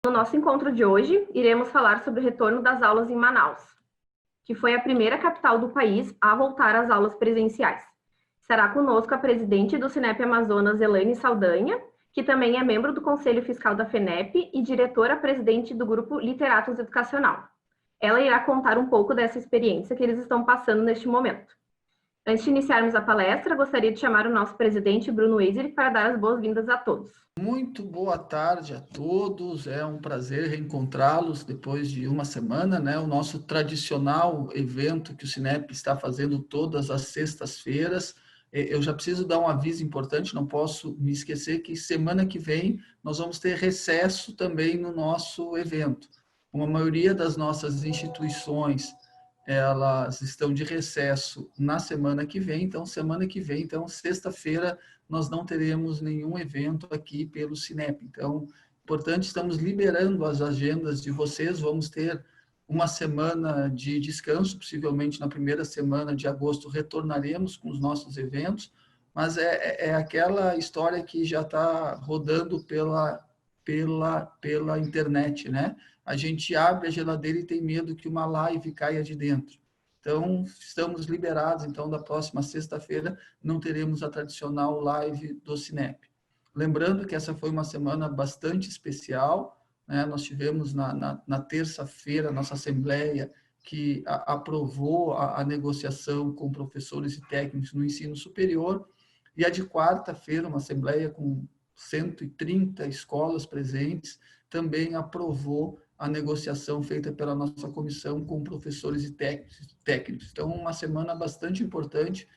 No nosso encontro de hoje, iremos falar sobre o retorno das aulas em Manaus, que foi a primeira capital do país a voltar às aulas presenciais. Estará conosco a presidente do Cinep Amazonas, Elaine Saldanha, que também é membro do Conselho Fiscal da FENEP e diretora-presidente do Grupo Literatos Educacional. Ela irá contar um pouco dessa experiência que eles estão passando neste momento. Antes de iniciarmos a palestra, gostaria de chamar o nosso presidente, Bruno Weiser, para dar as boas-vindas a todos. Muito boa tarde a todos, é um prazer reencontrá-los depois de uma semana, né? O nosso tradicional evento que o Cinep está fazendo todas as sextas-feiras. Eu já preciso dar um aviso importante, não posso me esquecer que semana que vem nós vamos ter recesso também no nosso evento. Como a maioria das nossas instituições, elas estão de recesso na semana que vem, então sexta-feira, nós não teremos nenhum evento aqui pelo Cinep. Então, importante, estamos liberando as agendas de vocês, vamos ter uma semana de descanso, possivelmente na primeira semana de agosto retornaremos com os nossos eventos, mas é aquela história que já está rodando pela internet, né? A gente abre a geladeira e tem medo que uma live caia de dentro. Então, estamos liberados, então, da próxima sexta-feira, não teremos a tradicional live do Cinep. Lembrando que essa foi uma semana bastante especial, né? Nós tivemos na terça-feira nossa assembleia que aprovou a negociação com professores e técnicos no ensino superior, e a de quarta-feira, uma assembleia com 130 escolas presentes, também aprovou a negociação feita pela nossa comissão com professores e técnicos. Então, uma semana bastante importante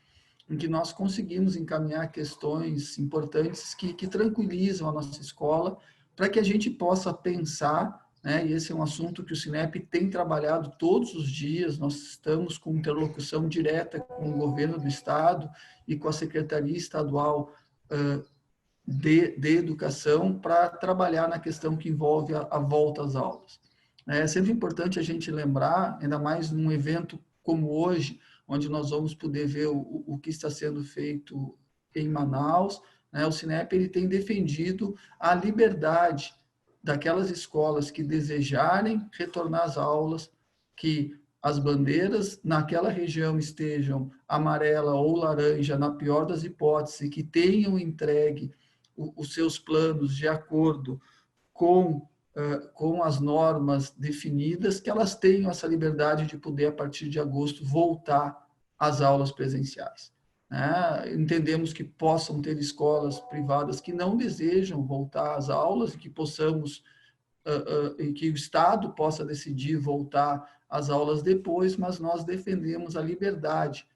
em que nós conseguimos encaminhar questões importantes que tranquilizam a nossa escola para que a gente possa pensar, né? E esse é um assunto que o Cinep tem trabalhado todos os dias, nós estamos com interlocução direta com o governo do Estado e com a Secretaria Estadual de educação para trabalhar na questão que envolve a volta às aulas. É sempre importante a gente lembrar, ainda mais num evento como hoje, onde nós vamos poder ver o que está sendo feito em Manaus, né? O Cinep ele tem defendido a liberdade daquelas escolas que desejarem retornar às aulas, que as bandeiras naquela região estejam amarela ou laranja, na pior das hipóteses, que tenham entregue os seus planos de acordo com as normas definidas, que elas tenham essa liberdade de poder, a partir de agosto, voltar às aulas presenciais. Entendemos que possam ter escolas privadas que não desejam voltar às aulas e que possamos, e que o Estado possa decidir voltar às aulas depois, mas nós defendemos a liberdade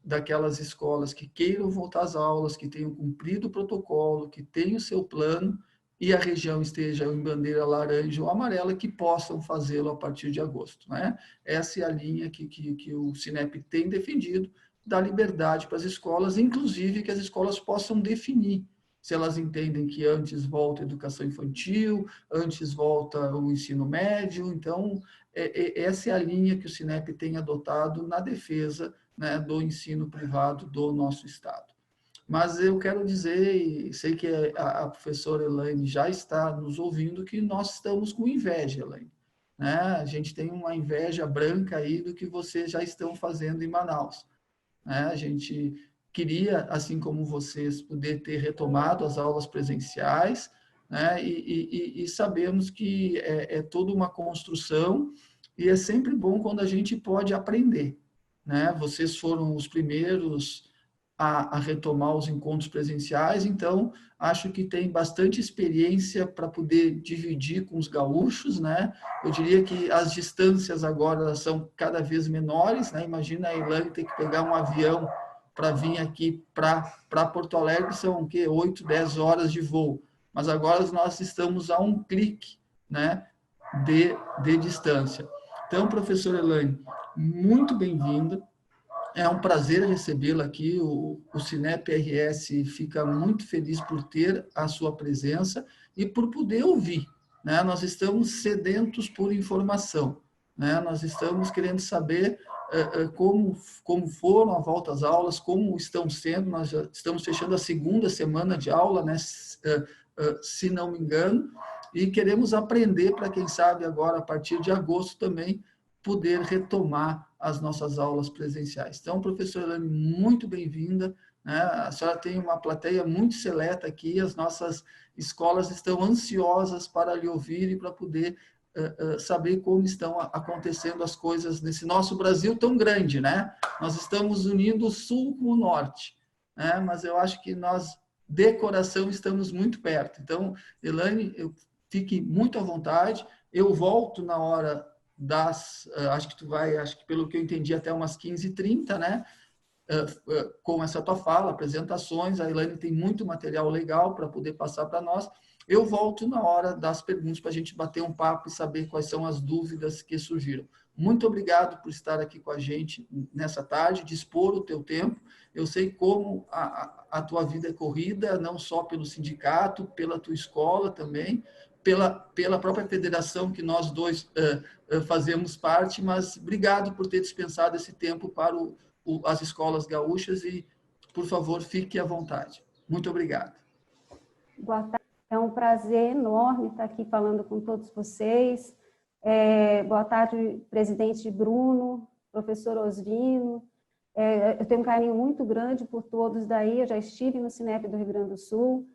daquelas escolas que queiram voltar às aulas, que tenham cumprido o protocolo, que tenham o seu plano, e a região esteja em bandeira laranja ou amarela, que possam fazê-lo a partir de agosto, né? Essa é a linha que o Cinep tem defendido, da liberdade para as escolas, inclusive que as escolas possam definir se elas entendem que antes volta a educação infantil, antes volta o ensino médio. Então, essa é a linha que o Cinep tem adotado na defesa, né, do ensino privado do nosso Estado. Mas eu quero dizer, e sei que a professora Elaine já está nos ouvindo, que nós estamos com inveja, Elaine, né? A gente tem uma inveja branca aí do que vocês já estão fazendo em Manaus, né? A gente queria, assim como vocês, poder ter retomado as aulas presenciais, né? E sabemos que é toda uma construção, e é sempre bom quando a gente pode aprender, né? Vocês foram os primeiros a retomar os encontros presenciais, então acho que tem bastante experiência para poder dividir com os gaúchos, né? Eu diria que as distâncias agora são cada vez menores, né? Imagina a Elaine ter que pegar um avião para vir aqui para Porto Alegre, são o quê? 8, 10 horas de voo, mas agora nós estamos a um clique, né, de distância. Então, professora Elaine, muito bem-vinda. É um prazer recebê-la aqui. O Cinep RS fica muito feliz por ter a sua presença e por poder ouvir, né? Nós estamos sedentos por informação, né? Nós estamos querendo saber como foram a volta às aulas, como estão sendo. Nós já estamos fechando a segunda semana de aula, né? Se não me engano, e queremos aprender para, quem sabe, agora, a partir de agosto também, poder retomar as nossas aulas presenciais. Então, professora Elaine, muito bem-vinda, né? A senhora tem uma plateia muito seleta aqui, as nossas escolas estão ansiosas para lhe ouvir e para poder saber como estão acontecendo as coisas nesse nosso Brasil tão grande, né? Nós estamos unindo o Sul com o Norte, né? Mas eu acho que nós, de coração, estamos muito perto. Então, Elaine, fique muito à vontade. Eu volto na hora acho que tu vai, acho que pelo que eu entendi, até umas 15h30, né? Com essa tua fala, apresentações, a Elaine tem muito material legal para poder passar para nós. Eu volto na hora das perguntas para a gente bater um papo e saber quais são as dúvidas que surgiram. Muito obrigado por estar aqui com a gente nessa tarde, dispor o teu tempo. Eu sei como a tua vida é corrida, não só pelo sindicato, pela tua escola também, pela própria federação que nós dois fazemos parte, mas obrigado por ter dispensado esse tempo para as escolas gaúchas e, por favor, fique à vontade. Muito obrigado. Boa tarde. É um prazer enorme estar aqui falando com todos vocês. Boa tarde, presidente Bruno, professor Osvino. Eu tenho um carinho muito grande por todos daí, eu já estive no Cinep do Rio Grande do Sul,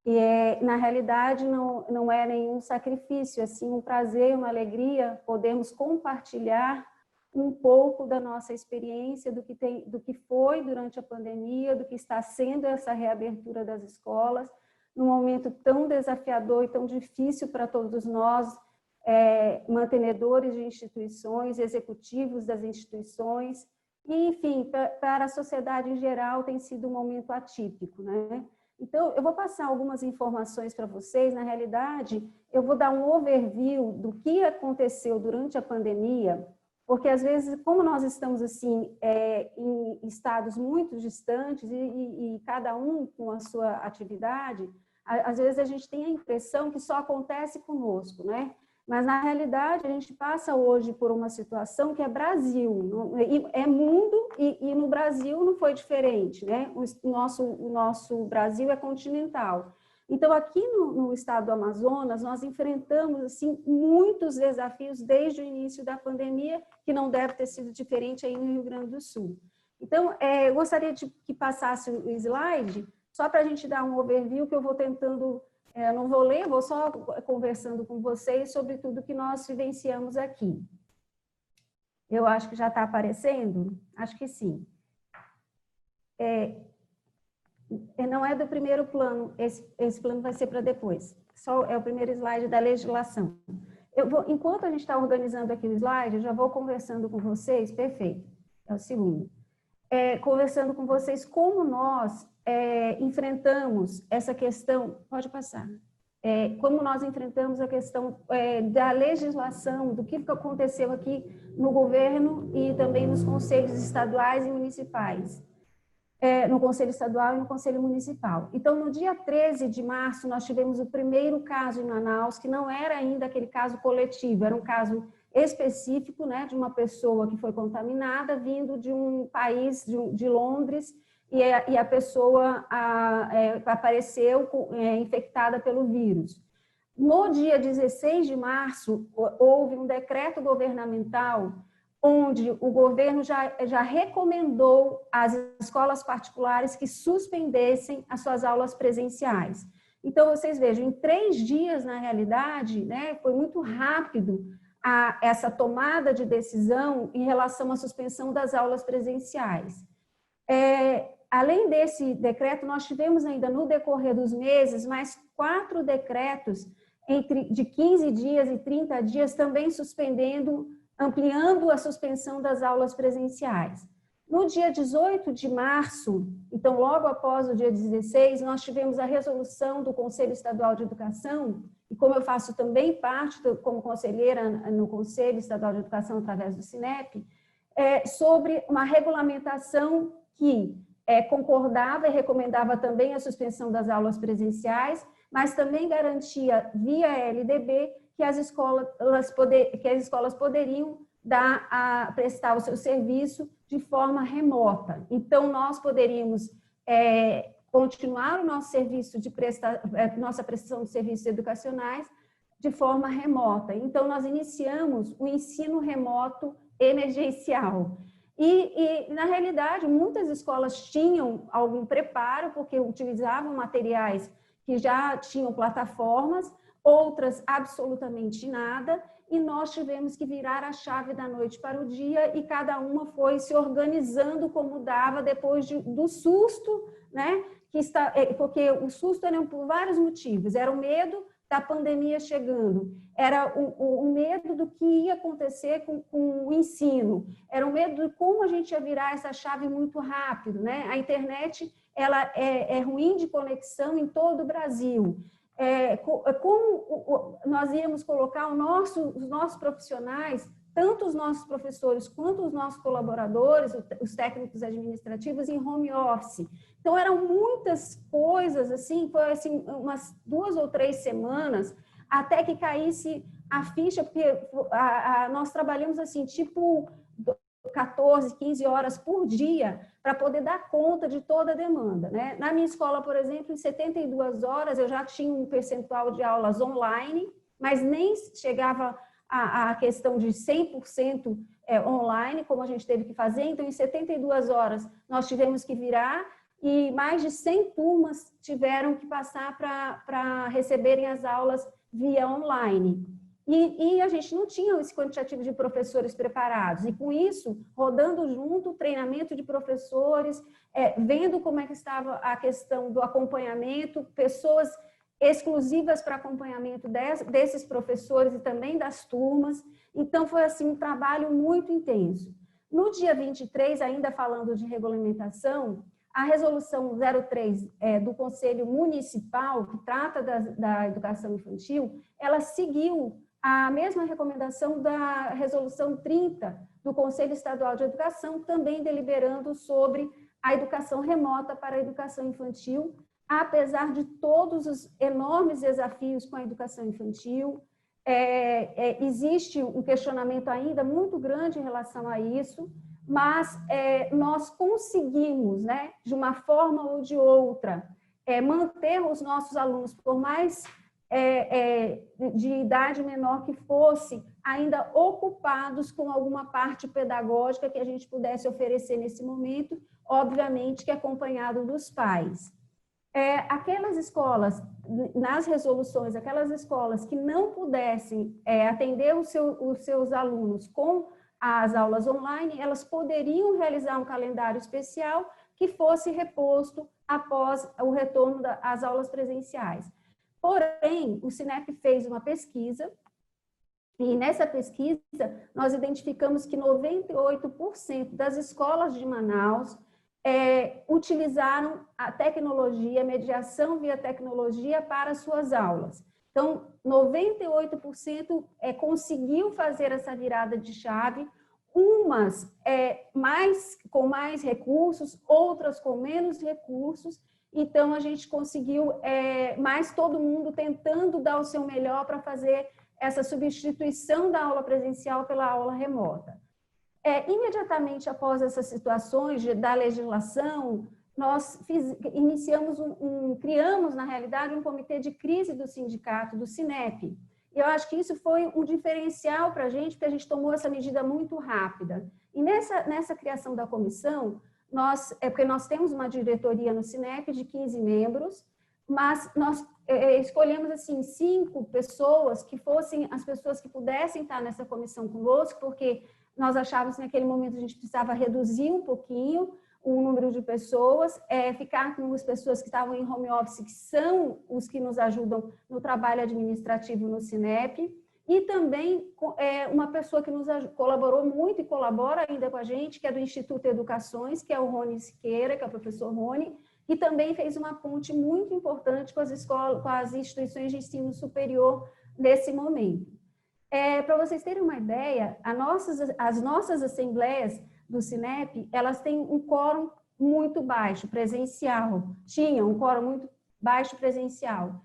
e na realidade não é nenhum sacrifício, é sim um prazer, uma alegria podermos compartilhar um pouco da nossa experiência, do que foi durante a pandemia, do que está sendo essa reabertura das escolas, num momento tão desafiador e tão difícil para todos nós, mantenedores de instituições, executivos das instituições, e, enfim, para a sociedade em geral tem sido um momento atípico, né? Então, eu vou passar algumas informações para vocês. Na realidade, eu vou dar um overview do que aconteceu durante a pandemia, porque, às vezes, como nós estamos assim em estados muito distantes e cada um com a sua atividade, às vezes a gente tem a impressão que só acontece conosco, né? Mas, na realidade, a gente passa hoje por uma situação que é Brasil, é mundo, e no Brasil não foi diferente, né? O nosso Brasil é continental. Então, aqui no estado do Amazonas, nós enfrentamos assim, muitos desafios desde o início da pandemia, que não deve ter sido diferente aí no Rio Grande do Sul. Então, eu gostaria que passasse o slide, só para a gente dar um overview, que eu vou tentando... não vou ler, vou só conversando com vocês sobre tudo que nós vivenciamos aqui. Eu acho que já está aparecendo? Acho que sim. Não é do primeiro plano, esse plano vai ser para depois. Só é o primeiro slide da legislação. Enquanto a gente está organizando aqui o slide, eu já vou conversando com vocês, perfeito, é o segundo. Conversando com vocês como nós enfrentamos essa questão, pode passar, como nós enfrentamos a questão da legislação, do que aconteceu aqui no governo e também nos conselhos estaduais e municipais, no Conselho Estadual e no Conselho Municipal. Então, no dia 13 de março, nós tivemos o primeiro caso em Manaus, que não era ainda aquele caso coletivo, era um caso específico, né, de uma pessoa que foi contaminada, vindo de um país, de Londres, e a pessoa apareceu infectada pelo vírus. No dia 16 de março, houve um decreto governamental onde o governo já recomendou às escolas particulares que suspendessem as suas aulas presenciais. Então, vocês vejam, em 3 dias, na realidade, né, foi muito rápido essa tomada de decisão em relação à suspensão das aulas presenciais. Além desse decreto, nós tivemos ainda no decorrer dos meses mais 4 decretos de 15 dias e 30 dias também suspendendo, ampliando a suspensão das aulas presenciais. No dia 18 de março, então logo após o dia 16, nós tivemos a resolução do Conselho Estadual de Educação, e como eu faço também parte como conselheira no Conselho Estadual de Educação através do Cinep, sobre uma regulamentação que concordava e recomendava também a suspensão das aulas presenciais, mas também garantia via LDB que as escolas poderiam prestar o seu serviço de forma remota. Então, nós poderíamos continuar o nosso serviço nossa prestação de serviços educacionais de forma remota. Então, nós iniciamos o ensino remoto emergencial. Na realidade, muitas escolas tinham algum preparo, porque utilizavam materiais que já tinham plataformas, outras absolutamente nada, e nós tivemos que virar a chave da noite para o dia e cada uma foi se organizando como dava depois do susto, né? Porque o susto era por vários motivos, era o medo da pandemia chegando, era o medo do que ia acontecer com o ensino, era o medo de como a gente ia virar essa chave muito rápido, né? A internet ela é ruim de conexão em todo o Brasil. Como nós íamos colocar os nossos profissionais, tanto os nossos professores quanto os nossos colaboradores, os técnicos administrativos, em home office. Então, eram muitas coisas, assim, foi assim, umas 2 ou 3 semanas, até que caísse a ficha, porque nós trabalhamos assim, tipo 14, 15 horas por dia para poder dar conta de toda a demanda, né? Na minha escola, por exemplo, em 72 horas eu já tinha um percentual de aulas online, mas nem chegava a questão de 100% online, como a gente teve que fazer. Então, em 72 horas nós tivemos que virar e mais de 100 turmas tiveram que passar para receberem as aulas via online. E a gente não tinha esse quantitativo de professores preparados. E com isso, rodando junto, treinamento de professores, vendo como é que estava a questão do acompanhamento, pessoas exclusivas para acompanhamento desses professores e também das turmas. Então, foi assim um trabalho muito intenso. No dia 23, ainda falando de regulamentação, a resolução 03 do Conselho Municipal, que trata da educação infantil, ela seguiu a mesma recomendação da resolução 30 do Conselho Estadual de Educação, também deliberando sobre a educação remota para a educação infantil, apesar de todos os enormes desafios com a educação infantil. Existe um questionamento ainda muito grande em relação a isso, mas nós conseguimos, né, de uma forma ou de outra, manter os nossos alunos, por mais de idade menor que fosse, ainda ocupados com alguma parte pedagógica que a gente pudesse oferecer nesse momento, obviamente que acompanhado dos pais. Aquelas escolas, nas resoluções, aquelas escolas que não pudessem atender os seus alunos com as aulas online, elas poderiam realizar um calendário especial que fosse reposto após o retorno às aulas presenciais. Porém, o Sinep fez uma pesquisa, e nessa pesquisa nós identificamos que 98% das escolas de Manaus utilizaram a tecnologia, mediação via tecnologia para suas aulas. Então, 98% conseguiu fazer essa virada de chave, umas com mais recursos, outras com menos recursos. Então, a gente conseguiu, mas todo mundo tentando dar o seu melhor para fazer essa substituição da aula presencial pela aula remota. Imediatamente após essas situações da legislação, nós criamos, na realidade, um comitê de crise do sindicato, do Sinep. E eu acho que isso foi um diferencial para a gente, porque a gente tomou essa medida muito rápida. E nessa criação da comissão, porque nós temos uma diretoria no Sinep de 15 membros, mas nós escolhemos assim 5 pessoas que fossem as pessoas que pudessem estar nessa comissão conosco, porque nós achávamos que naquele momento a gente precisava reduzir um pouquinho o número de pessoas, ficar com as pessoas que estavam em home office, que são os que nos ajudam no trabalho administrativo no Sinep, e também uma pessoa que nos colaborou muito e colabora ainda com a gente, que é do Instituto Educações, que é o Rony Siqueira, que é o professor Rony, que também fez uma ponte muito importante com as escolas, com as instituições de ensino superior nesse momento. Para vocês terem uma ideia, as nossas assembleias do Sinep, elas têm um quórum muito baixo, presencial. Tinham um quórum muito baixo presencial.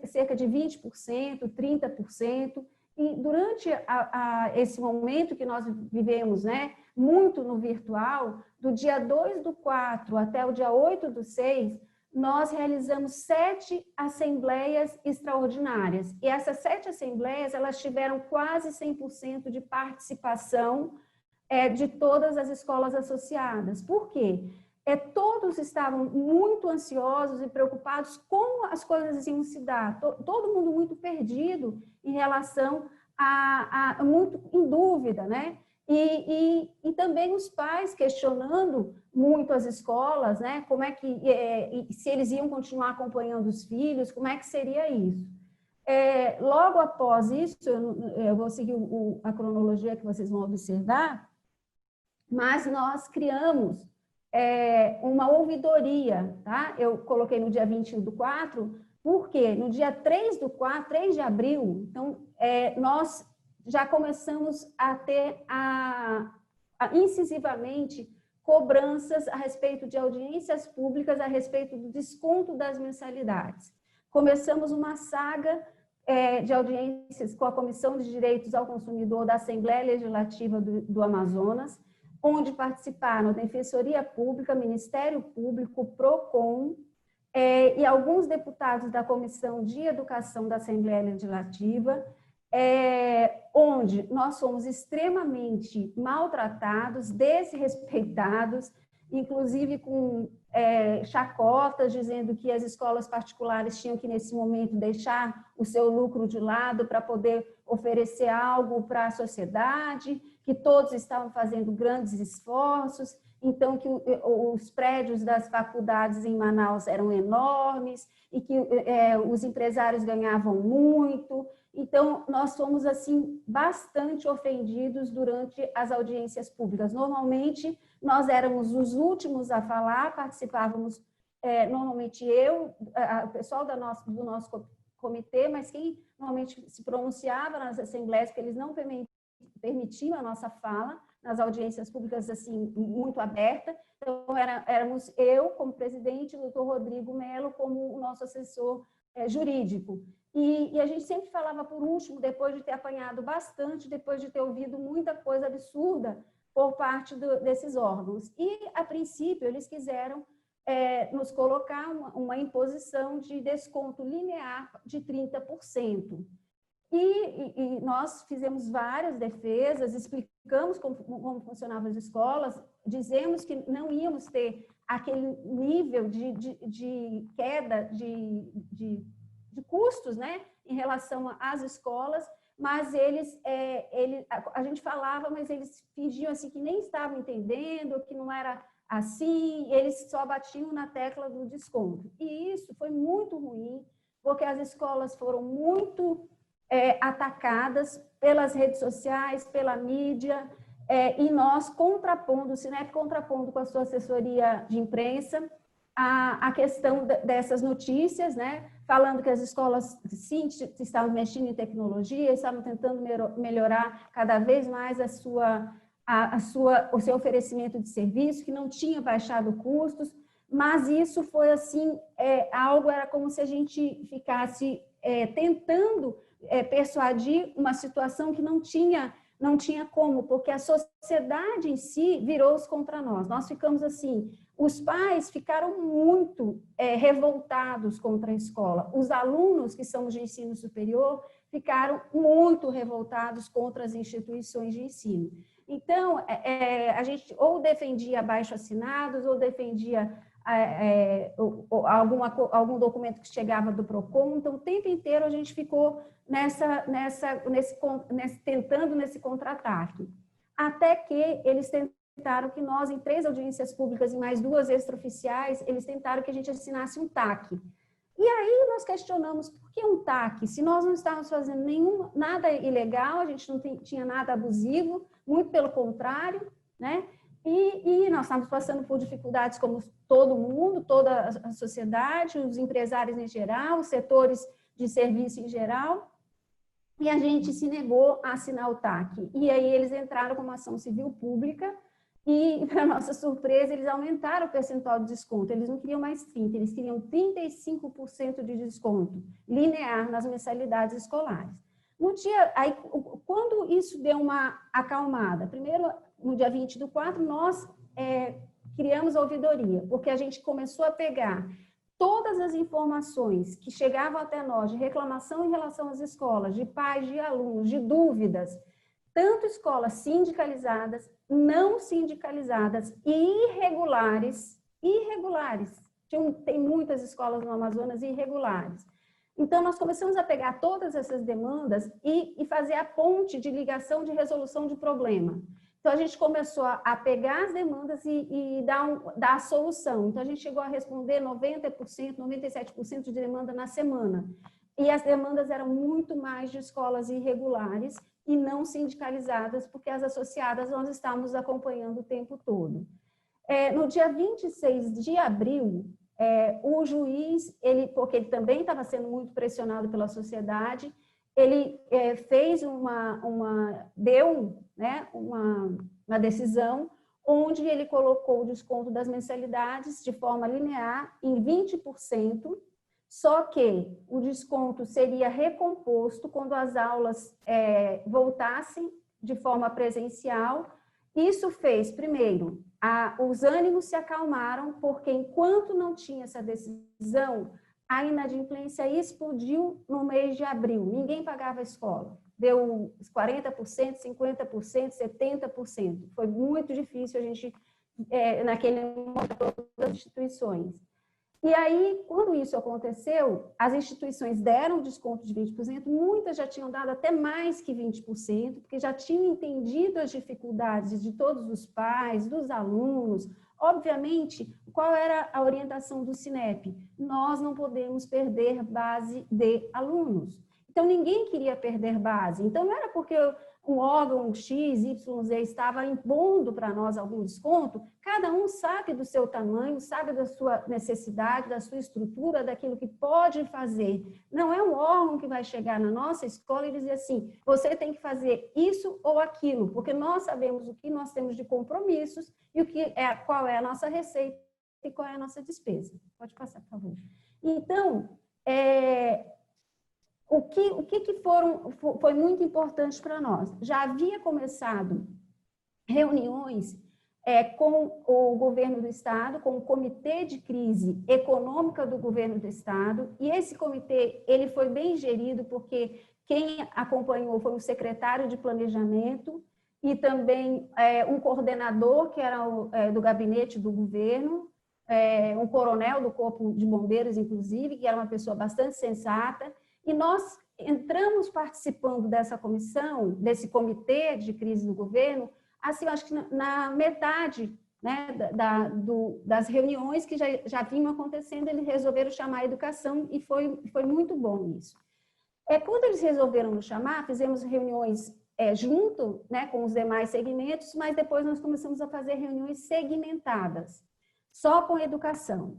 Cerca de 20%, 30%. E durante esse momento que nós vivemos, né, muito no virtual, do dia 2/4 até o dia 8/6, nós realizamos 7 assembleias extraordinárias. E essas 7 assembleias, elas tiveram quase 100% de participação de todas as escolas associadas. Por quê? Todos estavam muito ansiosos e preocupados como as coisas iam se dar. Todo mundo muito perdido em relação muito em dúvida, né? E também os pais questionando muito as escolas, né? Como é que, se eles iam continuar acompanhando os filhos, como é que seria isso? Logo após isso, eu vou seguir a cronologia que vocês vão observar, mas nós criamos uma ouvidoria, tá? Eu coloquei no dia 21/4, porque no dia 3 de abril, então, nós já começamos a ter incisivamente cobranças a respeito de audiências públicas, a respeito do desconto das mensalidades. Começamos uma saga de audiências com a Comissão de Direitos ao Consumidor da Assembleia Legislativa do Amazonas, onde participaram a Defensoria Pública, Ministério Público, PROCON, e alguns deputados da Comissão de Educação da Assembleia Legislativa, onde nós fomos extremamente maltratados, desrespeitados, inclusive com chacotas, dizendo que as escolas particulares tinham que, nesse momento, deixar o seu lucro de lado para poder oferecer algo para a sociedade, que todos estavam fazendo grandes esforços, então que os prédios das faculdades em Manaus eram enormes e que os empresários ganhavam muito. Então, nós fomos, assim, bastante ofendidos durante as audiências públicas. Normalmente, nós éramos os últimos a falar, participávamos, normalmente o pessoal do nosso comitê, mas quem normalmente se pronunciava nas assembleias, porque eles não permitiam a nossa fala nas audiências públicas, assim, muito aberta. Então, éramos eu como presidente, o doutor Rodrigo Melo como o nosso assessor jurídico. E a gente sempre falava por último, depois de ter apanhado bastante, depois de ter ouvido muita coisa absurda por parte desses órgãos. E, a princípio, eles quiseram nos colocar uma imposição de desconto linear de 30%. E nós fizemos várias defesas, explicamos como funcionavam as escolas, dizemos que não íamos ter aquele nível de queda de custos, né, em relação às escolas, mas a gente falava, mas eles fingiam assim que nem estavam entendendo, que não era assim, eles só batiam na tecla do desconto. E isso foi muito ruim, porque as escolas foram muito atacadas pelas redes sociais, pela mídia, e nós contrapondo, o Sinep contrapondo com a sua assessoria de imprensa, a questão dessas notícias, né, falando que as escolas, sim, estavam mexendo em tecnologia, estavam tentando melhorar cada vez mais o seu oferecimento de serviço, que não tinha baixado custos, mas isso foi assim, era como se a gente ficasse tentando persuadir uma situação que não tinha como, porque a sociedade em si virou-se contra nós. Nós ficamos assim, os pais ficaram muito revoltados contra a escola. Os alunos que são de ensino superior ficaram muito revoltados contra as instituições de ensino. Então, a gente ou defendia abaixo-assinados, ou defendia algum documento que chegava do PROCON. Então, o tempo inteiro a gente ficou tentando nesse contra-ataque. Até que eles tentaram que nós, em 3 audiências públicas e mais 2 extraoficiais, eles tentaram que a gente assinasse um TAC. E aí nós questionamos, por que um TAC? Se nós não estávamos fazendo nada ilegal, a gente não tinha nada abusivo, muito pelo contrário, né? E nós estávamos passando por dificuldades como todo mundo, toda a sociedade, os empresários em geral, os setores de serviço em geral, e a gente se negou a assinar o TAC. E aí eles entraram com uma ação civil pública e, para nossa surpresa, eles aumentaram o percentual de desconto. Eles não queriam mais 30%, eles queriam 35% de desconto linear nas mensalidades escolares. Quando isso deu uma acalmada, primeiro, no dia 20/4, nós criamos a ouvidoria, porque a gente começou a pegar todas as informações que chegavam até nós de reclamação em relação às escolas, de pais, de alunos, de dúvidas, tanto escolas sindicalizadas, não sindicalizadas e irregulares, tem muitas escolas no Amazonas irregulares. Então, nós começamos a pegar todas essas demandas e fazer a ponte de ligação de resolução de problema. Então, a gente começou a pegar as demandas e dar a solução. Então, a gente chegou a responder 90%, 97% de demanda na semana. E as demandas eram muito mais de escolas irregulares e não sindicalizadas, porque as associadas nós estávamos acompanhando o tempo todo. No dia 26 de abril, o juiz, porque ele também estava sendo muito pressionado pela sociedade, ele fez deu, né, uma decisão onde ele colocou o desconto das mensalidades de forma linear em 20%, só que o desconto seria recomposto quando as aulas voltassem de forma presencial. Isso fez, primeiro, os ânimos se acalmaram, porque enquanto não tinha essa decisão, a inadimplência explodiu no mês de abril. Ninguém pagava a escola. Deu 40%, 50%, 70%. Foi muito difícil a gente, naquele momento, das instituições. E aí, quando isso aconteceu, as instituições deram desconto de 20%, muitas já tinham dado até mais que 20%, porque já tinham entendido as dificuldades de todos os pais, dos alunos. Obviamente, qual era a orientação do Sinep? Nós não podemos perder base de alunos. Então, ninguém queria perder base. Então, não era porque um órgão X, Y, Z estava impondo para nós algum desconto. Cada um sabe do seu tamanho, sabe da sua necessidade, da sua estrutura, daquilo que pode fazer. Não é um órgão que vai chegar na nossa escola e dizer assim, você tem que fazer isso ou aquilo, porque nós sabemos o que nós temos de compromissos e qual é a nossa receita e qual é a nossa despesa. Pode passar, por favor. Então, o que foi muito importante para nós? Já havia começado reuniões com o governo do Estado, com o Comitê de Crise Econômica do governo do Estado, e esse comitê ele foi bem gerido, porque quem acompanhou foi o secretário de Planejamento e também um coordenador, que era do gabinete do governo, um coronel do Corpo de Bombeiros, inclusive, que era uma pessoa bastante sensata, e nós entramos participando dessa comissão, desse comitê de crise do governo, assim, eu acho que na metade, né, das reuniões que já vinham acontecendo, eles resolveram chamar a educação e foi muito bom isso. Quando eles resolveram nos chamar, fizemos reuniões junto, né, com os demais segmentos, mas depois nós começamos a fazer reuniões segmentadas, só com educação.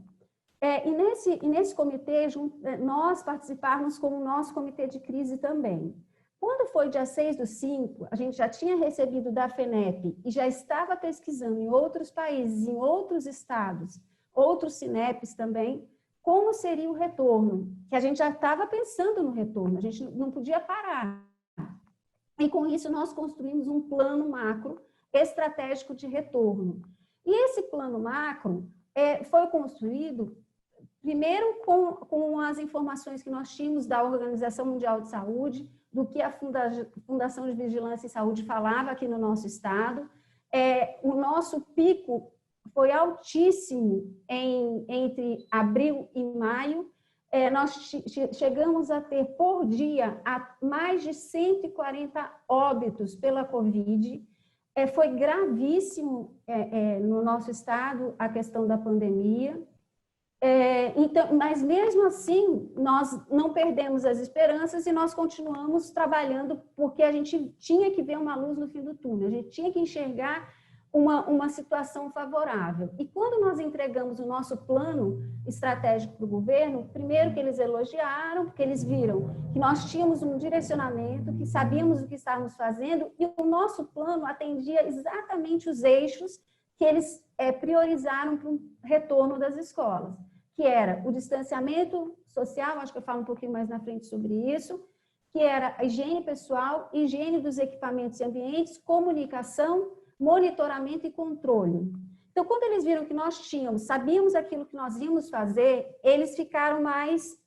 E nesse comitê, nós participávamos com o nosso comitê de crise também. Quando foi dia 6/5, a gente já tinha recebido da FENEP e já estava pesquisando em outros países, em outros estados, outros Sineps também, como seria o retorno, que a gente já estava pensando no retorno, a gente não podia parar. E com isso nós construímos um plano macro estratégico de retorno. E esse plano macro foi construído primeiro com as informações que nós tínhamos da Organização Mundial de Saúde, do que a Fundação de Vigilância em Saúde falava aqui no nosso estado. O nosso pico foi altíssimo entre abril e maio. Nós chegamos a ter por dia mais de 140 óbitos pela Covid. Foi gravíssimo no nosso estado a questão da pandemia. Então, mas mesmo assim, nós não perdemos as esperanças e nós continuamos trabalhando, porque a gente tinha que ver uma luz no fim do túnel, a gente tinha que enxergar uma situação favorável. E quando nós entregamos o nosso plano estratégico para o governo, primeiro que eles elogiaram, porque eles viram que nós tínhamos um direcionamento, que sabíamos o que estávamos fazendo, e o nosso plano atendia exatamente os eixos que eles priorizaram para o retorno das escolas, que era o distanciamento social, acho que eu falo um pouquinho mais na frente sobre isso, que era a higiene pessoal, higiene dos equipamentos e ambientes, comunicação, monitoramento e controle. Então, Então, quando eles viram que nós sabíamos aquilo que nós íamos fazer, eles ficaram mais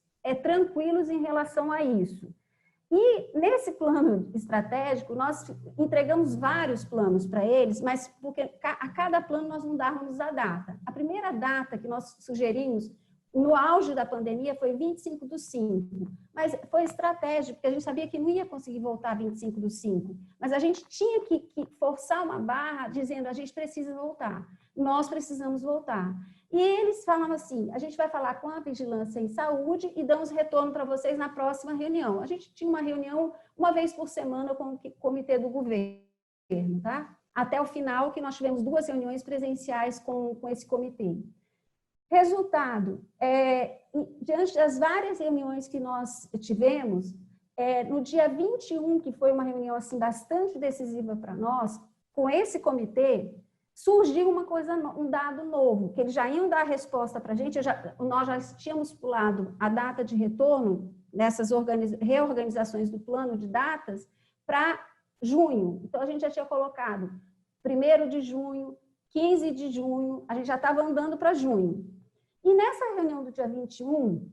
tranquilos em relação a isso. E nesse plano estratégico, nós entregamos vários planos para eles, mas porque a cada plano nós não dávamos a data. A primeira data que nós sugerimos, no auge da pandemia, foi 25/5, mas foi estratégico, porque a gente sabia que não ia conseguir voltar 25/5, mas a gente tinha que forçar uma barra dizendo, a gente precisa voltar, nós precisamos voltar. E eles falavam assim, a gente vai falar com a Vigilância em Saúde e damos retorno para vocês na próxima reunião. A gente tinha uma reunião uma vez por semana com o comitê do governo, tá? Até o final, que nós tivemos 2 reuniões presenciais com esse comitê. Resultado, diante das várias reuniões que nós tivemos, no dia 21, que foi uma reunião assim, bastante decisiva para nós, com esse comitê, surgiu um dado novo, que eles já iam dar a resposta para a gente, nós já tínhamos pulado a data de retorno nessas reorganizações do plano de datas para junho. Então, a gente já tinha colocado 1º de junho, 15 de junho, a gente já estava andando para junho. E nessa reunião do dia 21,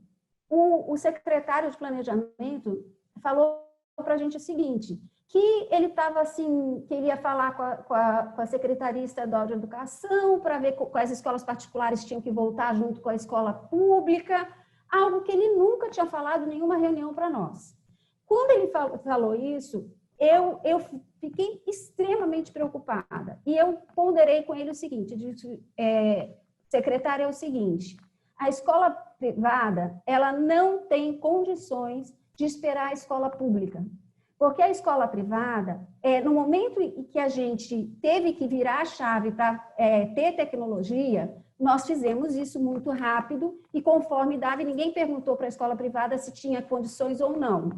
o secretário de Planejamento falou para a gente o seguinte, que ele estava assim, queria falar com a Secretaria Estadual de Educação para ver quais escolas particulares tinham que voltar junto com a escola pública, algo que ele nunca tinha falado em nenhuma reunião para nós. Quando ele falou isso, eu fiquei extremamente preocupada e eu ponderei com ele o seguinte, disse, secretária, é o seguinte, a escola privada, ela não tem condições de esperar a escola pública. Porque a escola privada, no momento em que a gente teve que virar a chave para ter tecnologia, nós fizemos isso muito rápido e conforme dava, e ninguém perguntou para a escola privada se tinha condições ou não.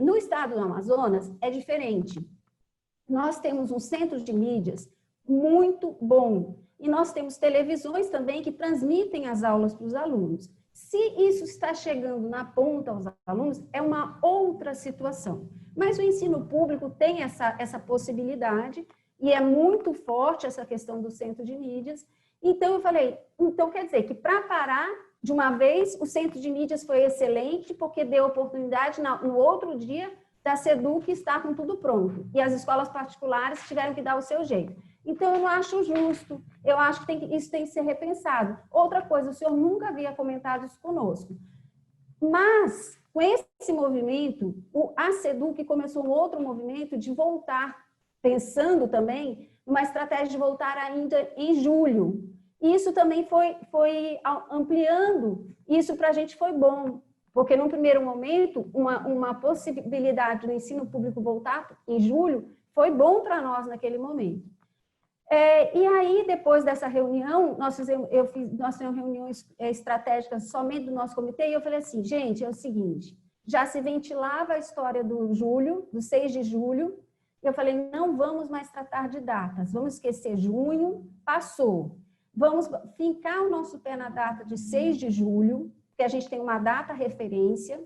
No estado do Amazonas, é diferente. Nós temos um centro de mídias muito bom e nós temos televisões também que transmitem as aulas para os alunos. Se isso está chegando na ponta aos alunos, é uma outra situação. Mas o ensino público tem essa possibilidade e é muito forte essa questão do centro de mídias. Então, eu falei, então quer dizer que para parar de uma vez, o centro de mídias foi excelente, porque deu oportunidade no outro dia da SEDUC estar com tudo pronto. E as escolas particulares tiveram que dar o seu jeito. Então, eu não acho justo, eu acho que isso tem que ser repensado. Outra coisa, o senhor nunca havia comentado isso conosco. Mas, com esse movimento, a SEDUC começou um outro movimento de voltar, pensando também numa estratégia de voltar ainda em julho. E isso também foi ampliando, isso para a gente foi bom, porque num primeiro momento, uma possibilidade do ensino público voltar em julho foi bom para nós naquele momento. E aí, depois dessa reunião, nós tivemos reuniões estratégicas somente do nosso comitê, e eu falei assim, gente, é o seguinte, já se ventilava a história do 6 de julho, e eu falei, não vamos mais tratar de datas, vamos esquecer junho, passou. Vamos fincar o nosso pé na data de 6 de julho, que a gente tem uma data referência,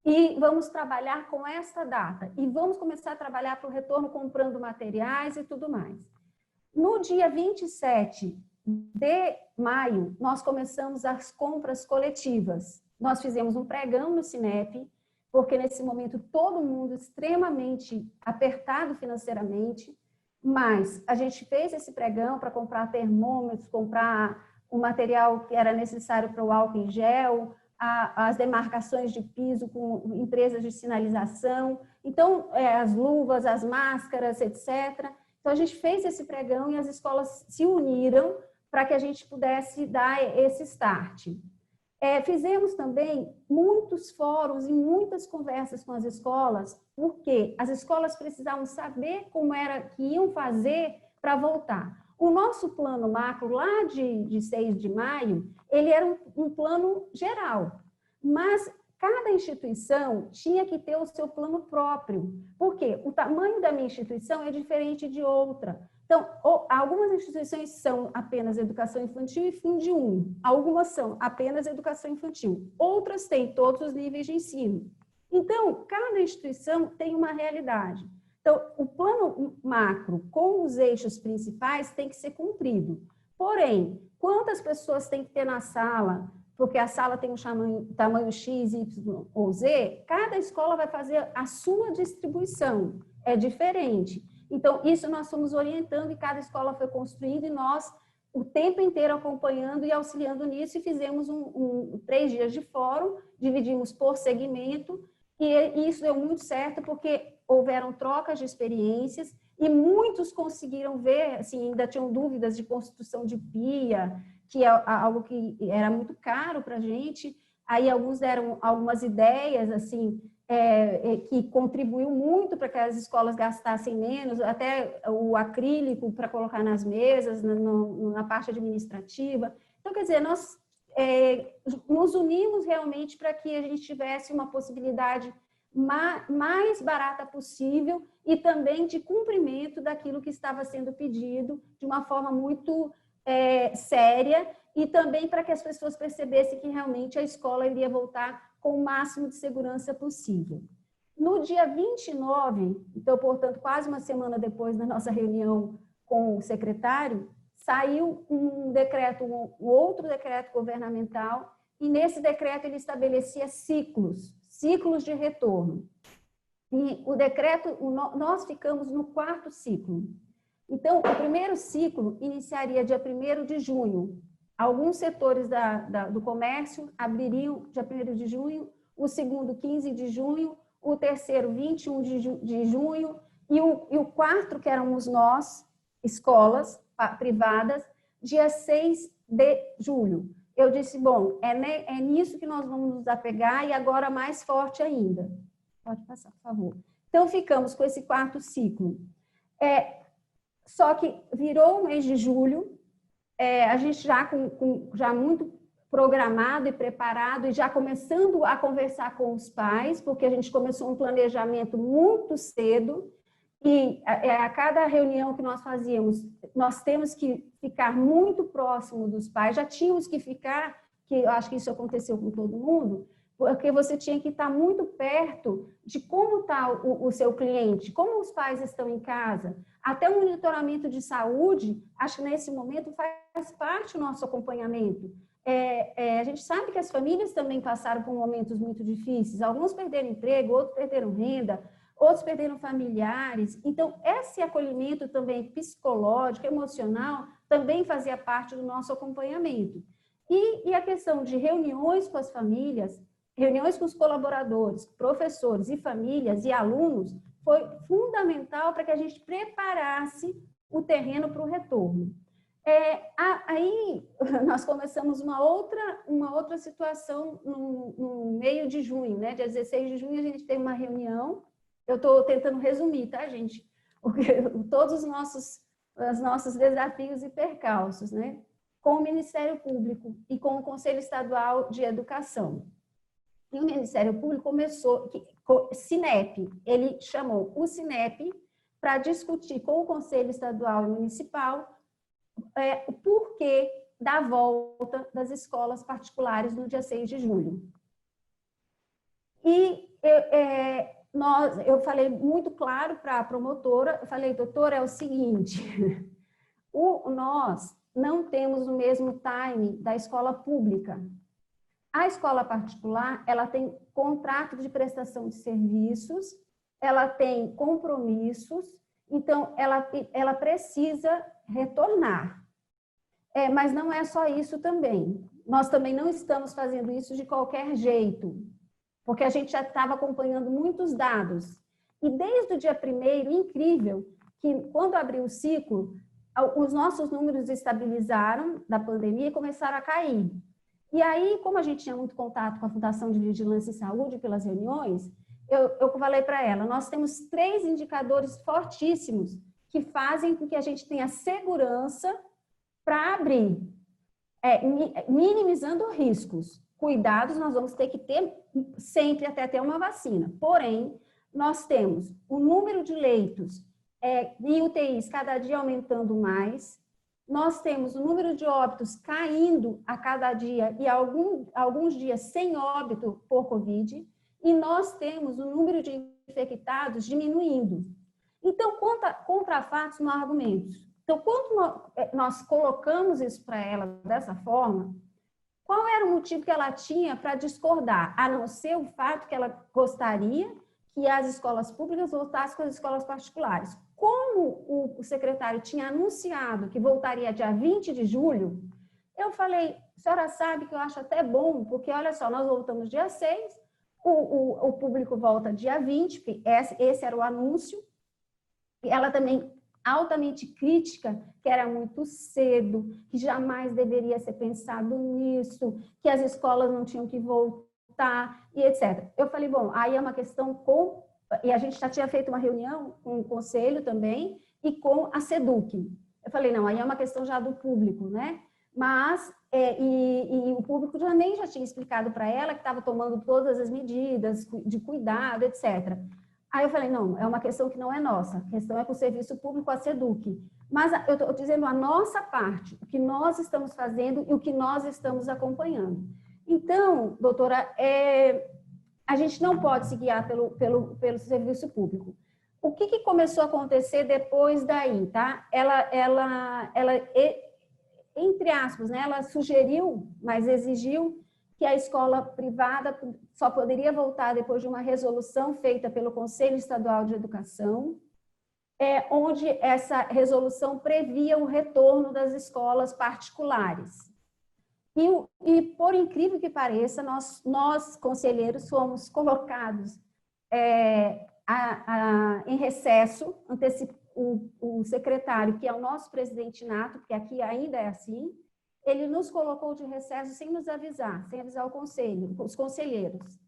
e vamos trabalhar com essa data. E vamos começar a trabalhar para o retorno comprando materiais e tudo mais. No dia 27 de maio, nós começamos as compras coletivas. Nós fizemos um pregão no Cinep, porque nesse momento todo mundo extremamente apertado financeiramente, mas a gente fez esse pregão para comprar termômetros, comprar o material que era necessário para o álcool em gel, as demarcações de piso com empresas de sinalização, então as luvas, as máscaras, etc. Então a gente fez esse pregão e as escolas se uniram para que a gente pudesse dar esse start. Fizemos também muitos fóruns e muitas conversas com as escolas, porque as escolas precisavam saber como era que iam fazer para voltar. O nosso plano macro, lá de 6 de maio, ele era um plano geral, mas cada instituição tinha que ter o seu plano próprio, porque o tamanho da minha instituição é diferente de outra. Então, algumas instituições são apenas educação infantil e fim de 1. Algumas são apenas educação infantil. Outras têm todos os níveis de ensino. Então, cada instituição tem uma realidade. Então, o plano macro com os eixos principais tem que ser cumprido. Porém, quantas pessoas tem que ter na sala, porque a sala tem um tamanho X, Y ou Z, cada escola vai fazer a sua distribuição, é diferente. Então, isso nós fomos orientando e cada escola foi construindo e nós, o tempo inteiro, acompanhando e auxiliando nisso, e fizemos 3 dias de fórum, dividimos por segmento, e isso deu muito certo, porque houveram trocas de experiências e muitos conseguiram ver, assim, ainda tinham dúvidas de construção de pia, que é algo que era muito caro para a gente. Aí alguns deram algumas ideias, assim, que contribuiu muito para que as escolas gastassem menos, até o acrílico para colocar nas mesas, na parte administrativa. Então, quer dizer, nós nos unimos realmente para que a gente tivesse uma possibilidade mais barata possível e também de cumprimento daquilo que estava sendo pedido de uma forma muito séria, e também para que as pessoas percebessem que realmente a escola iria voltar com o máximo de segurança possível. No dia 29, então, portanto, quase uma semana depois da nossa reunião com o secretário, saiu um decreto, um outro decreto governamental, e nesse decreto ele estabelecia ciclos de retorno. E o decreto, nós ficamos no 4º ciclo. Então, o primeiro ciclo iniciaria dia 1º de junho. Alguns setores do comércio abririam dia 1º de junho, o segundo, 15 de junho, o terceiro, 21 de junho, e o 4º, que éramos nós, escolas privadas, dia 6 de julho. Eu disse, bom, é nisso que nós vamos nos apegar, e agora mais forte ainda. Pode passar, por favor. Então, ficamos com esse 4º ciclo. Só que virou o mês de julho, a gente já muito programado e preparado, e já começando a conversar com os pais, porque a gente começou um planejamento muito cedo, e a cada reunião que nós fazíamos, nós temos que ficar muito próximo dos pais, já tínhamos que ficar, que eu acho que isso aconteceu com todo mundo, porque você tinha que estar muito perto de como está o seu cliente, como os pais estão em casa. Até o monitoramento de saúde, acho que nesse momento faz parte do nosso acompanhamento. A gente sabe que as famílias também passaram por momentos muito difíceis, alguns perderam emprego, outros perderam renda, outros perderam familiares. Então, esse acolhimento também psicológico, emocional, também fazia parte do nosso acompanhamento. E a questão de reuniões com as famílias, reuniões com os colaboradores, professores e famílias e alunos, foi fundamental para que a gente preparasse o terreno para o retorno. Aí nós começamos uma outra situação no meio de junho, né? Dia 16 de junho a gente teve uma reunião. Eu estou tentando resumir, tá, gente? Todos os nossos desafios e percalços, né? Com o Ministério Público e com o Conselho Estadual de Educação. E o Ministério Público Sinep, ele chamou o Sinep para discutir com o Conselho Estadual e Municipal o porquê da volta das escolas particulares no dia 6 de julho. E eu falei muito claro para a promotora, eu falei, doutora, é o seguinte, nós não temos o mesmo time da escola pública. A escola particular, ela tem contrato de prestação de serviços, ela tem compromissos, então ela precisa retornar. Mas não é só isso também. Nós também não estamos fazendo isso de qualquer jeito, porque a gente já estava acompanhando muitos dados. E desde o dia 1º, incrível, que quando abriu o ciclo, os nossos números estabilizaram da pandemia e começaram a cair. E aí, como a gente tinha muito contato com a Fundação de Vigilância e Saúde pelas reuniões, eu falei para ela, nós temos 3 indicadores fortíssimos que fazem com que a gente tenha segurança para abrir, minimizando riscos. Cuidados nós vamos ter que ter sempre até ter uma vacina. Porém, nós temos o número de leitos e UTIs cada dia aumentando mais, nós temos o número de óbitos caindo a cada dia e alguns dias sem óbito por Covid, e nós temos o número de infectados diminuindo. Então, contra fatos, não há argumentos. Então, quando nós colocamos isso para ela dessa forma, qual era o motivo que ela tinha para discordar, a não ser o fato que ela gostaria que as escolas públicas voltassem com as escolas particulares. Como o secretário tinha anunciado que voltaria dia 20 de julho, eu falei, a senhora sabe que eu acho até bom, porque olha só, nós voltamos dia 6, o público volta dia 20, porque esse era o anúncio. Ela também altamente crítica, que era muito cedo, que jamais deveria ser pensado nisso, que as escolas não tinham que voltar, e etc. Eu falei, bom, aí é uma questão com... E a gente já tinha feito uma reunião com o conselho também e com a SEDUC. Eu falei, não, aí é uma questão já do público, né? Mas, e o público já tinha explicado para ela que estava tomando todas as medidas de cuidado, etc. Aí eu falei, não, é uma questão que não é nossa, a questão é com o serviço público, a SEDUC. Mas eu estou dizendo a nossa parte, o que nós estamos fazendo e o que nós estamos acompanhando. Então, doutora, a gente não pode se guiar pelo serviço público. O que começou a acontecer depois daí, tá? Ela entre aspas, né, ela sugeriu, mas exigiu que a escola privada só poderia voltar depois de uma resolução feita pelo Conselho Estadual de Educação, onde essa resolução previa o retorno das escolas particulares. E por incrível que pareça, nós conselheiros, fomos colocados em recesso, o secretário, que é o nosso presidente nato, porque aqui ainda é assim, ele nos colocou de recesso sem nos avisar, sem avisar o conselho, os conselheiros.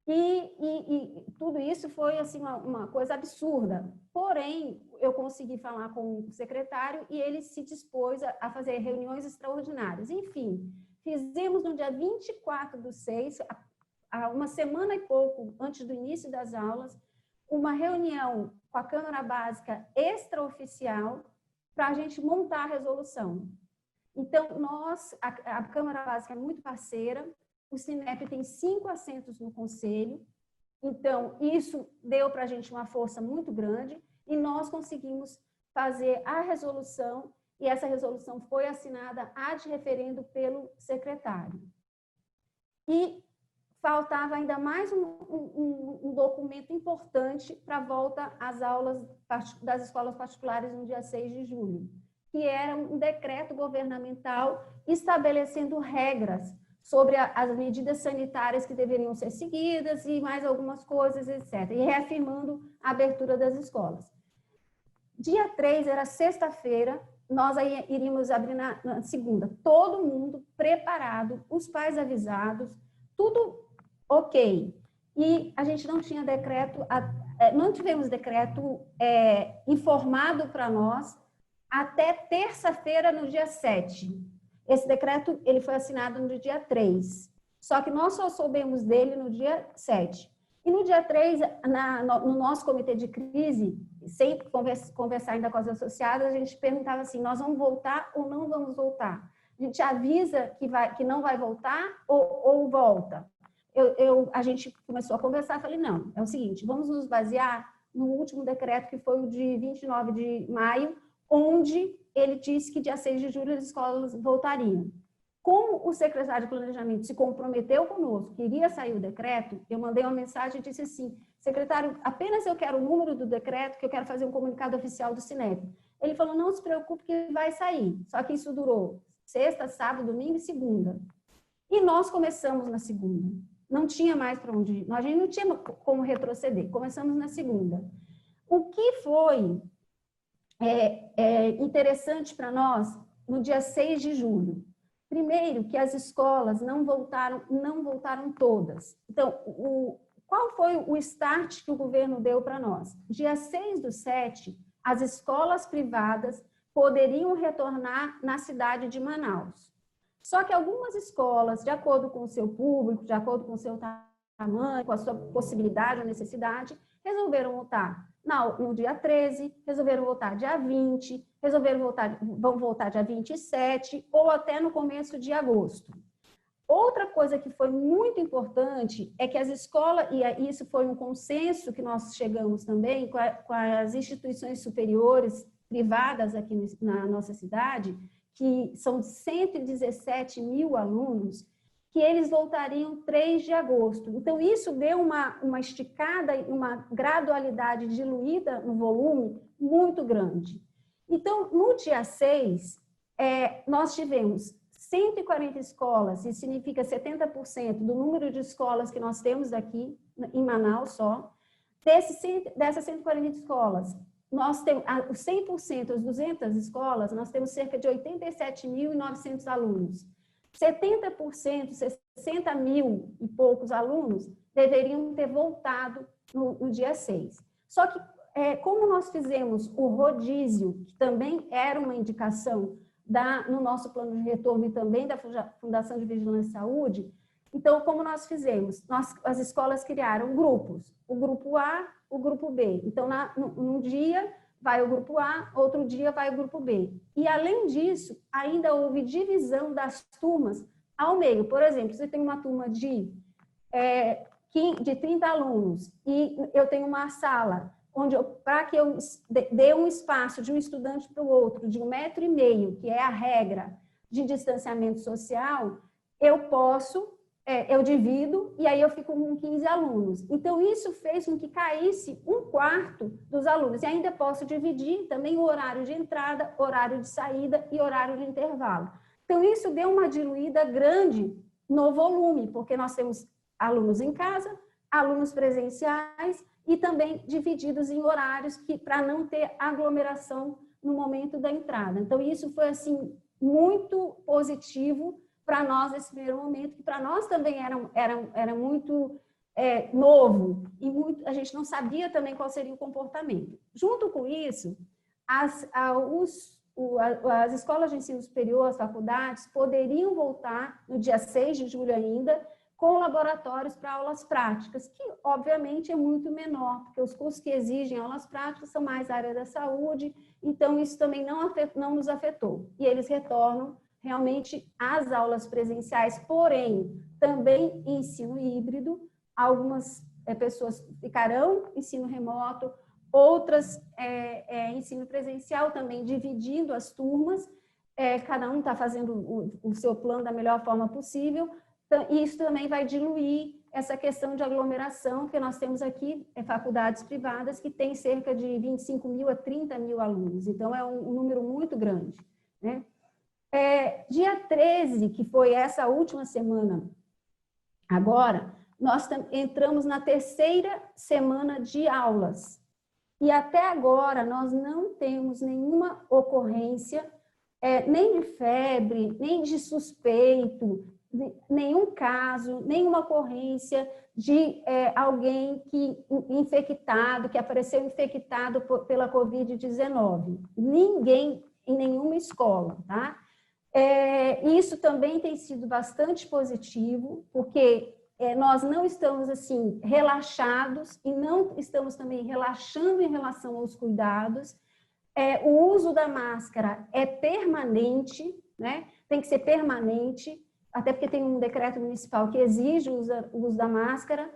E tudo isso foi assim, uma coisa absurda. Porém, eu consegui falar com o secretário e ele se dispôs a fazer reuniões extraordinárias. Enfim, fizemos no dia 24/6, uma semana e pouco antes do início das aulas, uma reunião com a Câmara Básica extraoficial para a gente montar a resolução. Então, a Câmara Básica é muito parceira, o Sinep tem 5 assentos no Conselho, então isso deu para a gente uma força muito grande e nós conseguimos fazer a resolução e essa resolução foi assinada ad referendo pelo secretário. E faltava ainda mais um documento importante para a volta às aulas das escolas particulares no dia 6 de julho, que era um decreto governamental estabelecendo regras sobre as medidas sanitárias que deveriam ser seguidas e mais algumas coisas, etc. E reafirmando a abertura das escolas. Dia 3 era sexta-feira, nós aí iríamos abrir na segunda. Todo mundo preparado, os pais avisados, tudo ok. E a gente não tinha decreto, não tivemos decreto informado para nós até terça-feira, no dia 7. Esse decreto ele foi assinado no dia 3, só que nós só soubemos dele no dia 7. E no dia 3, no nosso comitê de crise, sem conversar ainda com as associadas, a gente perguntava assim, nós vamos voltar ou não vamos voltar? A gente avisa que não vai voltar ou volta? A gente começou a conversar, falei, não, é o seguinte, vamos nos basear no último decreto, que foi o de 29 de maio, onde ele disse que dia 6 de julho as escolas voltariam. Como o secretário de Planejamento se comprometeu conosco, que iria sair o decreto, eu mandei uma mensagem e disse assim, secretário, apenas eu quero o número do decreto, que eu quero fazer um comunicado oficial do Sinep. Ele falou, não se preocupe que vai sair. Só que isso durou sexta, sábado, domingo e segunda. E nós começamos na segunda. Não tinha mais para onde ir. A gente não tinha como retroceder. Começamos na segunda. O que foi interessante para nós no dia 6 de julho? Primeiro, que as escolas não voltaram todas. Então, qual foi o start que o governo deu para nós? Dia 6/7, as escolas privadas poderiam retornar na cidade de Manaus. Só que algumas escolas, de acordo com o seu público, de acordo com o seu tamanho, com a sua possibilidade ou necessidade, resolveram voltar no dia 13, resolveram voltar dia 20, vão voltar dia 27 ou até no começo de agosto. Outra coisa que foi muito importante é que as escolas, e isso foi um consenso que nós chegamos também com as instituições superiores privadas aqui na nossa cidade, que são 117 mil alunos, que eles voltariam 3 de agosto. Então, isso deu uma esticada, uma gradualidade diluída no volume muito grande. Então, no dia 6, nós tivemos 140 escolas, isso significa 70% do número de escolas que nós temos aqui em Manaus só. Dessas 140 escolas, nós temos os 100%, as 200 escolas, nós temos cerca de 87.900 alunos. 70%, 60 mil e poucos alunos deveriam ter voltado no dia 6. Só que, como nós fizemos o rodízio, que também era uma indicação no nosso plano de retorno e também da Fundação de Vigilância e Saúde, então, como nós fizemos? As escolas criaram grupos, o grupo A, o grupo B. Então, num dia vai o grupo A, outro dia vai o grupo B. E, além disso, ainda houve divisão das turmas ao meio. Por exemplo, você tem uma turma de 30 alunos e eu tenho uma sala onde, para que eu dê um espaço de um estudante para o outro, de 1,5 metro, que é a regra de distanciamento social, eu divido e aí eu fico com 15 alunos. Então, isso fez com que caísse 1/4 dos alunos. E ainda posso dividir também o horário de entrada, horário de saída e horário de intervalo. Então, isso deu uma diluída grande no volume, porque nós temos alunos em casa, alunos presenciais e também divididos em horários para não ter aglomeração no momento da entrada. Então, isso foi, assim, muito positivo para nós nesse primeiro momento, que para nós também era muito novo e a gente não sabia também qual seria o comportamento. Junto com isso, as escolas de ensino superior, as faculdades, poderiam voltar no dia 6 de julho ainda, com laboratórios para aulas práticas, que obviamente é muito menor, porque os cursos que exigem aulas práticas são mais a área da saúde, então isso também não nos afetou. E eles retornam realmente às aulas presenciais, porém, também em ensino híbrido, algumas pessoas ficarão ensino remoto, outras ensino presencial também, dividindo as turmas, cada um está fazendo o seu plano da melhor forma possível, e isso também vai diluir essa questão de aglomeração, porque nós temos aqui faculdades privadas que têm cerca de 25 mil a 30 mil alunos, então é um número muito grande, né? Dia 13, que foi essa última semana, agora, nós entramos na 3ª semana de aulas. E até agora, nós não temos nenhuma ocorrência, nem de febre, nem de suspeito, nenhum caso, nenhuma ocorrência de alguém infectado, que apareceu infectado pela Covid-19. Ninguém em nenhuma escola, tá? Isso também tem sido bastante positivo, porque nós não estamos, assim, relaxados e não estamos também relaxando em relação aos cuidados. O uso da máscara é permanente, né? Tem que ser permanente, até porque tem um decreto municipal que exige o uso da máscara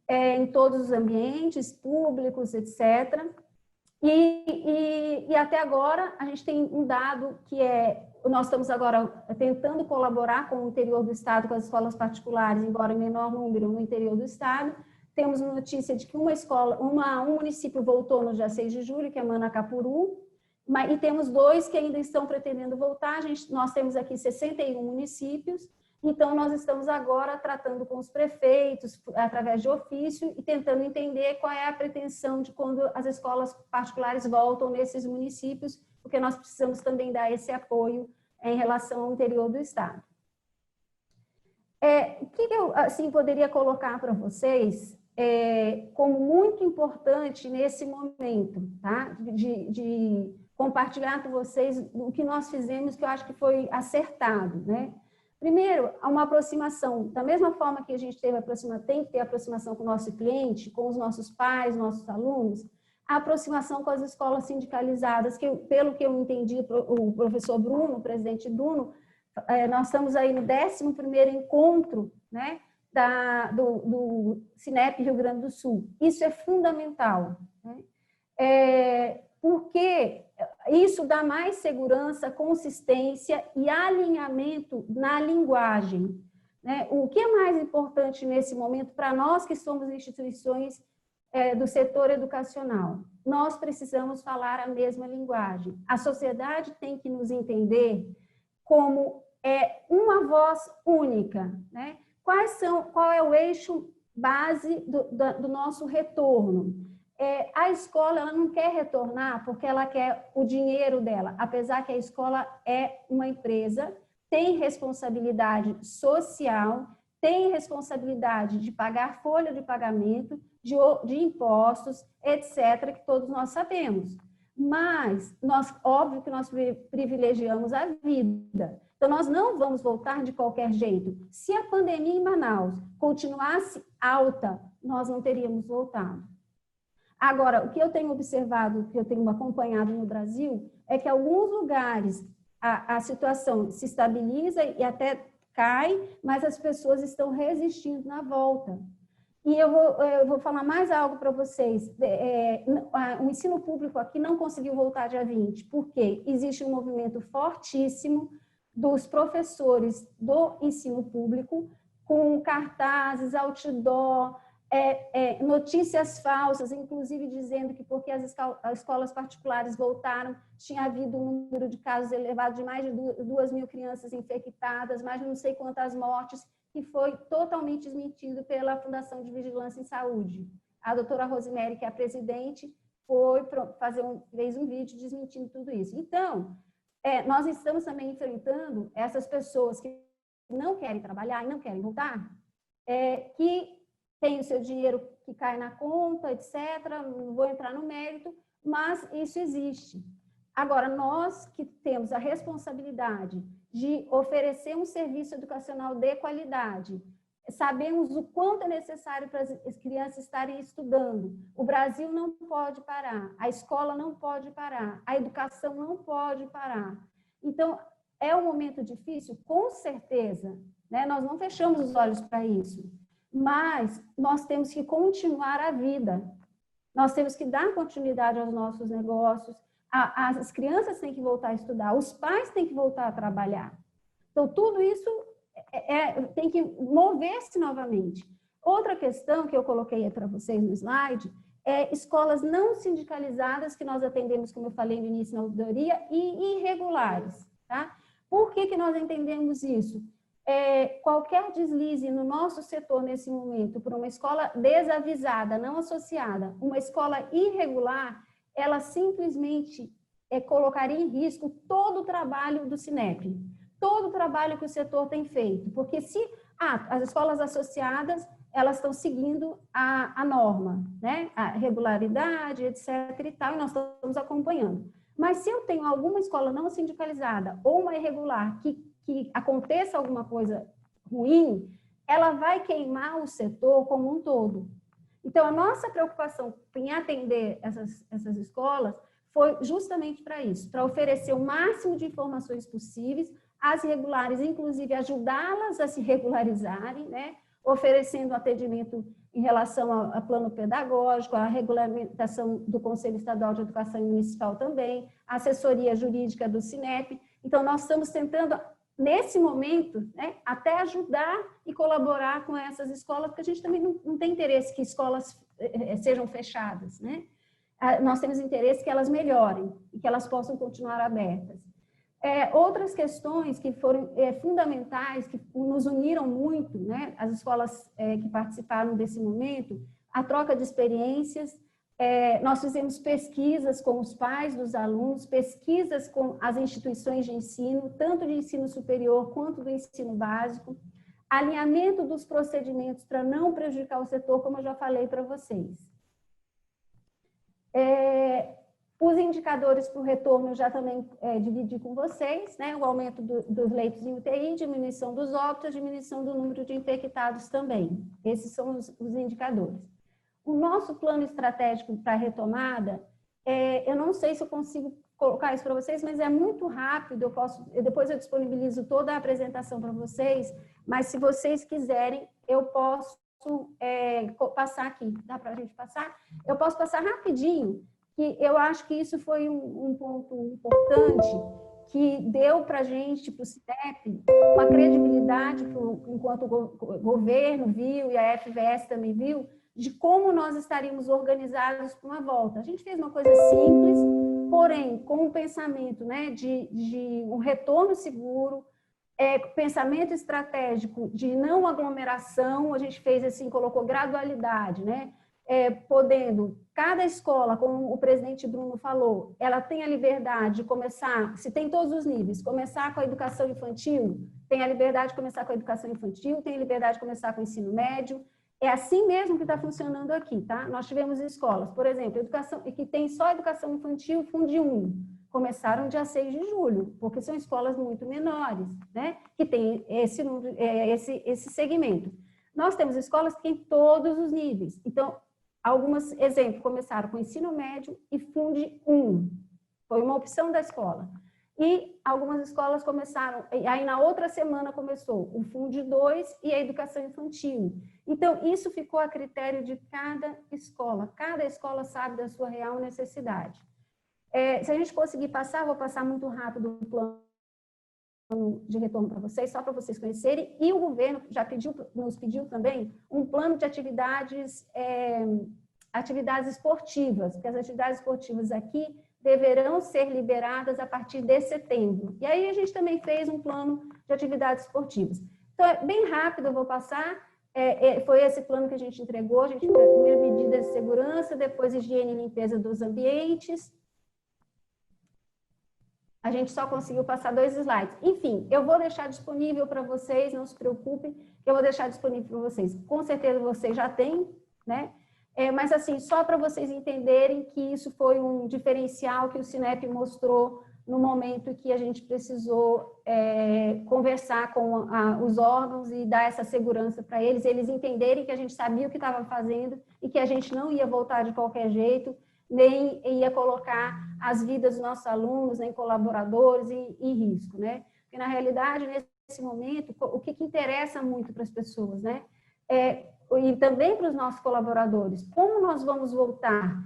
em todos os ambientes públicos, etc. E até agora, a gente tem um dado que nós estamos agora tentando colaborar com o interior do estado, com as escolas particulares, embora em menor número no interior do estado. Temos notícia de que um município voltou no dia 6 de julho, que é Manacapuru, e temos 2 que ainda estão pretendendo voltar. Nós temos aqui 61 municípios, então nós estamos agora tratando com os prefeitos, através de ofício, e tentando entender qual é a pretensão de quando as escolas particulares voltam nesses municípios, porque nós precisamos também dar esse apoio em relação ao interior do estado. O que eu assim, poderia colocar para vocês como muito importante nesse momento, tá? de compartilhar com vocês o que nós fizemos, que eu acho que foi acertado, né? Primeiro, uma aproximação, da mesma forma que a gente tem que ter aproximação com o nosso cliente, com os nossos pais, nossos alunos, a aproximação com as escolas sindicalizadas, que pelo que eu entendi, o professor Bruno, o presidente Bruno, nós estamos aí no 11º encontro, né, do Cinep Rio Grande do Sul. Isso é fundamental, né? Porque isso dá mais segurança, consistência e alinhamento na linguagem, né? O que é mais importante nesse momento para nós que somos instituições do setor educacional? Nós precisamos falar a mesma linguagem. A sociedade tem que nos entender como uma voz única, né? Qual é o eixo base do nosso retorno? A escola ela não quer retornar porque ela quer o dinheiro dela, apesar que a escola é uma empresa, tem responsabilidade social, tem responsabilidade de pagar folha de pagamento, de impostos, etc., que todos nós sabemos. Mas, óbvio que nós privilegiamos a vida. Então, nós não vamos voltar de qualquer jeito. Se a pandemia em Manaus continuasse alta, nós não teríamos voltado. Agora, o que eu tenho observado, o que eu tenho acompanhado no Brasil, é que em alguns lugares a situação se estabiliza e até cai, mas as pessoas estão resistindo na volta. E eu vou falar mais algo para vocês. O ensino público aqui não conseguiu voltar dia 20, porque existe um movimento fortíssimo dos professores do ensino público, com cartazes, outdoor, notícias falsas, inclusive dizendo que porque as escolas particulares voltaram, tinha havido um número de casos elevado de mais de 2.000 crianças infectadas, mais de não sei quantas mortes, que foi totalmente desmentido pela Fundação de Vigilância em Saúde. A doutora Rosemary, que é a presidente, fez um vídeo desmentindo tudo isso. Então, nós estamos também enfrentando essas pessoas que não querem trabalhar e não querem voltar, que tem o seu dinheiro que cai na conta, etc., não vou entrar no mérito, mas isso existe. Agora, nós que temos a responsabilidade de oferecer um serviço educacional de qualidade, sabemos o quanto é necessário para as crianças estarem estudando. O Brasil não pode parar, a escola não pode parar, a educação não pode parar. Então, é um momento difícil? Com certeza, né? Nós não fechamos os olhos para isso. Mas nós temos que continuar a vida, nós temos que dar continuidade aos nossos negócios, as crianças têm que voltar a estudar, os pais têm que voltar a trabalhar. Então, tudo isso tem que mover-se novamente. Outra questão que eu coloquei para vocês no slide é escolas não sindicalizadas, que nós atendemos, como eu falei no início na auditoria, e irregulares. Tá? Por que nós entendemos isso? Qualquer deslize no nosso setor nesse momento por uma escola desavisada, não associada, uma escola irregular, ela simplesmente colocaria em risco todo o trabalho do Cinep, todo o trabalho que o setor tem feito, porque se as escolas associadas, elas estão seguindo a norma, né? A regularidade, etc. e tal, e nós estamos acompanhando. Mas se eu tenho alguma escola não sindicalizada ou uma irregular que aconteça alguma coisa ruim, ela vai queimar o setor como um todo. Então, a nossa preocupação em atender essas escolas foi justamente para isso, para oferecer o máximo de informações possíveis, as irregulares, inclusive ajudá-las a se regularizarem, né? Oferecendo atendimento em relação a plano pedagógico, a regulamentação do Conselho Estadual de Educação Municipal também, a assessoria jurídica do Cinep. Então, nós estamos tentando, nesse momento, né, até ajudar e colaborar com essas escolas, porque a gente também não tem interesse que escolas sejam fechadas, né? Nós temos interesse que elas melhorem e que elas possam continuar abertas. Outras questões que foram fundamentais, que nos uniram muito, né, as escolas que participaram desse momento, a troca de experiências, nós fizemos pesquisas com os pais dos alunos, pesquisas com as instituições de ensino, tanto de ensino superior quanto do ensino básico, alinhamento dos procedimentos para não prejudicar o setor, como eu já falei para vocês. Os indicadores para o retorno eu já também dividi com vocês, né? O aumento dos leitos em UTI, diminuição dos óbitos, diminuição do número de infectados também. Esses são os indicadores. O nosso plano estratégico para a retomada, eu não sei se eu consigo colocar isso para vocês, mas é muito rápido, depois eu disponibilizo toda a apresentação para vocês, mas se vocês quiserem, eu posso passar aqui. Dá para a gente passar? Eu posso passar rapidinho, que eu acho que isso foi um ponto importante que deu para a gente, para o CINEP, uma credibilidade, enquanto o governo viu e a FVS também viu, de como nós estaríamos organizados para uma volta. A gente fez uma coisa simples, porém, com um pensamento, né, de um retorno seguro, pensamento estratégico de não aglomeração, a gente fez assim, colocou gradualidade, né? Podendo, cada escola, como o presidente Bruno falou, ela tem a liberdade de começar, se tem todos os níveis, começar com a educação infantil, tem a liberdade de começar com a educação infantil, tem a liberdade de começar com o ensino médio, é assim mesmo que está funcionando aqui, tá? Nós tivemos escolas, por exemplo, educação, que tem só educação infantil, Fundi 1, começaram dia 6 de julho, porque são escolas muito menores, né? Que tem esse segmento. Nós temos escolas que têm todos os níveis. Então, algumas, exemplo, começaram com ensino médio e Fundi 1. Foi uma opção da escola. E algumas escolas começaram, aí na outra semana começou o Fundi 2 e a educação infantil. Então, isso ficou a critério de cada escola. Cada escola sabe da sua real necessidade. Se a gente conseguir passar, vou passar muito rápido o plano de retorno para vocês, só para vocês conhecerem, e o governo já nos pediu também um plano de atividades esportivas, porque as atividades esportivas aqui deverão ser liberadas a partir de setembro. E aí a gente também fez um plano de atividades esportivas. Então, bem rápido eu vou passar, foi esse plano que a gente entregou, a gente primeiro medidas de segurança, depois higiene e limpeza dos ambientes. A gente só conseguiu passar 2 slides. Enfim, eu vou deixar disponível para vocês, não se preocupem, que eu vou deixar disponível para vocês. Com certeza vocês já têm, né? Mas assim, só para vocês entenderem que isso foi um diferencial que o CINEP mostrou no momento que a gente precisou conversar com os órgãos e dar essa segurança para eles entenderem que a gente sabia o que estava fazendo e que a gente não ia voltar de qualquer jeito, nem ia colocar as vidas dos nossos alunos, nem colaboradores em risco, né? Porque, na realidade, nesse momento, o que interessa muito para as pessoas, né? E também para os nossos colaboradores, como nós vamos voltar?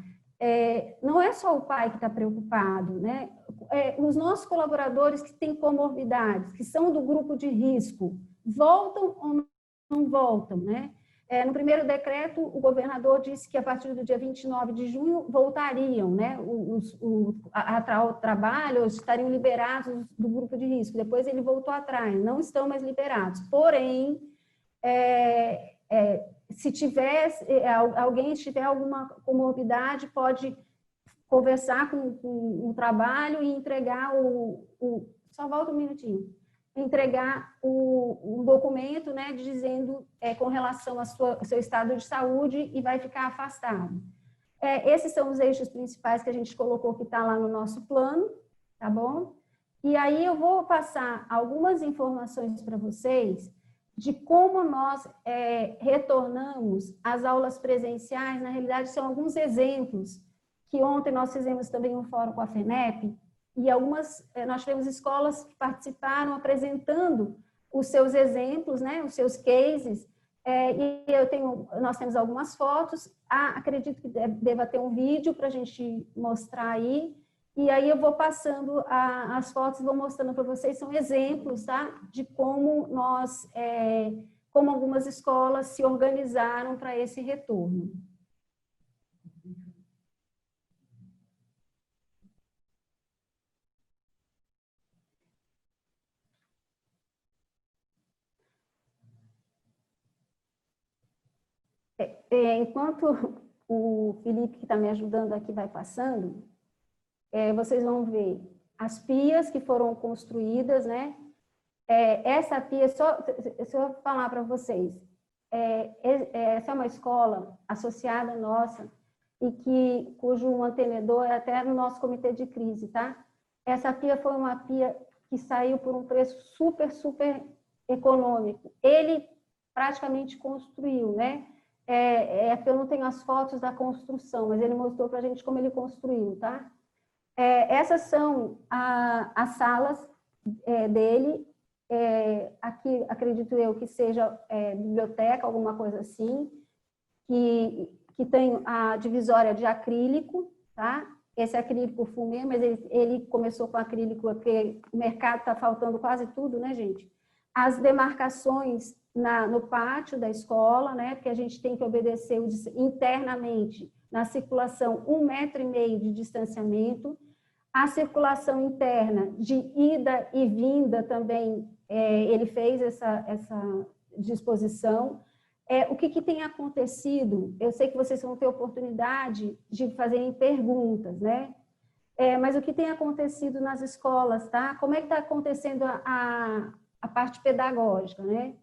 Não é só o pai que está preocupado, né? Os nossos colaboradores que têm comorbidades, que são do grupo de risco, voltam ou não voltam, né? No primeiro decreto, o governador disse que a partir do dia 29 de junho voltariam, né, ao trabalho, estariam liberados do grupo de risco. Depois ele voltou atrás, não estão mais liberados. Porém, se alguém tiver alguma comorbidade, pode conversar com o trabalho e entregar só volta um minutinho. Entregar um documento, né, dizendo com relação ao seu estado de saúde e vai ficar afastado. Esses são os eixos principais que a gente colocou que está lá no nosso plano, tá bom? E aí eu vou passar algumas informações para vocês de como nós retornamos às aulas presenciais. Na realidade, são alguns exemplos que ontem nós fizemos também um fórum com a FENEP, e nós tivemos escolas que participaram apresentando os seus exemplos, né, os seus cases, e nós temos algumas fotos, acredito que deva ter um vídeo para a gente mostrar aí, e aí eu vou passando as fotos e vou mostrando para vocês, são exemplos, tá, de como como algumas escolas se organizaram para esse retorno. Enquanto o Felipe, que está me ajudando aqui, vai passando, vocês vão ver as pias que foram construídas, né? Essa pia, se eu falar para vocês, essa é uma escola associada nossa e cujo mantenedor é até no nosso comitê de crise, tá? Essa pia foi uma pia que saiu por um preço super, super econômico. Ele praticamente construiu, né? Porque eu não tenho as fotos da construção, mas ele mostrou para a gente como ele construiu, tá? Essas são as salas dele. Aqui, acredito eu, que seja biblioteca, alguma coisa assim, que tem a divisória de acrílico, tá? Esse acrílico fumê, mas ele começou com acrílico porque o mercado está faltando quase tudo, né, gente? As demarcações no pátio da escola, né? Porque a gente tem que obedecer internamente, na circulação, 1,5 metro de distanciamento. A circulação interna de ida e vinda também, ele fez essa disposição. O que tem acontecido? Eu sei que vocês vão ter oportunidade de fazerem perguntas, né? Mas o que tem acontecido nas escolas, tá? Como é que está acontecendo a parte pedagógica, né?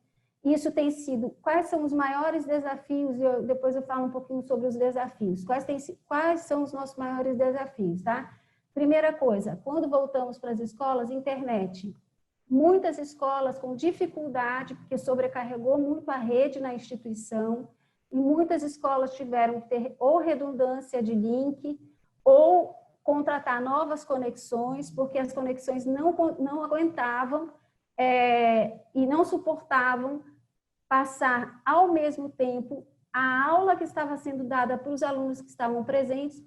Isso tem sido... Quais são os maiores desafios? Depois eu falo um pouquinho sobre os desafios. Quais são os nossos maiores desafios, tá? Primeira coisa, quando voltamos para as escolas, internet. Muitas escolas com dificuldade, porque sobrecarregou muito a rede na instituição, e muitas escolas tiveram que ter ou redundância de link, ou contratar novas conexões, porque as conexões não aguentavam e não suportavam passar ao mesmo tempo a aula que estava sendo dada para os alunos que estavam presentes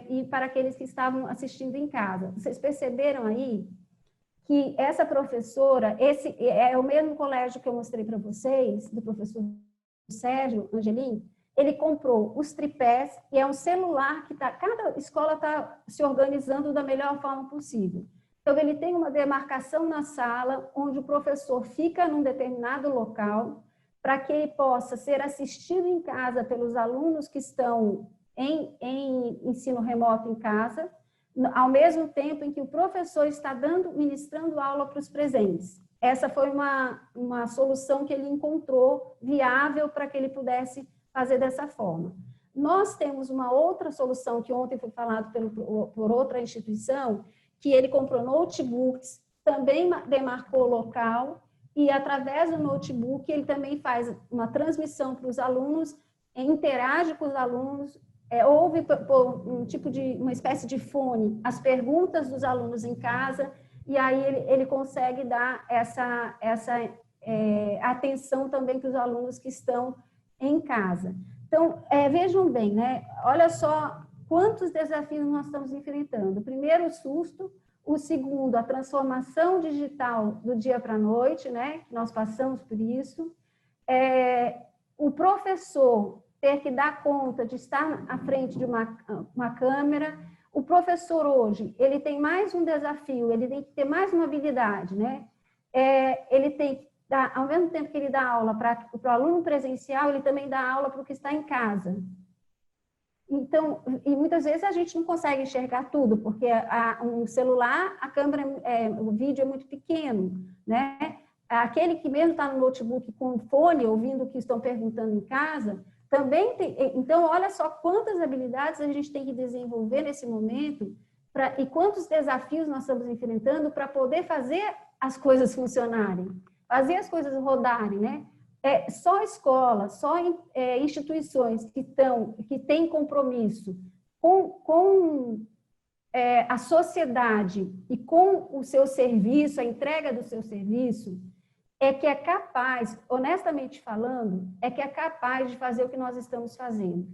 e para aqueles que estavam assistindo em casa. Vocês perceberam aí que essa professora, esse é o mesmo colégio que eu mostrei para vocês, do professor Sérgio Angelim, ele comprou os tripés e é um celular que cada escola está se organizando da melhor forma possível. Então, ele tem uma demarcação na sala, onde o professor fica num determinado local, para que ele possa ser assistido em casa pelos alunos que estão em ensino remoto em casa, ao mesmo tempo em que o professor está ministrando aula para os presentes. Essa foi uma solução que ele encontrou viável para que ele pudesse fazer dessa forma. Nós temos uma outra solução que ontem foi falado por outra instituição, que ele comprou notebooks, também demarcou local, e através do notebook ele também faz uma transmissão para os alunos, interage com os alunos, ouve por uma espécie de fone as perguntas dos alunos em casa, e aí ele consegue dar essa atenção também para os alunos que estão em casa. Então, vejam bem, né? Olha só quantos desafios nós estamos enfrentando. O primeiro, o susto. O segundo, a transformação digital do dia para a noite, né? Nós passamos por isso. O professor ter que dar conta de estar à frente de uma câmera. O professor hoje, ele tem mais um desafio, ele tem que ter mais uma habilidade, né? Ele tem que dar, ao mesmo tempo que ele dá aula para o aluno presencial, ele também dá aula para o que está em casa. Então, e muitas vezes a gente não consegue enxergar tudo, porque um celular, a câmera, o vídeo é muito pequeno, né? Aquele que mesmo está no notebook com fone, ouvindo o que estão perguntando em casa, também tem. Então, olha só quantas habilidades a gente tem que desenvolver nesse momento e quantos desafios nós estamos enfrentando para poder fazer as coisas funcionarem, fazer as coisas rodarem, né? Só escolas, só instituições que têm compromisso com a sociedade e com o seu serviço, a entrega do seu serviço, que é capaz, honestamente falando, que é capaz de fazer o que nós estamos fazendo.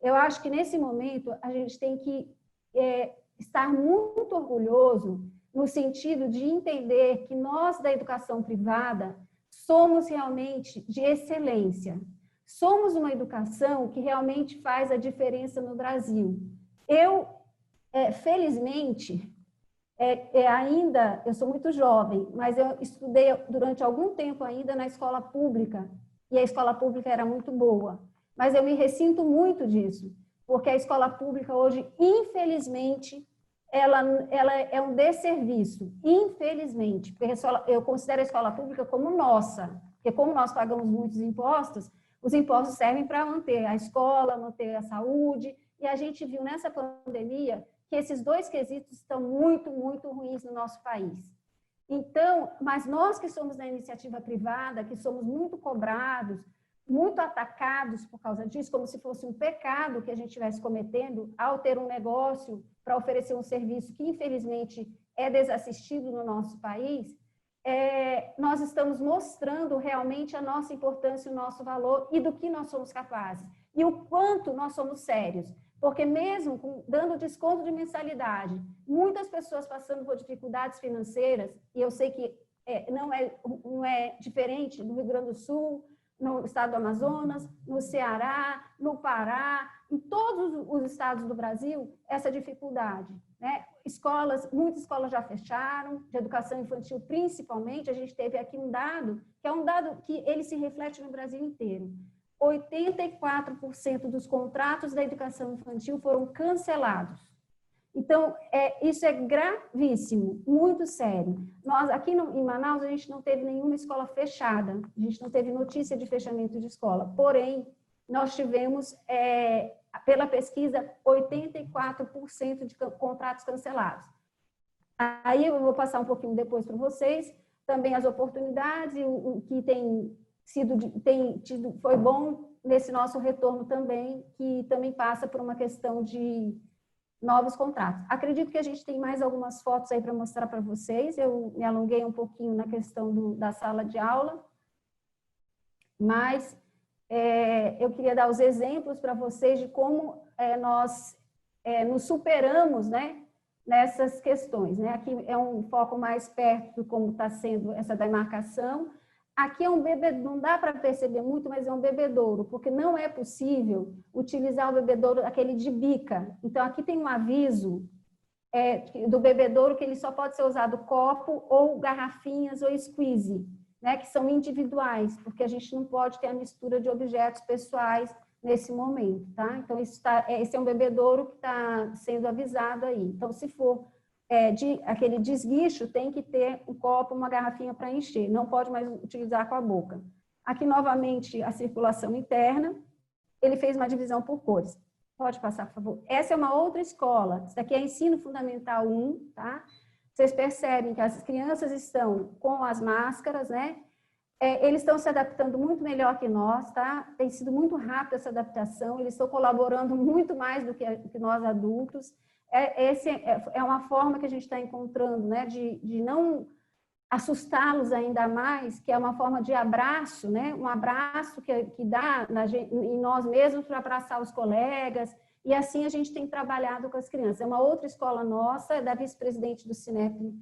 Eu acho que nesse momento a gente tem que estar muito orgulhoso no sentido de entender que nós da educação privada somos realmente de excelência. Somos uma educação que realmente faz a diferença no Brasil. Eu, felizmente, eu sou muito jovem, mas eu estudei durante algum tempo ainda na escola pública, e a escola pública era muito boa. Mas eu me ressinto muito disso, porque a escola pública hoje, infelizmente, ela é um desserviço, infelizmente, porque eu considero a escola pública como nossa, porque como nós pagamos muitos impostos, os impostos servem para manter a escola, manter a saúde, e a gente viu nessa pandemia que esses dois quesitos estão muito, muito ruins no nosso país. Então, mas nós que somos da iniciativa privada, que somos muito cobrados, muito atacados por causa disso, como se fosse um pecado que a gente estivesse cometendo ao ter um negócio para oferecer um serviço que, infelizmente, é desassistido no nosso país, nós estamos mostrando realmente a nossa importância, o nosso valor e do que nós somos capazes. E o quanto nós somos sérios. Porque mesmo dando desconto de mensalidade, muitas pessoas passando por dificuldades financeiras, e eu sei que não é diferente no Rio Grande do Sul, no estado do Amazonas, no Ceará, no Pará, em todos os estados do Brasil, essa dificuldade, né? Muitas escolas já fecharam, de educação infantil principalmente. A gente teve aqui um dado, que é um dado que ele se reflete no Brasil inteiro. 84% dos contratos da educação infantil foram cancelados. Então, isso é gravíssimo, muito sério. Nós, aqui em Manaus, a gente não teve nenhuma escola fechada, a gente não teve notícia de fechamento de escola, porém, nós tivemos, pela pesquisa, 84% de contratos cancelados. Aí eu vou passar um pouquinho depois para vocês, também as oportunidades, e o que tem tido foi bom nesse nosso retorno também, que também passa por uma questão de novos contratos. Acredito que a gente tem mais algumas fotos aí para mostrar para vocês. Eu me alonguei um pouquinho na questão da sala de aula, mas eu queria dar os exemplos para vocês de como nós nos superamos, né, nessas questões, né? Aqui é um foco mais perto de como está sendo essa demarcação. Aqui é um bebedouro, não dá para perceber muito, mas é um bebedouro, porque não é possível utilizar o bebedouro, aquele de bica. Então, aqui tem um aviso do bebedouro que ele só pode ser usado copo ou garrafinhas ou squeeze, né, que são individuais, porque a gente não pode ter a mistura de objetos pessoais nesse momento, tá? Então, esse é um bebedouro que está sendo avisado aí. Então, se for aquele desguicho, tem que ter um copo, uma garrafinha para encher, não pode mais utilizar com a boca. Aqui, novamente, a circulação interna, ele fez uma divisão por cores. Pode passar, por favor. Essa é uma outra escola, isso daqui é Ensino Fundamental 1, tá? Vocês percebem que as crianças estão com as máscaras, né? Eles estão se adaptando muito melhor que nós, tá? Tem sido muito rápida essa adaptação, eles estão colaborando muito mais do que nós adultos. É uma forma que a gente está encontrando, né, de não assustá-los ainda mais, que é uma forma de abraço, né, um abraço que dá em nós mesmos para abraçar os colegas, e assim a gente tem trabalhado com as crianças. É uma outra escola nossa, é da vice-presidente do Cinep,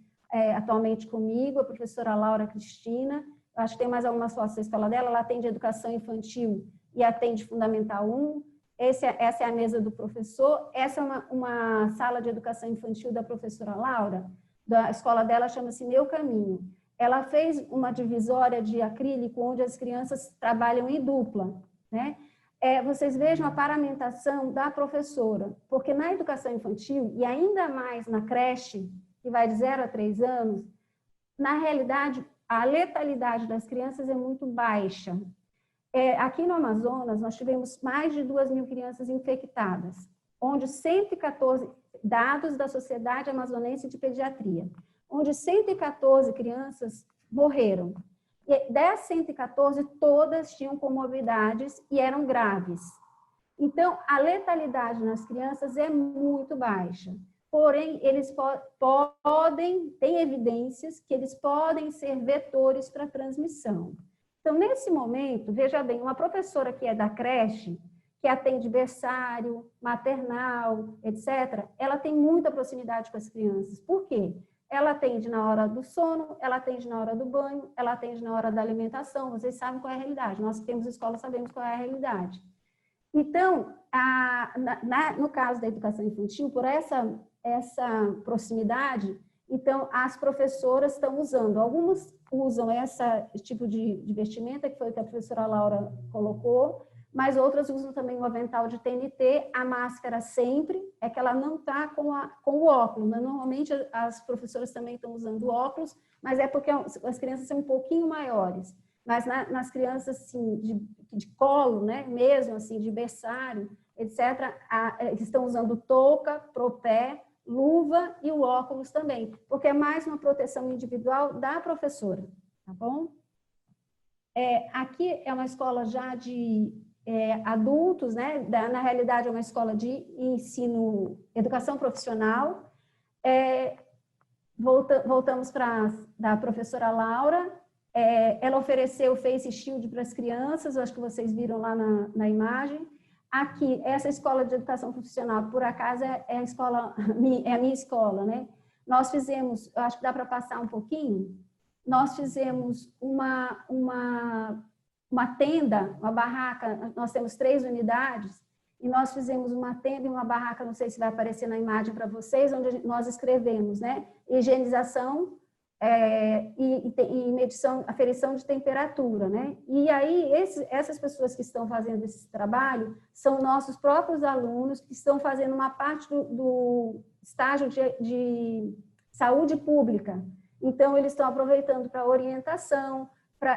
atualmente comigo, a professora Laura Cristina. Acho que tem mais algumas fotos da escola dela, ela atende educação infantil e atende Fundamental 1. Essa é a mesa do professor. Essa é uma sala de educação infantil da professora Laura. Da escola dela chama-se Meu Caminho. Ela fez uma divisória de acrílico onde as crianças trabalham em dupla, né? Vocês vejam a paramentação da professora, porque na educação infantil, e ainda mais na creche, que vai de 0 a 3 anos, na realidade, a letalidade das crianças é muito baixa. Aqui no Amazonas, nós tivemos mais de 2.000 crianças infectadas, onde 114, dados da Sociedade Amazonense de Pediatria, onde 114 crianças morreram. E das 114, todas tinham comorbidades e eram graves. Então, a letalidade nas crianças é muito baixa. Porém, eles tem evidências que eles podem ser vetores para transmissão. Então, nesse momento, veja bem, uma professora que é da creche, que atende berçário, maternal, etc., ela tem muita proximidade com as crianças. Por quê? Ela atende na hora do sono, ela atende na hora do banho, ela atende na hora da alimentação. Vocês sabem qual é a realidade. Nós que temos escola sabemos qual é a realidade. Então, no caso da educação infantil, por essa proximidade, então as professoras estão usando. Algumas usam esse tipo de vestimenta, que foi o que a professora Laura colocou, mas outras usam também o avental de TNT, a máscara sempre, é que ela não está com o óculos, né? Normalmente as professoras também estão usando óculos, mas é porque as crianças são um pouquinho maiores. Mas nas crianças assim, de colo, né? Mesmo assim, de berçário, etc., eles estão usando touca, propé, luva e o óculos também, porque é mais uma proteção individual da professora, tá bom? Aqui é uma escola já de adultos, né? Na realidade, é uma escola de ensino, educação profissional. Voltamos da professora Laura. Ela ofereceu o Face Shield para as crianças, eu acho que vocês viram lá na imagem. Aqui, essa escola de educação profissional, por acaso, é a minha escola, né? Nós fizemos, eu acho que dá para passar um pouquinho, nós fizemos uma tenda, uma barraca, nós temos 3 unidades, e nós fizemos uma tenda e uma barraca, não sei se vai aparecer na imagem para vocês, onde nós escrevemos, né? Higienização e medição, aferição de temperatura, né? E aí, essas pessoas que estão fazendo esse trabalho são nossos próprios alunos que estão fazendo uma parte do estágio de saúde pública. Então, eles estão aproveitando para orientação.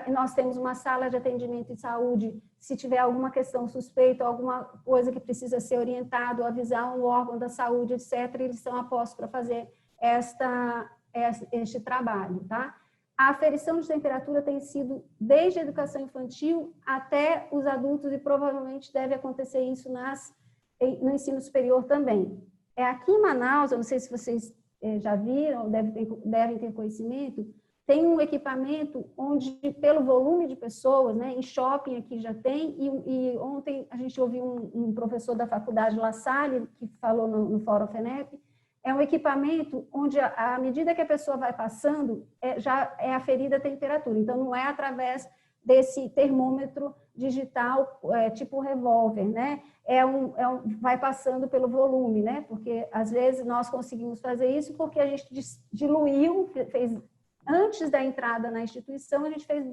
Nós temos uma sala de atendimento em saúde, se tiver alguma questão suspeita, alguma coisa que precisa ser orientado, avisar um órgão da saúde, etc., eles estão apostos para fazer este trabalho, tá? A aferição de temperatura tem sido desde a educação infantil até os adultos e provavelmente deve acontecer isso no ensino superior também. Aqui em Manaus, eu não sei se vocês já viram, devem ter conhecimento, tem um equipamento onde, pelo volume de pessoas, né, em shopping aqui já tem, e ontem a gente ouviu um professor da faculdade La Salle, que falou no Fórum FENEP, é um equipamento onde, à medida que a pessoa vai passando, já é aferida a temperatura. Então, não é através desse termômetro digital, tipo revólver, né? Vai passando pelo volume, né? Porque, às vezes, nós conseguimos fazer isso porque a gente diluiu, fez, antes da entrada na instituição, a gente fez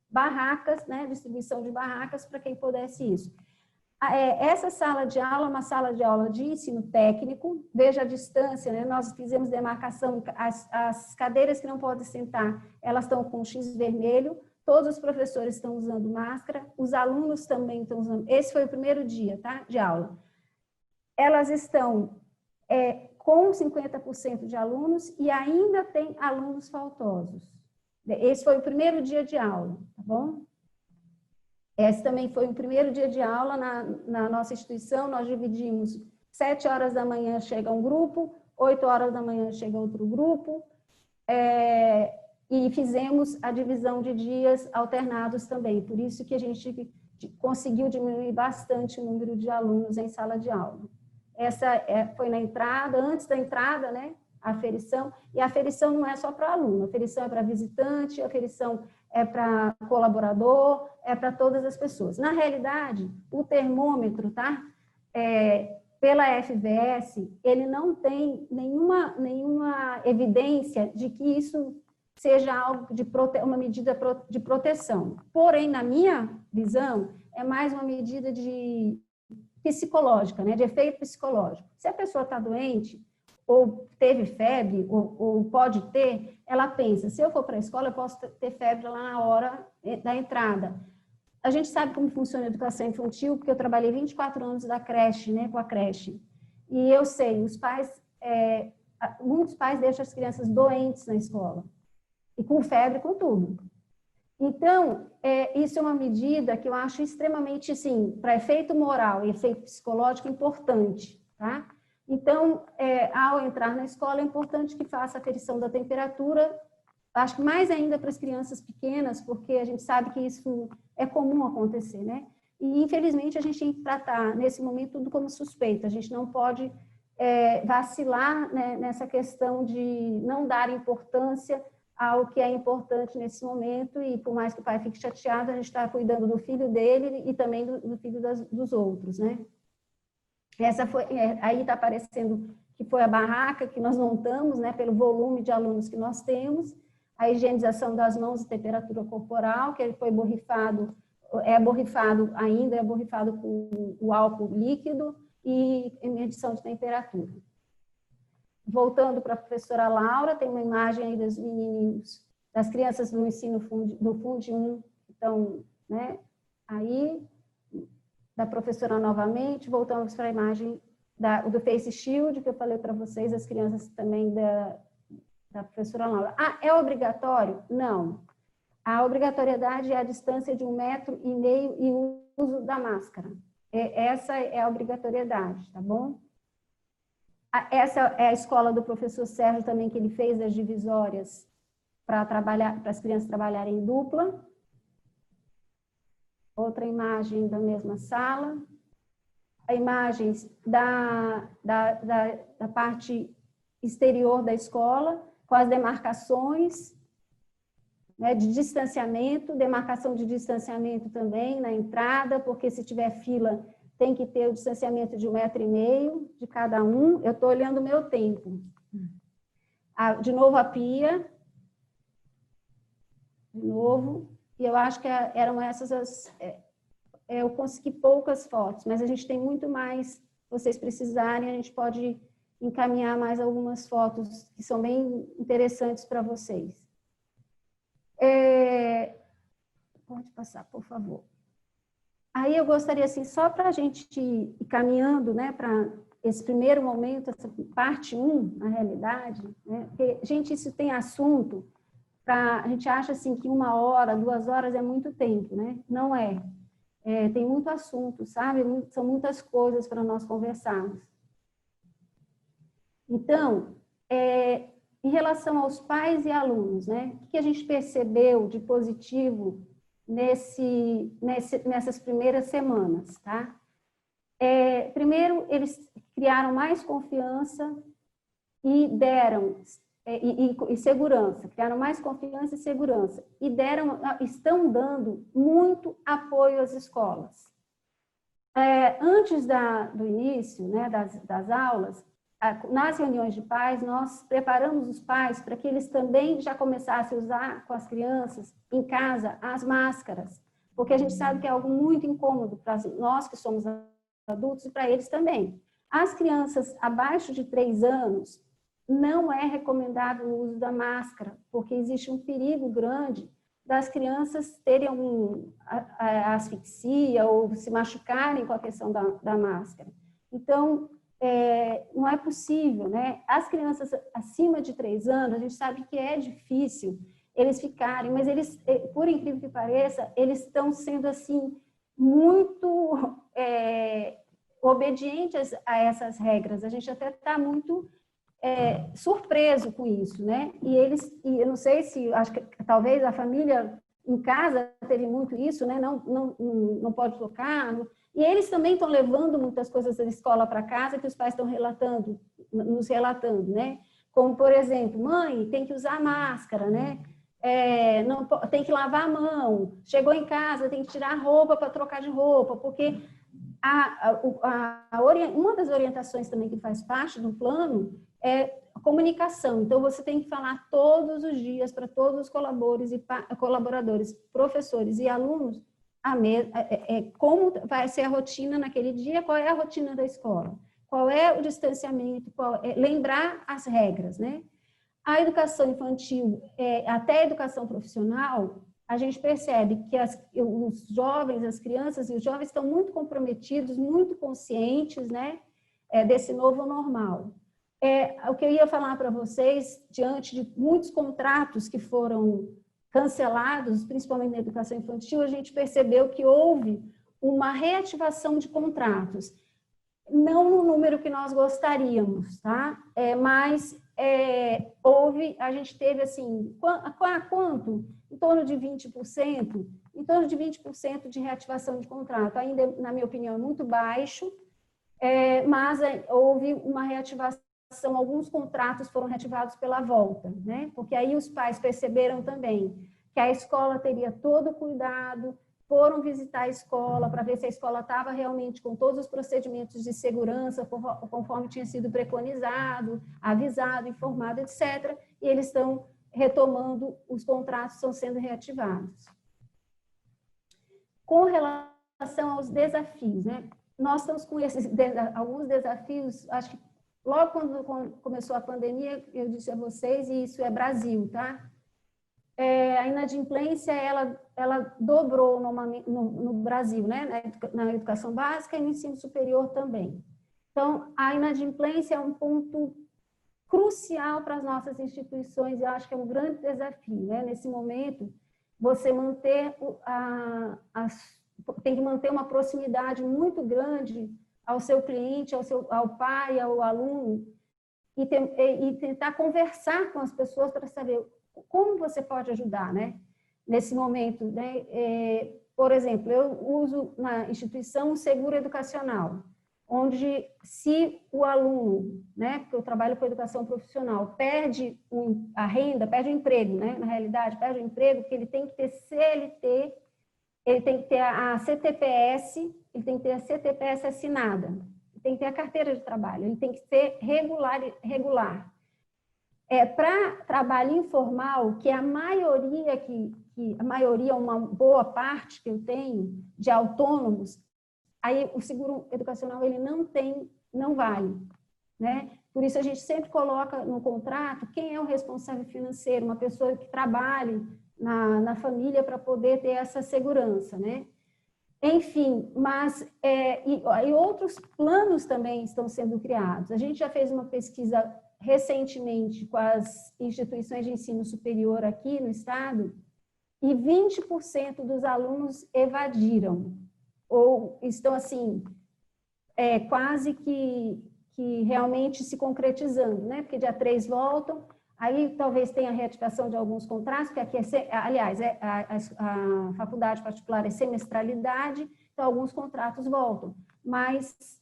barracas, né? Distribuição de barracas para quem pudesse isso. Essa sala de aula é uma sala de aula de ensino técnico, veja a distância, né? Nós fizemos demarcação, as cadeiras que não podem sentar, elas estão com X vermelho, todos os professores estão usando máscara, os alunos também estão usando, esse foi o primeiro dia, tá? De aula. Elas estão com 50% de alunos e ainda tem alunos faltosos. Esse foi o primeiro dia de aula, tá bom? Esse também foi o primeiro dia de aula na nossa instituição, nós dividimos 7 horas da manhã chega um grupo, 8 horas da manhã chega outro grupo, e fizemos a divisão de dias alternados também, por isso que a gente conseguiu diminuir bastante o número de alunos em sala de aula. Essa foi na entrada, antes da entrada, né, a aferição, e a aferição não é só para aluno, a aferição é para visitante, a aferição é para colaborador, é para todas as pessoas. Na realidade, o termômetro, tá? Pela FVS, ele não tem nenhuma evidência de que isso seja algo uma medida de proteção. Porém, na minha visão, é mais uma medida psicológica, né? De efeito psicológico. Se a pessoa está doente, ou teve febre, ou pode ter, ela pensa, se eu for para a escola, eu posso ter febre lá na hora da entrada. A gente sabe como funciona a educação infantil, porque eu trabalhei 24 anos da creche, né, com a creche. E eu sei, muitos pais deixam as crianças doentes na escola, e com febre, com tudo. Então, isso é uma medida que eu acho extremamente, assim, para efeito moral e efeito psicológico, importante, tá? Então, ao entrar na escola, é importante que faça a aferição da temperatura, acho que mais ainda para as crianças pequenas, porque a gente sabe que isso é comum acontecer, né? E, infelizmente, a gente tem que tratar, nesse momento, tudo como suspeita. A gente não pode vacilar, né, nessa questão de não dar importância ao que é importante nesse momento, e por mais que o pai fique chateado, a gente está cuidando do filho dele e também do filho dos outros, né? Essa foi, aí está aparecendo que foi a barraca que nós montamos, né, pelo volume de alunos que nós temos, a higienização das mãos e temperatura corporal, que ele foi borrifado, é borrifado com o álcool líquido e medição de temperatura. Voltando para a professora Laura, tem uma imagem aí dos menininhos, das crianças do ensino do Fundi 1, então, né, aí, da professora novamente, voltamos para a imagem do Face Shield, que eu falei para vocês, as crianças também da professora Laura. É obrigatório? Não. A obrigatoriedade é a distância de 1,5 metro e o uso da máscara. Essa é a obrigatoriedade, tá bom? Essa é a escola do professor Sérgio também, que ele fez as divisórias para as crianças trabalharem em dupla. Outra imagem da mesma sala. A imagens da parte exterior da escola, com as demarcações, né, de distanciamento, demarcação de distanciamento também na entrada, porque se tiver fila, tem que ter o distanciamento de 1,5 metro de cada um. Eu estou olhando o meu tempo. De novo a pia. De novo. E eu acho que eram essas as... eu consegui poucas fotos, mas a gente tem muito mais. Se vocês precisarem, a gente pode encaminhar mais algumas fotos que são bem interessantes para vocês. Pode passar, por favor. Aí eu gostaria, assim, só para a gente ir caminhando, né, para esse primeiro momento, essa parte 1, na realidade, né, porque, gente, isso tem assunto, a gente acha, assim, que 1 hora, 2 horas é muito tempo, né? Não é. Tem muito assunto, sabe? São muitas coisas para nós conversarmos. Então, em relação aos pais e alunos, né? O que a gente percebeu de positivo nessas primeiras semanas, tá? Primeiro, eles criaram mais confiança e deram e segurança, criaram mais confiança e segurança e estão dando muito apoio às escolas. Antes do início, né, das aulas, nas reuniões de pais, nós preparamos os pais para que eles também já começassem a usar com as crianças em casa as máscaras, porque a gente sabe que é algo muito incômodo para nós que somos adultos e para eles também. As crianças abaixo de 3 anos, não é recomendável o uso da máscara, porque existe um perigo grande das crianças terem asfixia ou se machucarem com a questão da máscara. Então, não é possível, né? As crianças acima de 3 anos, a gente sabe que é difícil eles ficarem, mas eles, por incrível que pareça, eles estão sendo, assim, muito obedientes a essas regras. A gente até está muito surpreso com isso, né? E eu não sei se, acho que talvez a família em casa teve muito isso, né? Não pode tocar. E eles também estão levando muitas coisas da escola para casa que os pais estão nos relatando, né? Como, por exemplo, mãe, tem que usar máscara, né? Não, tem que lavar a mão. Chegou em casa, tem que tirar a roupa para trocar de roupa, porque uma das orientações também que faz parte do plano é a comunicação. Então, você tem que falar todos os dias para todos os colaboradores, professores e alunos, como vai ser a rotina naquele dia, qual é a rotina da escola, qual é o distanciamento, lembrar as regras, né? A educação infantil, até a educação profissional, a gente percebe que os jovens, as crianças e os jovens estão muito comprometidos, muito conscientes, né, desse novo normal. O que eu ia falar para vocês, diante de muitos contratos que foram cancelados, principalmente na educação infantil, a gente percebeu que houve uma reativação de contratos. Não no número que nós gostaríamos, tá? Mas a gente teve, assim, quanto? Em torno de 20%, em torno de 20% de reativação de contrato. Ainda, na minha opinião, é muito baixo, mas houve uma reativação, alguns contratos foram reativados pela volta, né? Porque aí os pais perceberam também que a escola teria todo o cuidado, foram visitar a escola para ver se a escola estava realmente com todos os procedimentos de segurança, conforme tinha sido preconizado, avisado, informado, etc. E eles estão retomando, os contratos estão sendo reativados. Com relação aos desafios, né? Nós estamos com alguns desafios, acho que logo quando começou a pandemia, eu disse a vocês, e isso é Brasil, tá? A inadimplência, ela dobrou no Brasil, né? Na educação básica e no ensino superior também. Então, a inadimplência é um ponto crucial para as nossas instituições, e eu acho que é um grande desafio, né? Nesse momento você manter tem que manter uma proximidade muito grande ao seu cliente, ao pai, ao aluno, e tentar conversar com as pessoas para saber como você pode ajudar, né? Nesse momento, né? Por exemplo, eu uso na instituição um seguro educacional, onde se o aluno, né, porque eu trabalho com educação profissional, perde a renda, perde o emprego, né, na realidade, perde o emprego, porque ele tem que ter CLT, ele tem que ter a CTPS, ele tem que ter a CTPS assinada, ele tem que ter a carteira de trabalho, ele tem que ser regular. Para trabalho informal, que é a maioria, uma boa parte que eu tenho, de autônomos, aí o seguro educacional ele não vale, né? Por isso a gente sempre coloca no contrato quem é o responsável financeiro, uma pessoa que trabalhe na família para poder ter essa segurança, né? Enfim, mas e outros planos também estão sendo criados. A gente já fez uma pesquisa recentemente com as instituições de ensino superior aqui no estado e 20% dos alunos evadiram ou estão assim quase que realmente se concretizando, né? Porque dia 3 voltam, aí talvez tenha a reativação de alguns contratos, porque aqui aliás, a faculdade particular é semestralidade, então alguns contratos voltam. Mas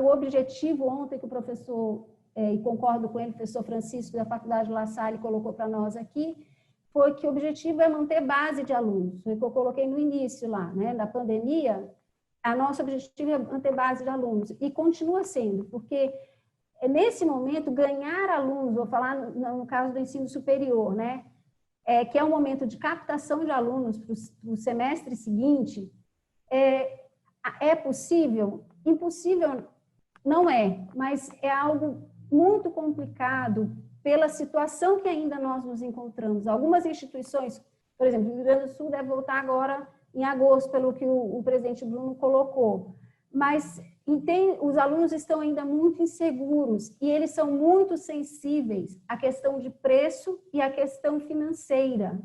o objetivo ontem que o professor, e concordo com ele, o professor Francisco da Faculdade La Salle colocou para nós aqui, foi que o objetivo é manter base de alunos, foi o que eu coloquei no início lá, né? Da pandemia, nosso objetivo é manter base de alunos, e continua sendo, porque nesse momento, ganhar alunos, vou falar no caso do ensino superior, né? Que é um momento de captação de alunos para o semestre seguinte, é possível? Impossível não é, mas é algo muito complicado pela situação que ainda nós nos encontramos. Algumas instituições, por exemplo, o Rio Grande do Sul deve voltar agora em agosto, pelo que o presidente Bruno colocou, mas os alunos estão ainda muito inseguros e eles são muito sensíveis à questão de preço e à questão financeira.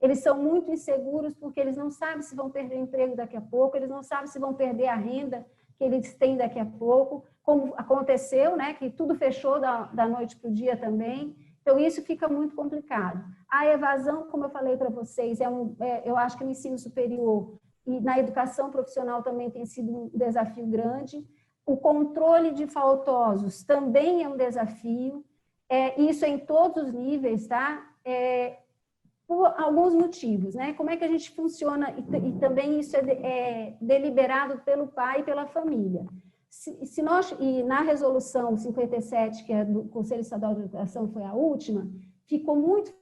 Eles são muito inseguros porque eles não sabem se vão perder o emprego daqui a pouco, eles não sabem se vão perder a renda que eles têm daqui a pouco, como aconteceu, né, que tudo fechou da noite para o dia também. Então, isso fica muito complicado. A evasão, como eu falei para vocês, eu acho que no ensino superior e na educação profissional também tem sido um desafio grande. O controle de faltosos também é um desafio. Isso é em todos os níveis, tá? Por alguns motivos, né? Como é que a gente funciona, e também isso é deliberado pelo pai e pela família. E na resolução 57, que é do Conselho Estadual de Educação, foi a última, ficou muito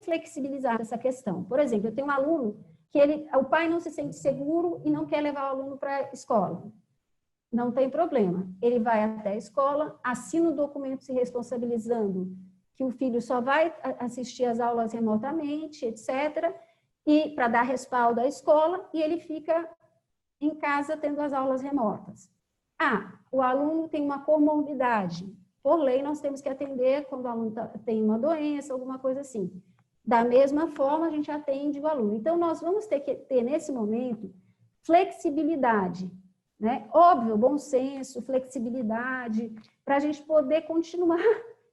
flexibilizada essa questão. Por exemplo, eu tenho um aluno que o pai não se sente seguro e não quer levar o aluno para a escola. Não tem problema. Ele vai até a escola, assina o documento se responsabilizando que o filho só vai assistir às aulas remotamente, etc., e para dar respaldo à escola, e ele fica em casa tendo as aulas remotas. O aluno tem uma comorbidade. Por lei, nós temos que atender quando o aluno tem uma doença, alguma coisa assim. Da mesma forma, a gente atende o aluno. Então, nós vamos ter que ter, nesse momento, flexibilidade, né? Óbvio, bom senso, flexibilidade, para a gente poder continuar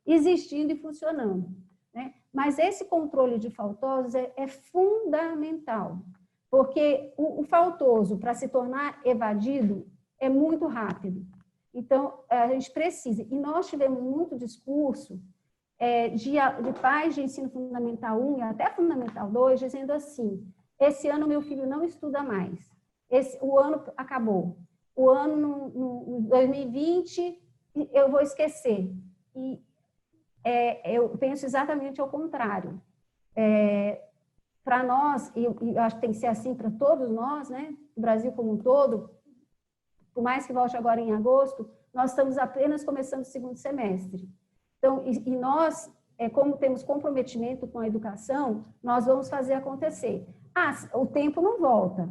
existindo e funcionando, né? Mas esse controle de faltosos é fundamental, porque o faltoso, para se tornar evadido, é muito rápido. Então, a gente precisa, e nós tivemos muito discurso de pais de ensino fundamental 1 e até fundamental 2, dizendo assim, esse ano meu filho não estuda mais, o ano acabou, o ano no 2020 eu vou esquecer. E eu penso exatamente ao contrário. Para nós, e eu acho que tem que ser assim para todos nós, né? O Brasil como um todo, por mais que volte agora em agosto, nós estamos apenas começando o segundo semestre. Então, e nós, como temos comprometimento com a educação, nós vamos fazer acontecer. O tempo não volta,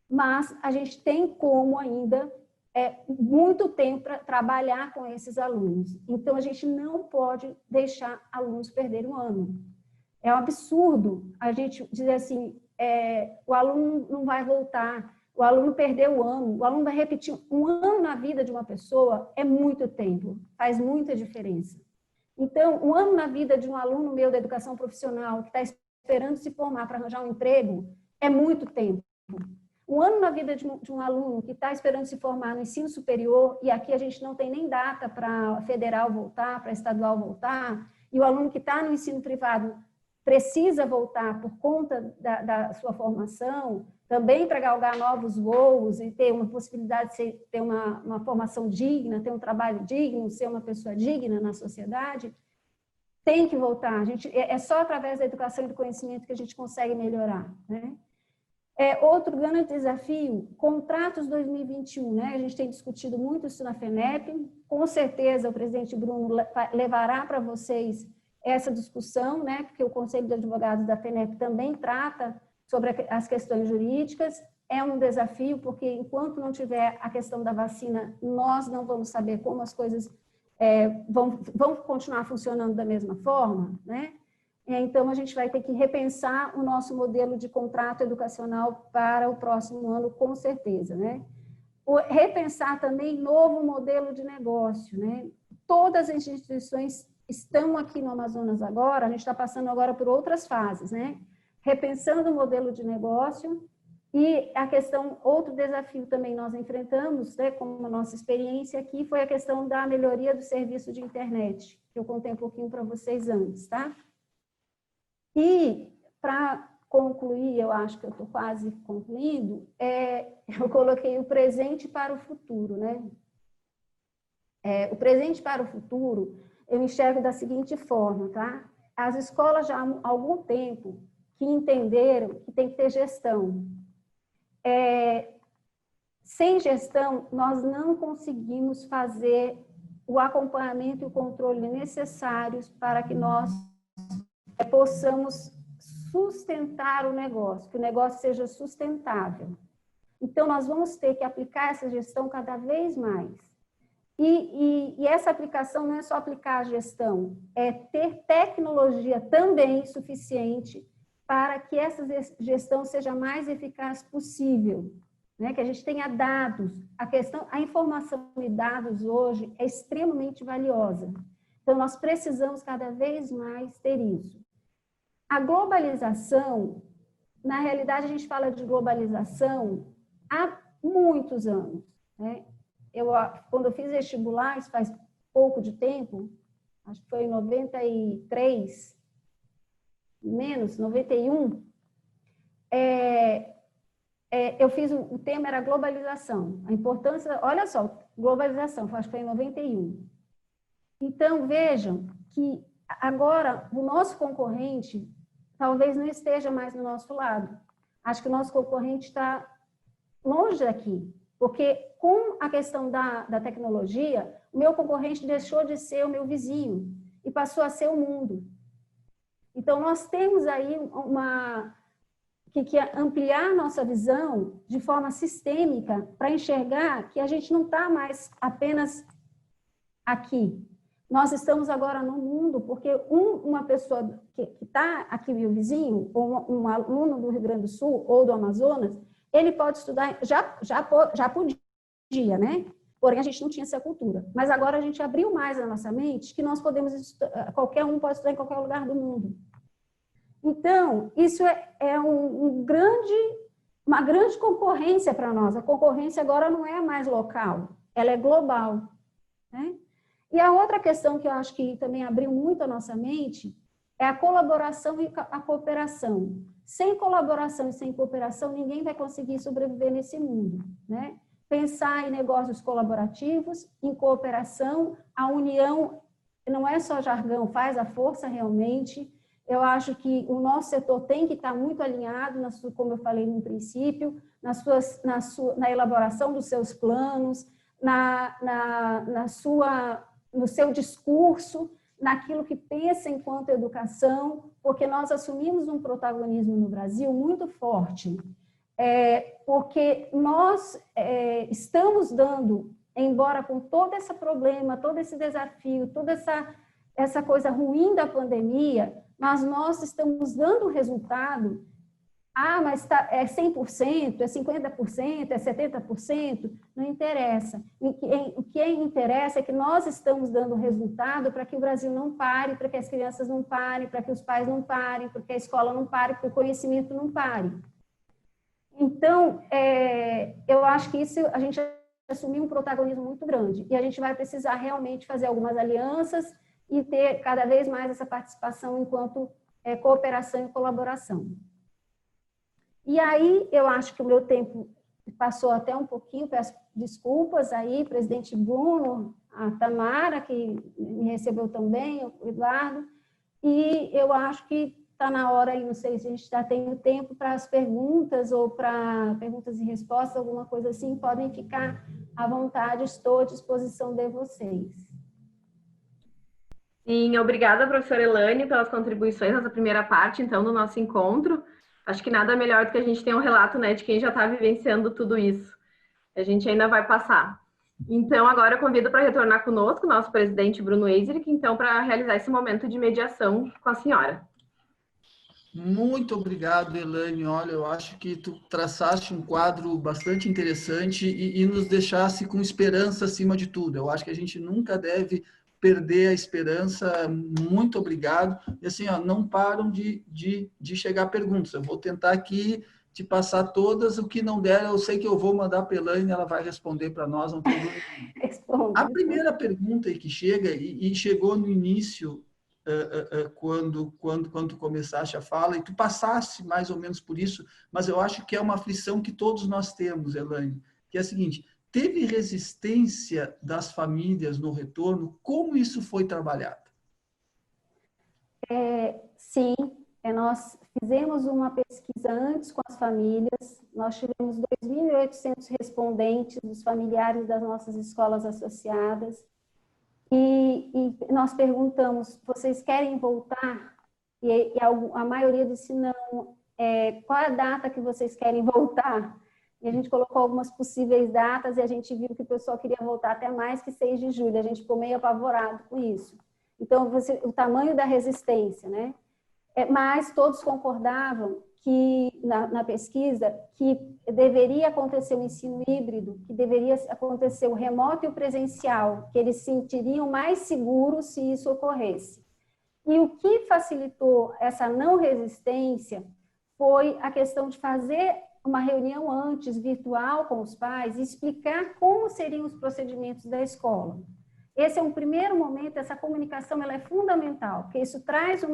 mas a gente tem como ainda muito tempo para trabalhar com esses alunos. Então, a gente não pode deixar alunos perderem um ano. É um absurdo a gente dizer assim, o aluno não vai voltar, o aluno perdeu o ano, o aluno vai repetir um ano na vida de uma pessoa, é muito tempo, faz muita diferença. Então, um ano na vida de um aluno meu da educação profissional que está esperando se formar para arranjar um emprego, é muito tempo. Um ano na vida de um aluno que está esperando se formar no ensino superior, e aqui a gente não tem nem data para federal voltar, para estadual voltar, e o aluno que está no ensino privado precisa voltar por conta da sua formação, também para galgar novos voos e ter uma possibilidade de ter uma formação digna, ter um trabalho digno, ser uma pessoa digna na sociedade, tem que voltar. É só através da educação e do conhecimento que a gente consegue melhorar, né? Outro grande desafio, contratos 2021, né? A gente tem discutido muito isso na FENEP, com certeza o presidente Bruno levará para vocês essa discussão, né? Porque o Conselho de Advogados da FENEP também trata sobre as questões jurídicas. É um desafio, porque enquanto não tiver a questão da vacina, nós não vamos saber como as coisas vão continuar funcionando da mesma forma, né? Então, a gente vai ter que repensar o nosso modelo de contrato educacional para o próximo ano, com certeza, né? Repensar também novo modelo de negócio, né? Todas as instituições estão aqui no Amazonas agora, a gente está passando agora por outras fases, né? Repensando o modelo de negócio e a questão, outro desafio também nós enfrentamos, né, como a nossa experiência aqui, foi a questão da melhoria do serviço de internet, que eu contei um pouquinho para vocês antes, tá? E, para concluir, eu acho que eu estou quase concluindo, eu coloquei o presente para o futuro, né? O presente para o futuro, eu enxergo da seguinte forma, tá? As escolas já há algum tempo que entenderam que tem que ter gestão. Sem gestão, nós não conseguimos fazer o acompanhamento e o controle necessários para que nós possamos sustentar o negócio, que o negócio seja sustentável. Então, nós vamos ter que aplicar essa gestão cada vez mais. E essa aplicação não é só aplicar a gestão, é ter tecnologia também suficiente para que essa gestão seja mais eficaz possível, né? Que a gente tenha dados. A informação e dados hoje é extremamente valiosa. Então, nós precisamos cada vez mais ter isso. A globalização, na realidade, a gente fala de globalização há muitos anos, né? Quando eu fiz vestibular, isso faz pouco de tempo, acho que foi em 93, menos, 91, eu fiz, o tema era globalização. A importância, olha só, globalização, acho que foi em 91. Então, vejam que agora o nosso concorrente talvez não esteja mais no nosso lado. Acho que o nosso concorrente está longe daqui, porque com a questão da tecnologia, o meu concorrente deixou de ser o meu vizinho e passou a ser o mundo. Então, nós temos aí que ampliar a nossa visão de forma sistêmica para enxergar que a gente não está mais apenas aqui. Nós estamos agora no mundo, porque uma pessoa que está aqui, meu vizinho, ou um aluno do Rio Grande do Sul ou do Amazonas, ele pode estudar, já podia, né? Porém, a gente não tinha essa cultura. Mas agora a gente abriu mais a nossa mente que nós podemos estudar, qualquer um pode estudar em qualquer lugar do mundo. Então, isso é uma grande concorrência para nós. A concorrência agora não é mais local, ela é global, né? E a outra questão que eu acho que também abriu muito a nossa mente é a colaboração e a cooperação. Sem colaboração e sem cooperação, ninguém vai conseguir sobreviver nesse mundo, né? Pensar em negócios colaborativos, em cooperação, a união não é só jargão, faz a força realmente. Eu acho que o nosso setor tem que estar muito alinhado, como eu falei no princípio, na elaboração dos seus planos, no seu discurso, naquilo que pensa enquanto educação, porque nós assumimos um protagonismo no Brasil muito forte, porque nós estamos dando, embora com todo esse problema, todo esse desafio, toda essa coisa ruim da pandemia, mas nós estamos dando resultado. Ah, mas é 100%, é 50%, é 70%, não interessa. O que interessa é que nós estamos dando resultado para que o Brasil não pare, para que as crianças não parem, para que os pais não parem, para que a escola não pare, para que o conhecimento não pare. Então, eu acho que isso a gente assumiu um protagonismo muito grande e a gente vai precisar realmente fazer algumas alianças e ter cada vez mais essa participação enquanto cooperação e colaboração. E aí, eu acho que o meu tempo passou até um pouquinho, peço desculpas aí, presidente Bruno, a Tamara, que me recebeu também, o Eduardo, e eu acho que está na hora aí, não sei se a gente já tem o tempo para as perguntas ou para perguntas e respostas, alguma coisa assim, podem ficar à vontade, estou à disposição de vocês. Sim, obrigada, professora Elaine, pelas contribuições nessa primeira parte, então, do nosso encontro. Acho que nada melhor do que a gente ter um relato, né, de quem já está vivenciando tudo isso. A gente ainda vai passar. Então, agora eu convido para retornar conosco o nosso presidente Bruno Eiserick, então, para realizar esse momento de mediação com a senhora. Muito obrigado, Elaine. Olha, eu acho que tu traçaste um quadro bastante interessante e nos deixasse com esperança acima de tudo. Eu acho que a gente nunca deve perder a esperança. Muito obrigado. E assim, ó, não param de chegar perguntas. Eu vou tentar aqui te passar todas. O que não der, eu sei que eu vou mandar para a Elaine, ela vai responder para nós. Não tem problema. A primeira pergunta que chega, e chegou no início, quando começaste a fala, e tu passaste mais ou menos por isso, mas eu acho que é uma aflição que todos nós temos, Elaine, que é a seguinte: teve resistência das famílias no retorno? Como isso foi trabalhado? Sim, nós fizemos uma pesquisa antes com as famílias, nós tivemos 2.800 respondentes dos familiares das nossas escolas associadas, e nós perguntamos, vocês querem voltar? E a maioria disse não. Qual é a data que vocês querem voltar? E a gente colocou algumas possíveis datas e a gente viu que o pessoal queria voltar até mais que 6 de julho. A gente ficou meio apavorado com isso. Então, o tamanho da resistência, né? Mas todos concordavam que, na pesquisa, que deveria acontecer o ensino híbrido, que deveria acontecer o remoto e o presencial, que eles se sentiriam mais seguros se isso ocorresse. E o que facilitou essa não resistência foi a questão de fazer uma reunião antes, virtual, com os pais, e explicar como seriam os procedimentos da escola. Esse é um primeiro momento, essa comunicação ela é fundamental, porque isso traz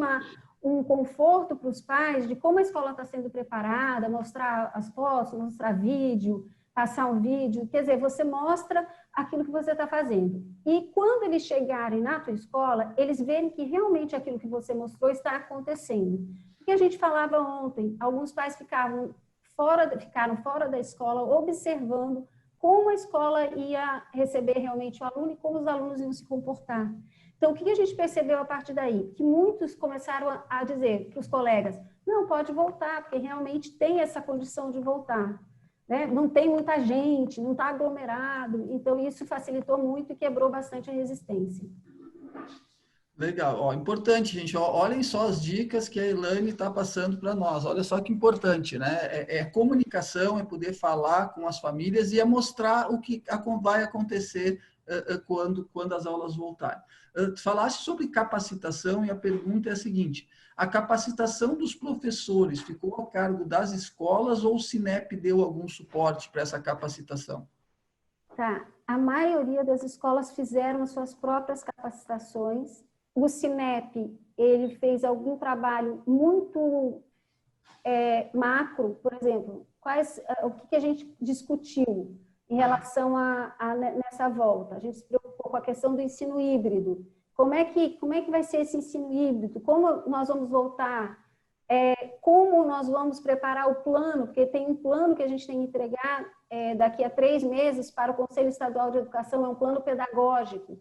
um conforto para os pais de como a escola está sendo preparada, mostrar as fotos, mostrar vídeo, passar um vídeo, quer dizer, você mostra aquilo que você está fazendo. E quando eles chegarem na tua escola, eles verem que realmente aquilo que você mostrou está acontecendo. O que a gente falava ontem, alguns pais ficaram fora da escola, observando como a escola ia receber realmente o aluno e como os alunos iam se comportar. Então, o que a gente percebeu a partir daí? Que muitos começaram a dizer para os colegas, não, pode voltar, porque realmente tem essa condição de voltar. Né? Não tem muita gente, não está aglomerado, então isso facilitou muito e quebrou bastante a resistência. Legal, importante, gente, olhem só as dicas que a Elaine está passando para nós, olha só que importante, né? Comunicação, é poder falar com as famílias e é mostrar o que vai acontecer quando as aulas voltarem. Falaste sobre capacitação e a pergunta é a seguinte: a capacitação dos professores ficou a cargo das escolas ou o Sinep deu algum suporte para essa capacitação? Tá, a maioria das escolas fizeram as suas próprias capacitações. O Sinep, ele fez algum trabalho muito macro, por exemplo, o que a gente discutiu em relação nessa volta? A gente se preocupou com a questão do ensino híbrido. Como é que vai ser esse ensino híbrido? Como nós vamos voltar? Como nós vamos preparar o plano? Porque tem um plano que a gente tem que entregar daqui a 3 meses para o Conselho Estadual de Educação, é um plano pedagógico.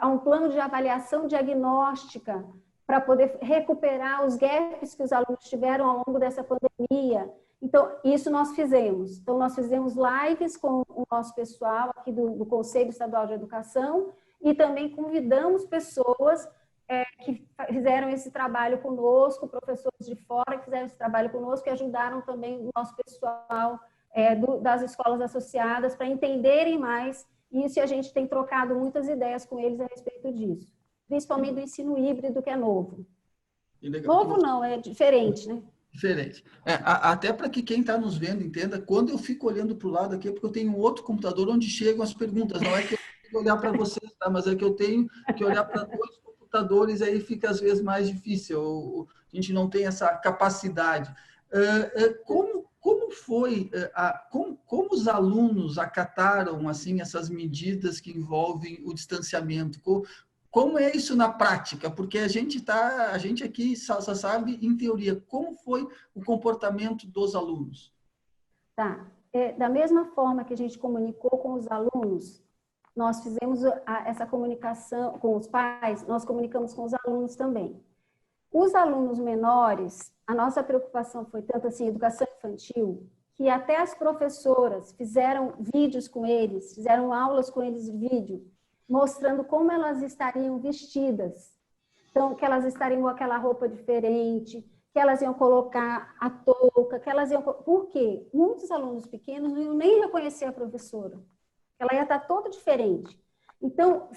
Há um plano de avaliação diagnóstica para poder recuperar os gaps que os alunos tiveram ao longo dessa pandemia. Então, isso nós fizemos. Então, nós fizemos lives com o nosso pessoal aqui do Conselho Estadual de Educação e também convidamos pessoas que fizeram esse trabalho conosco, professores de fora que fizeram esse trabalho conosco, que ajudaram também o nosso pessoal das escolas associadas para entenderem mais isso, e a gente tem trocado muitas ideias com eles a respeito disso, principalmente do ensino híbrido, que é novo. Novo não, é diferente, né? Diferente. Até para que quem está nos vendo entenda, quando eu fico olhando para o lado aqui, é porque eu tenho um outro computador onde chegam as perguntas. Não é que eu tenho que olhar para vocês, tá? Mas é que eu tenho que olhar para dois computadores, aí fica às vezes mais difícil. A gente não tem essa capacidade. Como foi, como os alunos acataram assim essas medidas que envolvem o distanciamento? Como é isso na prática? Porque a gente aqui só sabe em teoria. Como foi o comportamento dos alunos? Tá. Da mesma forma que a gente comunicou com os alunos, nós fizemos essa comunicação com os pais, nós comunicamos com os alunos também. Os alunos menores, a nossa preocupação foi tanto assim, educação infantil, que até as professoras fizeram vídeos com eles, fizeram aulas com eles de vídeo, mostrando como elas estariam vestidas. Então, que elas estariam com aquela roupa diferente, que elas iam colocar a touca, que elas iam... Por quê? Muitos alunos pequenos não iam nem reconhecer a professora. Ela ia estar toda diferente. Então,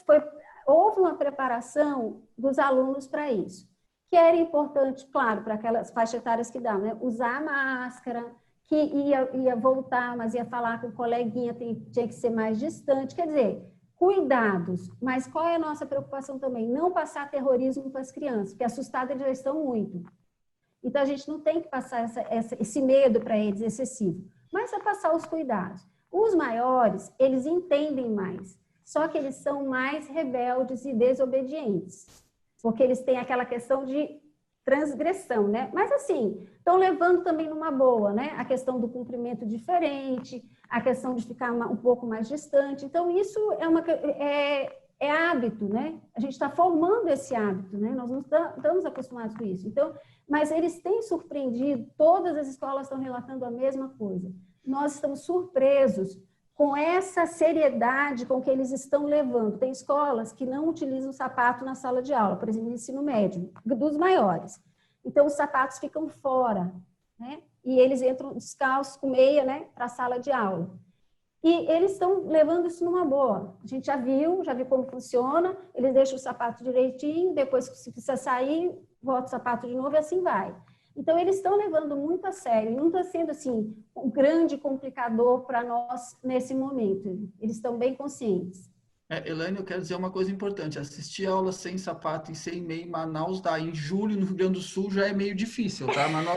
houve uma preparação dos alunos para isso. Que era importante, claro, para aquelas faixas etárias que dão, né? Usar máscara, que ia voltar, mas ia falar com o coleguinha, tinha que ser mais distante. Quer dizer, cuidados, mas qual é a nossa preocupação também? Não passar terrorismo para as crianças, porque assustadas eles já estão muito. Então, a gente não tem que passar esse medo para eles excessivo, mas é passar os cuidados. Os maiores, eles entendem mais, só que eles são mais rebeldes e desobedientes, porque eles têm aquela questão de transgressão, né? Mas, assim, estão levando também numa boa, né? A questão do cumprimento diferente, a questão de ficar um pouco mais distante. Então, isso é hábito, né? A gente está formando esse hábito, né? Nós não estamos acostumados com isso. Então, mas eles têm surpreendido, todas as escolas estão relatando a mesma coisa. Nós estamos surpresos com essa seriedade com que eles estão levando. Tem escolas que não utilizam sapato na sala de aula, por exemplo, no ensino médio, dos maiores. Então, os sapatos ficam fora, né? E eles entram descalços, com meia, né, para a sala de aula. E eles estão levando isso numa boa. A gente já viu como funciona, eles deixam o sapato direitinho, depois, se precisa sair, volta o sapato de novo e assim vai. Então, eles estão levando muito a sério, não está sendo, assim, um grande complicador para nós nesse momento. Eles estão bem conscientes. Elaine, eu quero dizer uma coisa importante. Assistir aula sem sapato e sem meia em Manaus, em julho, no Rio Grande do Sul, já é meio difícil, tá? Mas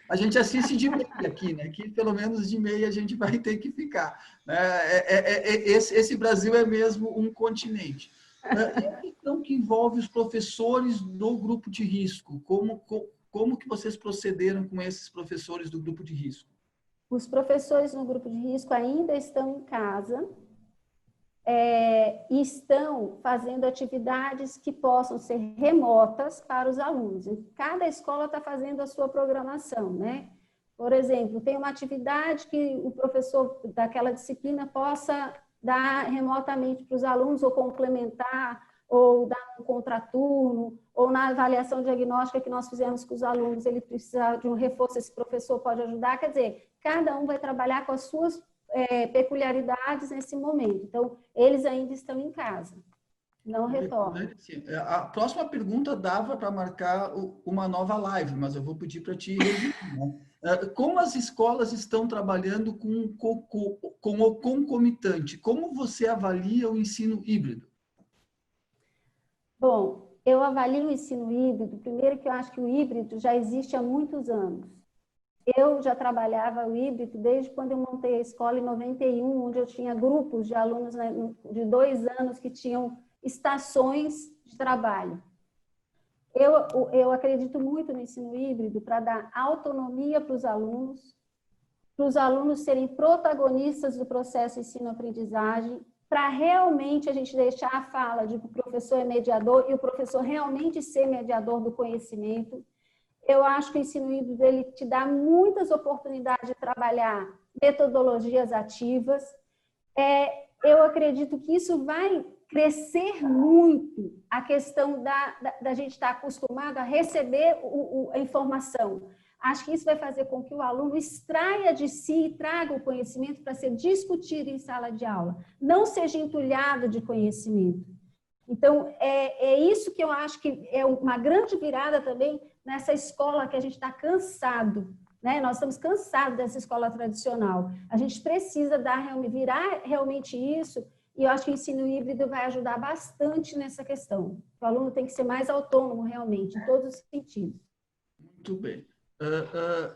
a gente assiste de meia aqui, né? Aqui, pelo menos, de meia a gente vai ter que ficar. Esse Brasil é mesmo um continente. E a questão que envolve os professores do grupo de risco, como que vocês procederam com esses professores do grupo de risco? Os professores no grupo de risco ainda estão em casa e estão fazendo atividades que possam ser remotas para os alunos. Cada escola está fazendo a sua programação, né? Por exemplo, tem uma atividade que o professor daquela disciplina possa dar remotamente para os alunos ou complementar, ou dar um contraturno, ou na avaliação diagnóstica que nós fizemos com os alunos, ele precisa de um reforço, esse professor pode ajudar. Quer dizer, cada um vai trabalhar com as suas peculiaridades nesse momento. Então, eles ainda estão em casa, não retornam. A próxima pergunta dava para marcar uma nova live, mas eu vou pedir para ti registrar, né? Como as escolas estão trabalhando com o concomitante? Como você avalia o ensino híbrido? Bom, eu avalio o ensino híbrido, primeiro que eu acho que o híbrido já existe há muitos anos. Eu já trabalhava o híbrido desde quando eu montei a escola em 91, onde eu tinha grupos de alunos de 2 anos que tinham estações de trabalho. Eu acredito muito no ensino híbrido para dar autonomia para os alunos serem protagonistas do processo ensino-aprendizagem, para realmente a gente deixar a fala de que o professor é mediador e o professor realmente ser mediador do conhecimento. Eu acho que o ensino híbrido ele te dá muitas oportunidades de trabalhar metodologias ativas. Eu acredito que isso vai crescer muito a questão da gente estar acostumado a receber a informação. Acho que isso vai fazer com que o aluno extraia de si e traga o conhecimento para ser discutido em sala de aula, não seja entulhado de conhecimento. Então, é isso que eu acho que é uma grande virada também nessa escola que a gente está cansado, né? Nós estamos cansados dessa escola tradicional. A gente precisa virar realmente isso, e eu acho que o ensino híbrido vai ajudar bastante nessa questão. O aluno tem que ser mais autônomo realmente, em todos os sentidos. Muito bem.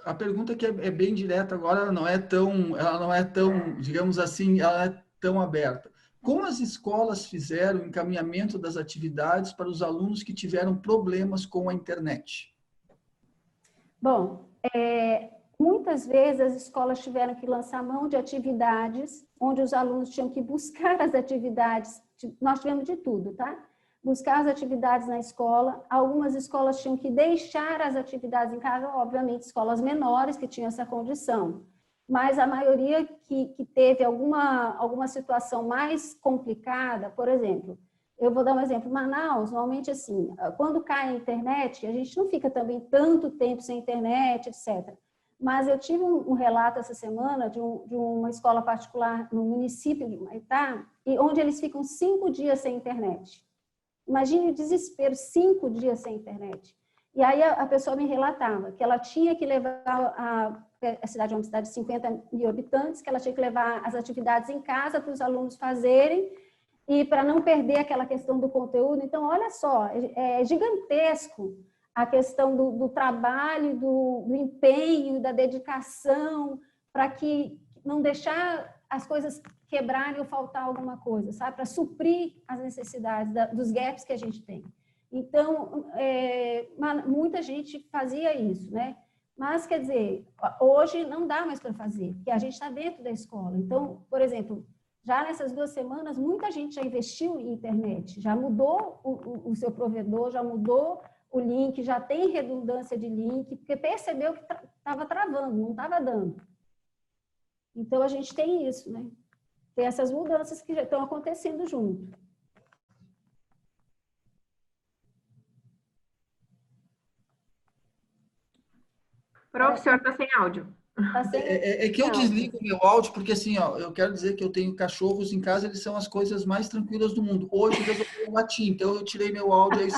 A pergunta que é bem direta agora, ela não é tão, digamos assim, ela é tão aberta. Como as escolas fizeram o encaminhamento das atividades para os alunos que tiveram problemas com a internet? Bom, muitas vezes as escolas tiveram que lançar mão de atividades, onde os alunos tinham que buscar as atividades, nós tivemos de tudo, tá? Buscar as atividades na escola, algumas escolas tinham que deixar as atividades em casa, obviamente escolas menores que tinham essa condição, mas a maioria que teve alguma situação mais complicada, por exemplo, eu vou dar um exemplo, Manaus, normalmente assim, quando cai a internet, a gente não fica também tanto tempo sem internet, etc. Mas eu tive um relato essa semana de uma escola particular no município de Humaitá, onde eles ficam 5 dias sem internet. Imagine o desespero, 5 dias sem internet. E aí a pessoa me relatava que ela tinha que levar, a cidade é uma cidade de 50 mil habitantes, que ela tinha que levar as atividades em casa para os alunos fazerem, e para não perder aquela questão do conteúdo. Então, olha só, é gigantesco a questão do trabalho, do empenho, da dedicação, para que não deixar as coisas quebrarem ou faltar alguma coisa, sabe? Para suprir as necessidades dos gaps que a gente tem. Então, muita gente fazia isso, né? Mas, quer dizer, hoje não dá mais para fazer, porque a gente está dentro da escola. Então, por exemplo, já nessas 2 semanas, muita gente já investiu em internet, já mudou o seu provedor, já mudou o link, já tem redundância de link, porque percebeu que estava travando, não estava dando. Então, a gente tem isso, né? Tem essas mudanças que já estão acontecendo junto. Professor, está sem áudio. Tá sem... que eu desligo o meu áudio, porque assim, ó, eu quero dizer que eu tenho cachorros em casa, eles são as coisas mais tranquilas do mundo. Hoje resolvi latir, então eu tirei meu áudio aí.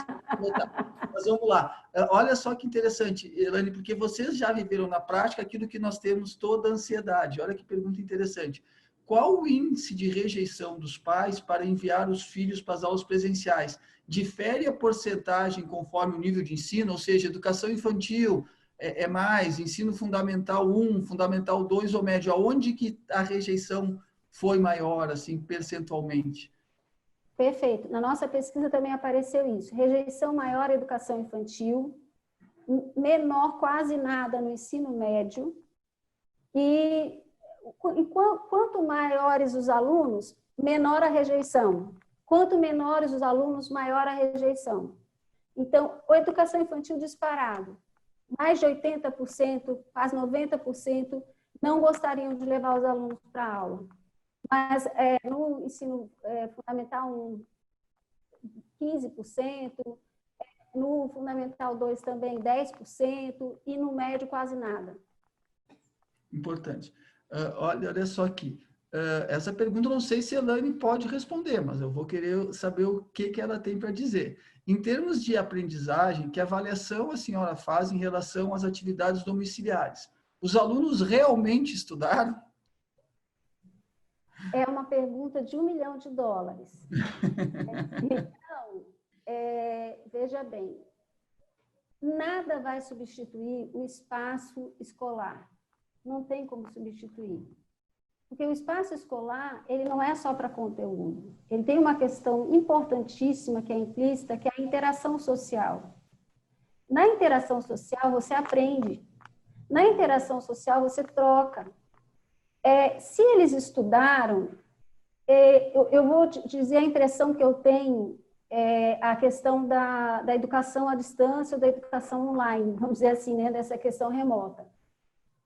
Mas vamos lá. Olha só que interessante, Elaine, porque vocês já viveram na prática aquilo que nós temos toda a ansiedade. Olha que pergunta interessante. Qual o índice de rejeição dos pais para enviar os filhos para as aulas presenciais? Difere a porcentagem conforme o nível de ensino, ou seja, educação infantil é mais, ensino fundamental 1, fundamental 2 ou médio? Aonde que a rejeição foi maior, assim, percentualmente? Perfeito. Na nossa pesquisa também apareceu isso. Rejeição maior à educação infantil, menor quase nada no ensino médio, e quanto maiores os alunos, menor a rejeição. Quanto menores os alunos, maior a rejeição. Então, a educação infantil disparado. Mais de 80%, quase 90%, não gostariam de levar os alunos para a aula. Mas no ensino fundamental 15%, no fundamental 2 também 10%, e no médio quase nada. Importante. Olha só aqui. Essa pergunta eu não sei se a Elaine pode responder, mas eu vou querer saber o que ela tem para dizer. Em termos de aprendizagem, que avaliação a senhora faz em relação às atividades domiciliares? Os alunos realmente estudaram? É uma pergunta de $1 milhão. Então, veja bem, nada vai substituir o espaço escolar. Não tem como substituir. Porque o espaço escolar, ele não é só para conteúdo. Ele tem uma questão importantíssima que é implícita, que é a interação social. Na interação social, você aprende. Na interação social, você troca. Se eles estudaram, eu vou dizer a impressão que eu tenho, a questão da educação à distância ou da educação online, vamos dizer assim, né, dessa questão remota.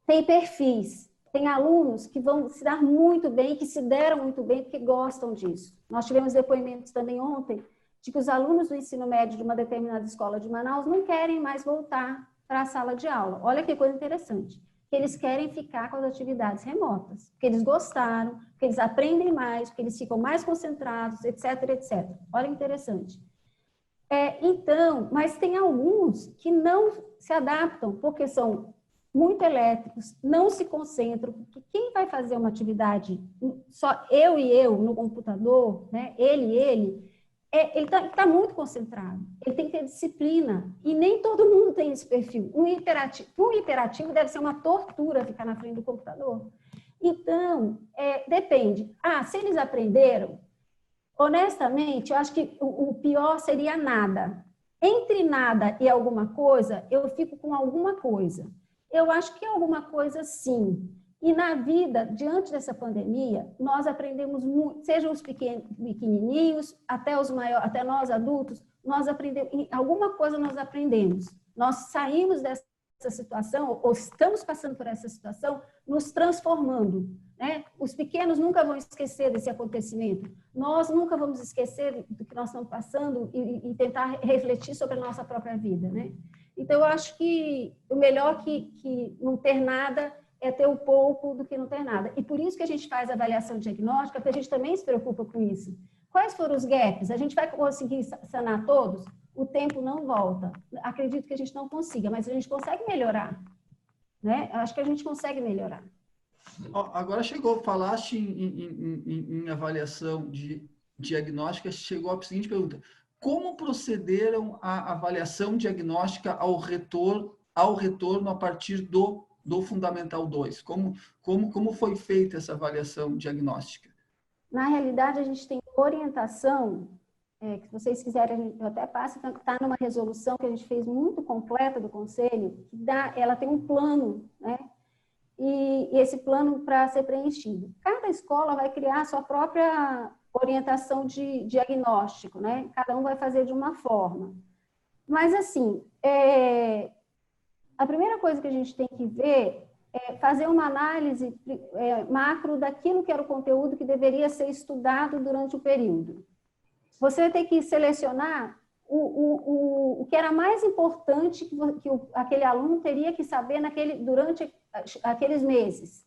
Tem perfis tem alunos que vão se dar muito bem, que se deram muito bem, porque gostam disso. Nós tivemos depoimentos também ontem de que os alunos do ensino médio de uma determinada escola de Manaus não querem mais voltar para a sala de aula. Olha que coisa interessante. Que eles querem ficar com as atividades remotas, porque eles gostaram, porque eles aprendem mais, porque eles ficam mais concentrados, etc, etc. Olha que interessante. Então, mas tem alguns que não se adaptam, porque são muito elétricos, não se concentram, porque quem vai fazer uma atividade, só eu e eu no computador, né? Ele está muito concentrado, ele tem que ter disciplina, e nem todo mundo tem esse perfil. Um hiperativo deve ser uma tortura ficar na frente do computador. Então, depende. Se eles aprenderam, honestamente, eu acho que o pior seria nada. Entre nada e alguma coisa, eu fico com alguma coisa. Eu acho que alguma coisa sim. E na vida, diante dessa pandemia, nós aprendemos muito, sejam os pequenininhos, até os maiores, até nós adultos, nós aprendemos, alguma coisa nós aprendemos. Nós saímos dessa situação, ou estamos passando por essa situação, nos transformando, né? Os pequenos nunca vão esquecer desse acontecimento. Nós nunca vamos esquecer do que nós estamos passando e tentar refletir sobre a nossa própria vida, né? Então, eu acho que o melhor que não ter nada é ter o pouco do que não ter nada. E por isso que a gente faz avaliação diagnóstica, porque a gente também se preocupa com isso. Quais foram os gaps? A gente vai conseguir sanar todos? O tempo não volta. Acredito que a gente não consiga, mas a gente consegue melhorar, né? Eu acho que a gente consegue melhorar. Agora falaste em avaliação diagnóstica, chegou a seguinte pergunta: como procederam a avaliação diagnóstica ao retorno a partir do Fundamental 2? Como foi feita essa avaliação diagnóstica? Na realidade, a gente tem orientação, que se vocês quiserem, eu até passo, está numa resolução que a gente fez muito completa do Conselho, que ela tem um plano, né? E esse plano para ser preenchido. Cada escola vai criar a sua própria orientação de diagnóstico, né? Cada um vai fazer de uma forma. Mas, assim, a primeira coisa que a gente tem que ver é fazer uma análise macro daquilo que era o conteúdo que deveria ser estudado durante o período. Você vai ter que selecionar o que era mais importante que aquele aluno teria que saber durante aqueles meses.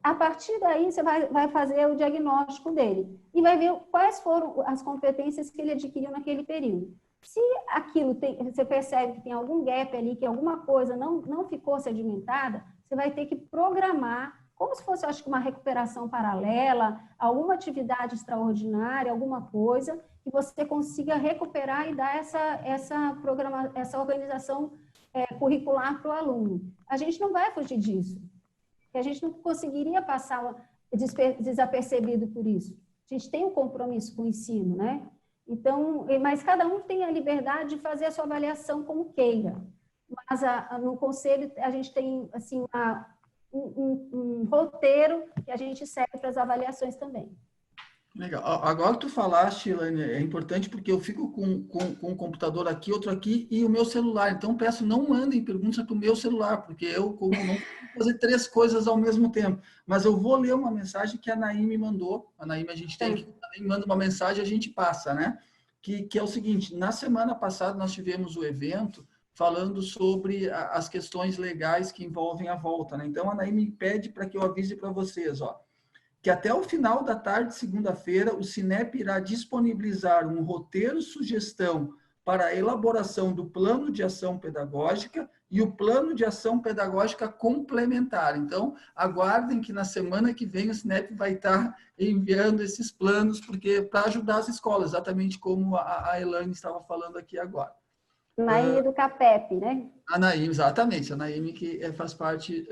A partir daí, você vai fazer o diagnóstico dele e vai ver quais foram as competências que ele adquiriu naquele período. Se você percebe que tem algum gap ali, que alguma coisa não ficou sedimentada, você vai ter que programar, como se fosse, acho que, uma recuperação paralela, alguma atividade extraordinária, alguma coisa, que você consiga recuperar e dar essa organização curricular para o aluno. A gente não vai fugir disso, porque a gente não conseguiria passar desapercebido por isso. A gente tem um compromisso com o ensino, né? Então, mas cada um tem a liberdade de fazer a sua avaliação como queira. Mas no Conselho a gente tem assim, um roteiro que a gente segue para as avaliações também. Legal. Agora que tu falaste, Elaine, é importante porque eu fico com um computador aqui, outro aqui e o meu celular. Então, peço, não mandem perguntas para o meu celular, porque eu não consigo fazer 3 coisas ao mesmo tempo. Mas eu vou ler uma mensagem que a Naime me mandou. A Naime, a gente tem aqui, também manda uma mensagem e a gente passa, né? Que é o seguinte: na semana passada nós tivemos o evento falando sobre as questões legais que envolvem a volta, né? Então, a Naime pede para que eu avise para vocês, que até o final da tarde de segunda-feira, o Cinep irá disponibilizar um roteiro-sugestão para a elaboração do plano de ação pedagógica e o plano de ação pedagógica complementar. Então, aguardem que na semana que vem o Cinep vai estar enviando esses planos, porque para ajudar as escolas, exatamente como a Elaine estava falando aqui agora. Naime do CAPEP, né? A Naime, exatamente. A Naime que faz parte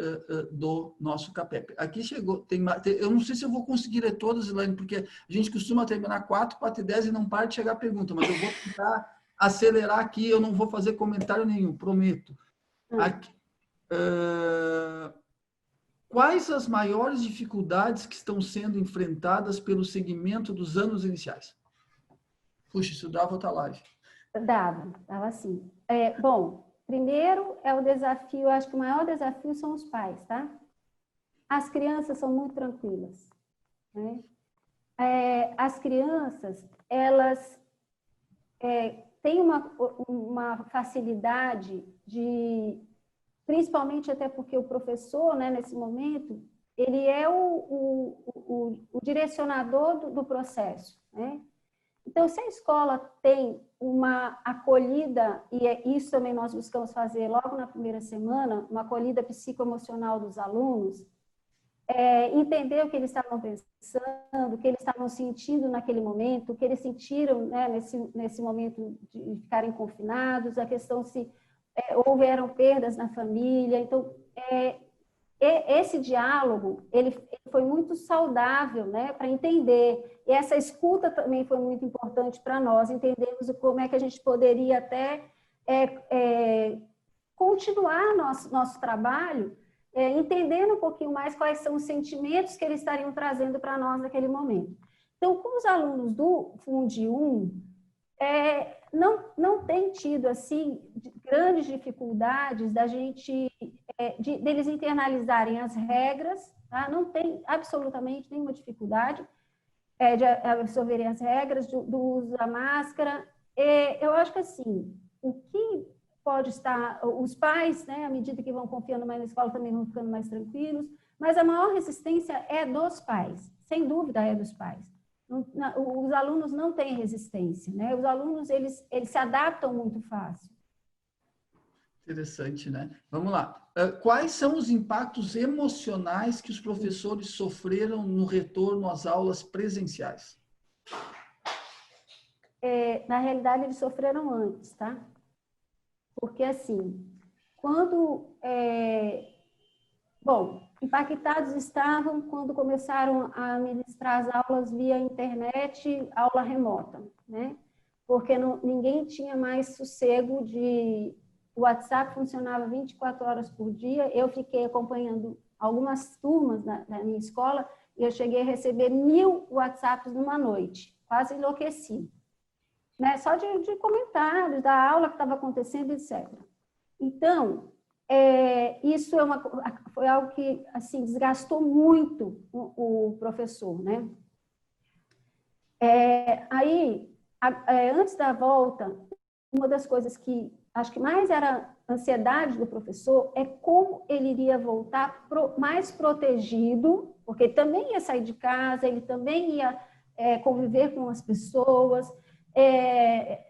do nosso CAPEP. Aqui chegou, eu não sei se eu vou conseguir ler todas, Elaine, porque a gente costuma terminar 4, 4:10 e não para de chegar pergunta, mas eu vou tentar acelerar aqui, eu não vou fazer comentário nenhum, prometo. Aqui, quais as maiores dificuldades que estão sendo enfrentadas pelo segmento dos anos iniciais? Puxa, isso dava outra live. Dava sim. Bom, primeiro é o desafio, acho que o maior desafio são os pais, tá? as crianças são muito tranquilas, né? As crianças, elas têm uma facilidade de, principalmente até porque o professor, né, nesse momento, ele é o direcionador do processo, né? Então, se a escola tem uma acolhida, e isso também nós buscamos fazer logo na primeira semana, uma acolhida psicoemocional dos alunos, entender o que eles estavam pensando, o que eles estavam sentindo naquele momento, o que eles sentiram, né, nesse momento de ficarem confinados, a questão se houveram perdas na família. Então, esse diálogo, ele foi muito saudável, né, para entender. E essa escuta também foi muito importante para nós, entendermos como é que a gente poderia até continuar nosso trabalho, entendendo um pouquinho mais quais são os sentimentos que eles estariam trazendo para nós naquele momento. Então, com os alunos do Fundi 1, não tem tido, assim, grandes dificuldades da gente, deles internalizarem as regras, tá? Não tem absolutamente nenhuma dificuldade de absorverem as regras do uso da máscara. Eu acho que, assim, o que pode estar, os pais, né, à medida que vão confiando mais na escola, também vão ficando mais tranquilos, mas a maior resistência é dos pais, sem dúvida é dos pais. Os alunos não têm resistência, né? Os alunos, eles se adaptam muito fácil. Interessante, né? Vamos lá. Quais são os impactos emocionais que os professores sofreram no retorno às aulas presenciais? Na realidade, eles sofreram antes, tá? Porque, assim, quando... impactados estavam quando começaram a ministrar as aulas via internet, aula remota, né? Porque ninguém tinha mais sossego o WhatsApp funcionava 24 horas por dia. Eu fiquei acompanhando algumas turmas da minha escola e eu cheguei a receber 1000 WhatsApps numa noite. Quase enlouqueci, né? Só de comentários da aula que estava acontecendo, etc. Então, isso foi algo que, assim, desgastou muito o professor, né? Antes da volta, uma das coisas que acho que mais era ansiedade do professor é como ele iria voltar mais protegido, porque ele também ia sair de casa, ele também ia conviver com as pessoas,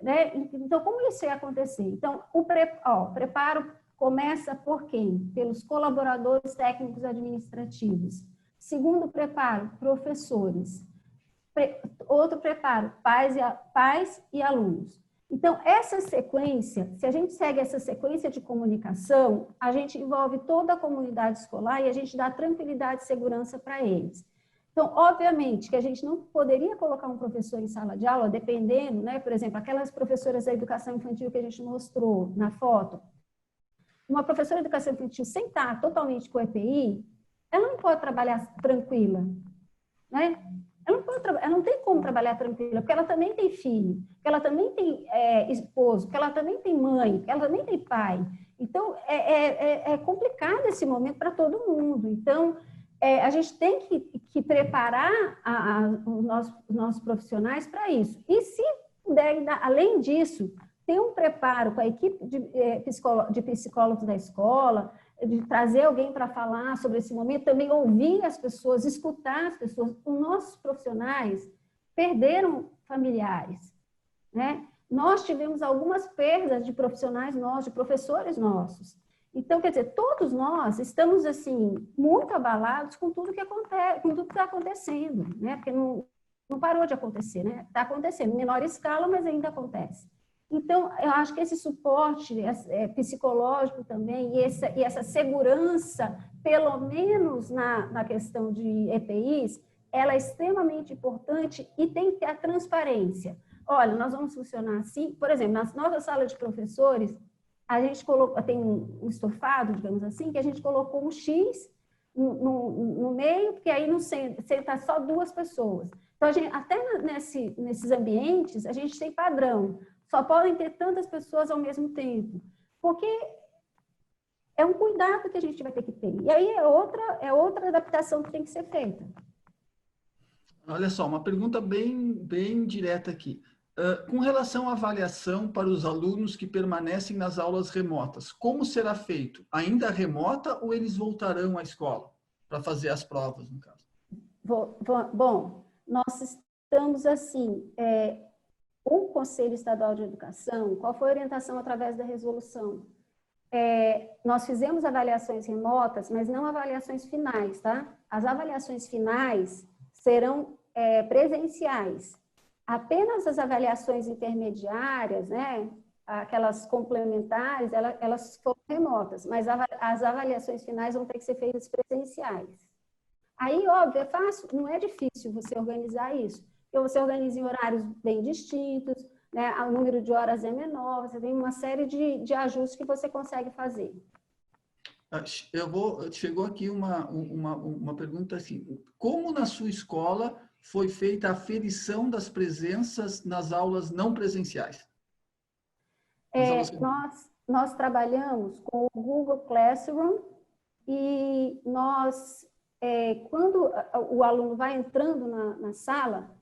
né? Então, como isso ia acontecer? Então, o preparo começa por quem? Pelos colaboradores técnicos administrativos. Segundo preparo, professores. Outro preparo, pais e alunos. Então, essa sequência, se a gente segue essa sequência de comunicação, a gente envolve toda a comunidade escolar e a gente dá tranquilidade e segurança para eles. Então, obviamente, que a gente não poderia colocar um professor em sala de aula, dependendo, né? Por exemplo, aquelas professoras da educação infantil que a gente mostrou na foto. Uma professora de educação infantil sem estar totalmente com o EPI, ela não pode trabalhar tranquila, né? Ela não tem como trabalhar tranquila, porque ela também tem filho, porque ela também tem esposo, porque ela também tem mãe, porque ela também tem pai. Então, é complicado esse momento para todo mundo. Então, a gente tem que preparar os nossos profissionais para isso. E se puder, além disso, ter um preparo com a equipe de psicólogos da escola, de trazer alguém para falar sobre esse momento, também ouvir as pessoas, escutar as pessoas. Os nossos profissionais perderam familiares, né? Nós tivemos algumas perdas de profissionais nossos, de professores nossos. Então, quer dizer, todos nós estamos, assim, muito abalados com tudo que acontece, com tudo que está acontecendo, né? Porque não parou de acontecer, né? Está acontecendo em menor escala, mas ainda acontece. Então, eu acho que esse suporte psicológico também e essa segurança, pelo menos na questão de EPIs, ela é extremamente importante e tem que ter a transparência. Olha, nós vamos funcionar assim. Por exemplo, na nossa sala de professores, a gente tem um estofado, digamos assim, que a gente colocou um X no meio, porque aí não senta só 2 pessoas. Então, até nesses ambientes, a gente tem padrão. Só podem ter tantas pessoas ao mesmo tempo. Porque É um cuidado que a gente vai ter que ter. E aí é outra adaptação que tem que ser feita. Olha só, uma pergunta bem direta aqui. Com relação à avaliação para os alunos que permanecem nas aulas remotas, como será feito? Ainda remota ou eles voltarão à escola para fazer as provas, no caso? Bom, nós estamos assim, o Conselho Estadual de Educação, qual foi a orientação através da resolução? Nós fizemos avaliações remotas, mas não avaliações finais, tá? As avaliações finais serão presenciais. Apenas as avaliações intermediárias, né, aquelas complementares, elas foram remotas, mas as avaliações finais vão ter que ser feitas presenciais. Aí, óbvio, é fácil, não é difícil você organizar isso, porque você organiza em horários bem distintos, né, o número de horas é menor, você tem uma série de ajustes que você consegue fazer. Chegou aqui uma pergunta assim, como na sua escola foi feita a aferição das presenças nas aulas não presenciais? Nós trabalhamos com o Google Classroom e quando o aluno vai entrando na sala,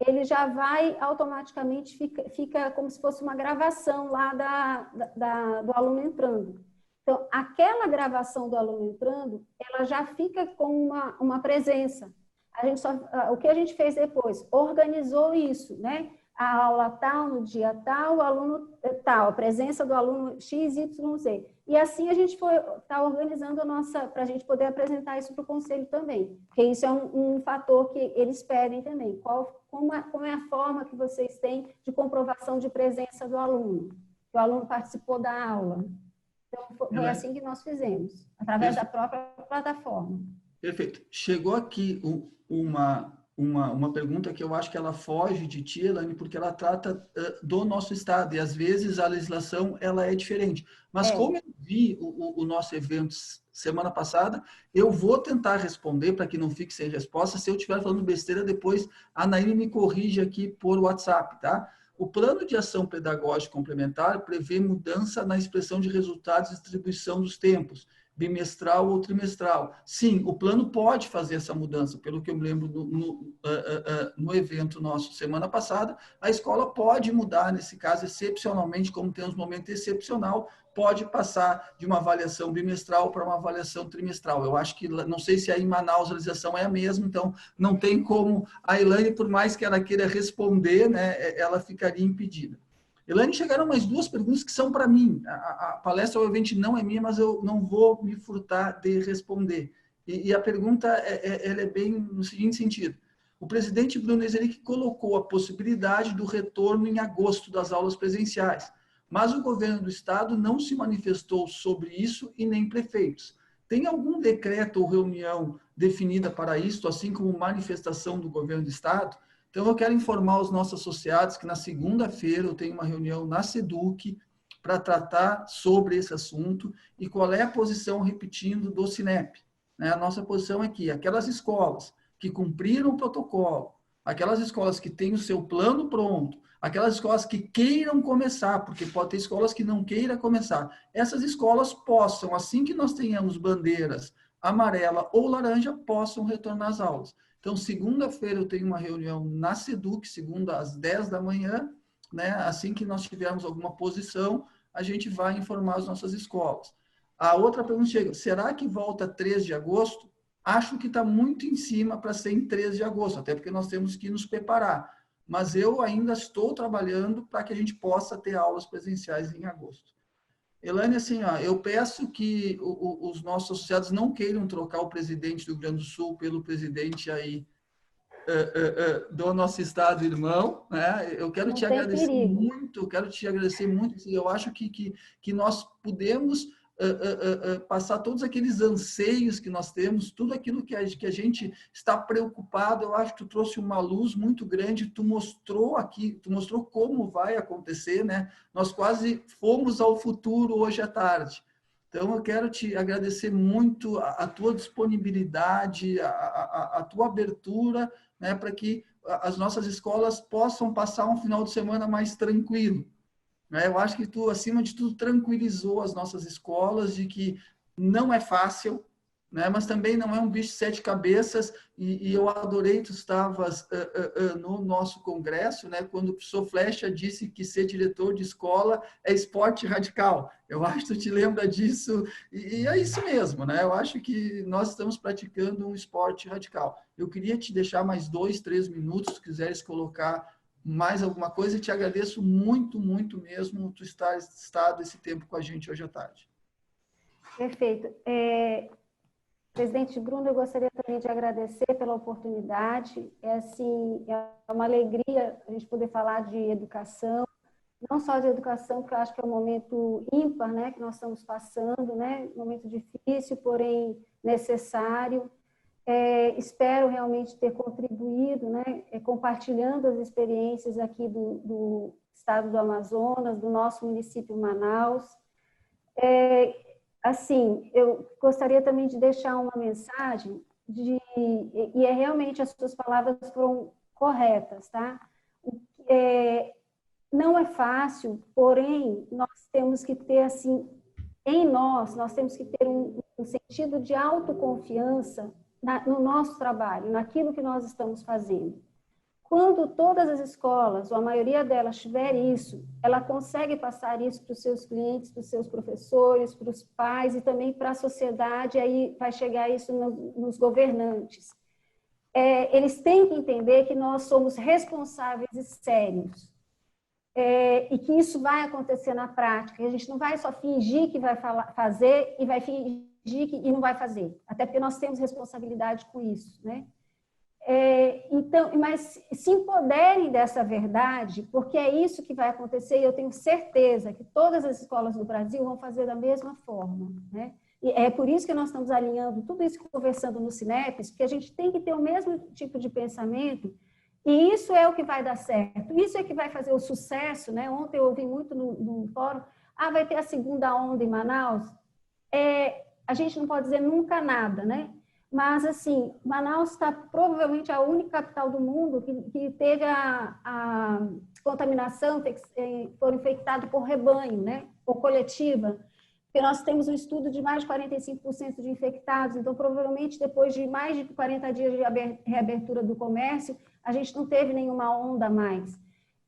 ele já vai automaticamente, fica como se fosse uma gravação lá do aluno entrando. Então, aquela gravação do aluno entrando, ela já fica com uma presença. O que a gente fez depois? Organizou isso, né? A aula tal, no dia tal, o aluno tal, a presença do aluno X, Y, Z. E assim a gente está organizando para a gente poder apresentar isso para o conselho também. Porque isso é um fator que eles pedem também. Como é a forma que vocês têm de comprovação de presença do aluno? Que o aluno participou da aula. Então, foi assim que nós fizemos, através da própria plataforma. Perfeito. Chegou aqui uma pergunta que eu acho que ela foge de ti, Elaine, porque ela trata do nosso estado, e às vezes a legislação ela é diferente. Mas como eu vi o nosso evento semana passada, eu vou tentar responder para que não fique sem resposta. Se eu estiver falando besteira, depois a Naine me corrige aqui por WhatsApp, tá? O plano de ação pedagógico complementar prevê mudança na expressão de resultados e distribuição dos tempos, bimestral ou trimestral. Sim, o plano pode fazer essa mudança. Pelo que eu me lembro no evento nosso semana passada, a escola pode mudar, nesse caso, excepcionalmente, como temos um momento excepcional, pode passar de uma avaliação bimestral para uma avaliação trimestral. Eu acho que, não sei se aí em Manaus a legislação é a mesma, então não tem como a Elaine, por mais que ela queira responder, né, ela ficaria impedida. Elaine, chegaram mais duas perguntas que são para mim. A palestra, obviamente, não é minha, mas eu não vou me furtar de responder. E a pergunta ela é bem no seguinte sentido. O presidente Bruno Ezeric colocou a possibilidade do retorno em agosto das aulas presenciais, mas o governo do estado não se manifestou sobre isso e nem prefeitos. Tem algum decreto ou reunião definida para isso, assim como manifestação do governo do estado? Então, eu quero informar os nossos associados que na segunda-feira eu tenho uma reunião na SEDUC para tratar sobre esse assunto e qual é a posição, repetindo, do Cinep. A nossa posição é que aquelas escolas que cumpriram o protocolo, aquelas escolas que têm o seu plano pronto, aquelas escolas que queiram começar, porque pode ter escolas que não queiram começar, essas escolas possam, assim que nós tenhamos bandeiras amarela ou laranja, possam retornar às aulas. Então, segunda-feira eu tenho uma reunião na SEDUC, segunda às 10 da manhã, né? Assim que nós tivermos alguma posição, a gente vai informar as nossas escolas. A outra pergunta chega, será que volta 3 de agosto? Acho que está muito em cima para ser em 3 de agosto, até porque nós temos que nos preparar. Mas eu ainda estou trabalhando para que a gente possa ter aulas presenciais em agosto. Elaine, assim, eu peço que os nossos associados não queiram trocar o presidente do Rio Grande do Sul pelo presidente aí do nosso estado irmão, né? Eu quero te agradecer muito, eu acho que nós podemos passar todos aqueles anseios que nós temos, tudo aquilo que a gente está preocupado. Eu acho que tu trouxe uma luz muito grande, tu mostrou como vai acontecer, né? Nós quase fomos ao futuro hoje à tarde. Então, eu quero te agradecer muito a tua disponibilidade, a tua abertura, né, para que as nossas escolas possam passar um final de semana mais tranquilo. Eu acho que tu, acima de tudo, tranquilizou as nossas escolas de que não é fácil, né? Mas também não é um bicho de sete cabeças, e eu adorei, tu estavas no nosso congresso, né? Quando o professor Flecha disse que ser diretor de escola é esporte radical. Eu acho que tu te lembra disso, e é isso mesmo, né? Eu acho que nós estamos praticando um esporte radical. Eu queria te deixar mais 2, 3 minutos, se quiseres colocar mais alguma coisa, e te agradeço muito, muito mesmo tu estar estado esse tempo com a gente hoje à tarde. Perfeito. Presidente Bruno, eu gostaria também de agradecer pela oportunidade. Assim, é uma alegria a gente poder falar de educação, não só de educação, porque eu acho que é um momento ímpar, né, que nós estamos passando, né, um momento difícil, porém necessário. Espero realmente ter contribuído, né, compartilhando as experiências aqui do estado do Amazonas, do nosso município Manaus. Assim, eu gostaria também de deixar uma mensagem, e realmente as suas palavras foram corretas, tá? Não é fácil, porém, nós temos que ter, assim, em nós temos que ter um sentido de autoconfiança no nosso trabalho, naquilo que nós estamos fazendo. Quando todas as escolas, ou a maioria delas, tiver isso, ela consegue passar isso para os seus clientes, para os seus professores, para os pais e também para a sociedade, aí vai chegar isso nos governantes. Eles têm que entender que nós somos responsáveis e sérios, e que isso vai acontecer na prática. A gente não vai só fingir que vai fazer e vai fingir e não vai fazer, até porque nós temos responsabilidade com isso, né? Então, mas se empoderem dessa verdade, porque é isso que vai acontecer, e eu tenho certeza que todas as escolas do Brasil vão fazer da mesma forma, né? E é por isso que nós estamos alinhando tudo isso, conversando no Sinepes, porque a gente tem que ter o mesmo tipo de pensamento, e isso é o que vai dar certo, isso é que vai fazer o sucesso, né? Ontem eu ouvi muito no fórum, vai ter a segunda onda em Manaus. A gente não pode dizer nunca nada, né? Mas, assim, Manaus está provavelmente a única capital do mundo que teve a contaminação, foram infectados por rebanho, né? Ou coletiva. Porque nós temos um estudo de mais de 45% de infectados, então, provavelmente, depois de mais de 40 dias de reabertura do comércio, a gente não teve nenhuma onda a mais.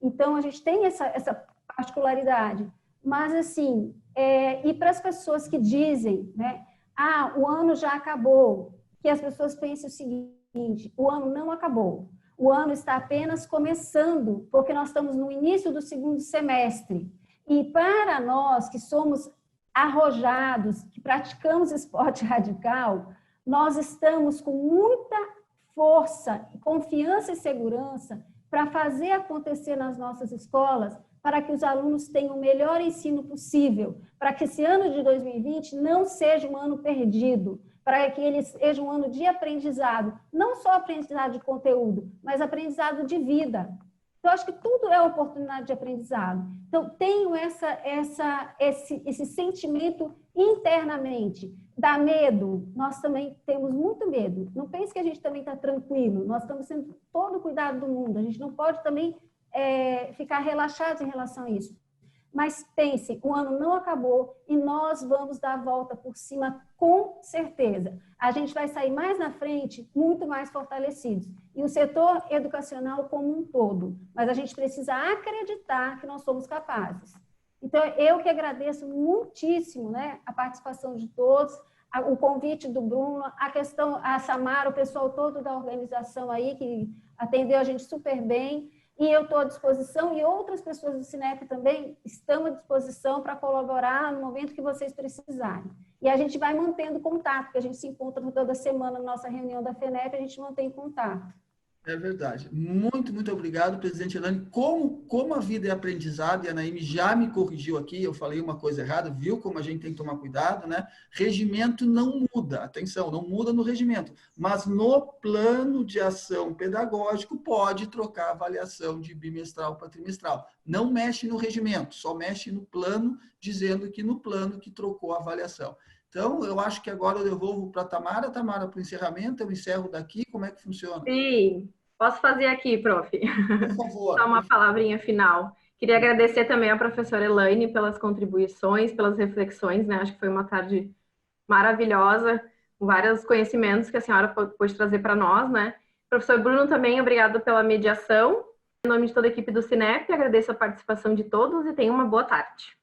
Então, a gente tem essa particularidade. Mas, assim, e para as pessoas que dizem, né? O ano já acabou, que as pessoas pensem o seguinte: o ano não acabou, o ano está apenas começando, porque nós estamos no início do segundo semestre. E para nós que somos arrojados, que praticamos esporte radical, nós estamos com muita força, confiança e segurança para fazer acontecer nas nossas escolas, para que os alunos tenham o melhor ensino possível, para que esse ano de 2020 não seja um ano perdido, para que ele seja um ano de aprendizado, não só aprendizado de conteúdo, mas aprendizado de vida. Então, acho que tudo é oportunidade de aprendizado. Então, tenho esse sentimento internamente. Dá medo? Nós também temos muito medo. Não pense que a gente também está tranquilo. Nós estamos tendo todo o cuidado do mundo. A gente não pode também ficar relaxados em relação a isso. Mas pense, o ano não acabou e nós vamos dar a volta por cima com certeza. A gente vai sair mais na frente, muito mais fortalecidos. E o setor educacional como um todo. Mas a gente precisa acreditar que nós somos capazes. Então, eu que agradeço muitíssimo, né, a participação de todos, o convite do Bruno, a Samara, o pessoal todo da organização aí, que atendeu a gente super bem. E eu estou à disposição, e outras pessoas do Sinep também estão à disposição para colaborar no momento que vocês precisarem. E a gente vai mantendo contato, porque a gente se encontra toda semana na nossa reunião da FENEP, a gente mantém contato. É verdade. Muito, muito obrigado, presidente Elaine. Como a vida é aprendizado, e a Naime já me corrigiu aqui, eu falei uma coisa errada, viu como a gente tem que tomar cuidado, né? Regimento não muda, atenção, não muda no regimento, mas no plano de ação pedagógico pode trocar a avaliação de bimestral para trimestral. Não mexe no regimento, só mexe no plano, dizendo que no plano que trocou a avaliação. Então, eu acho que agora eu devolvo para a Tamara, para o encerramento, eu encerro daqui, como é que funciona? Sim, posso fazer aqui, prof. Por favor. Só uma palavrinha final. Queria agradecer também à professora Elaine pelas contribuições, pelas reflexões, né? Acho que foi uma tarde maravilhosa, com vários conhecimentos que a senhora pôde trazer para nós, né? Professor Bruno, também obrigado pela mediação. Em nome de toda a equipe do Cinep, agradeço a participação de todos e tenham uma boa tarde.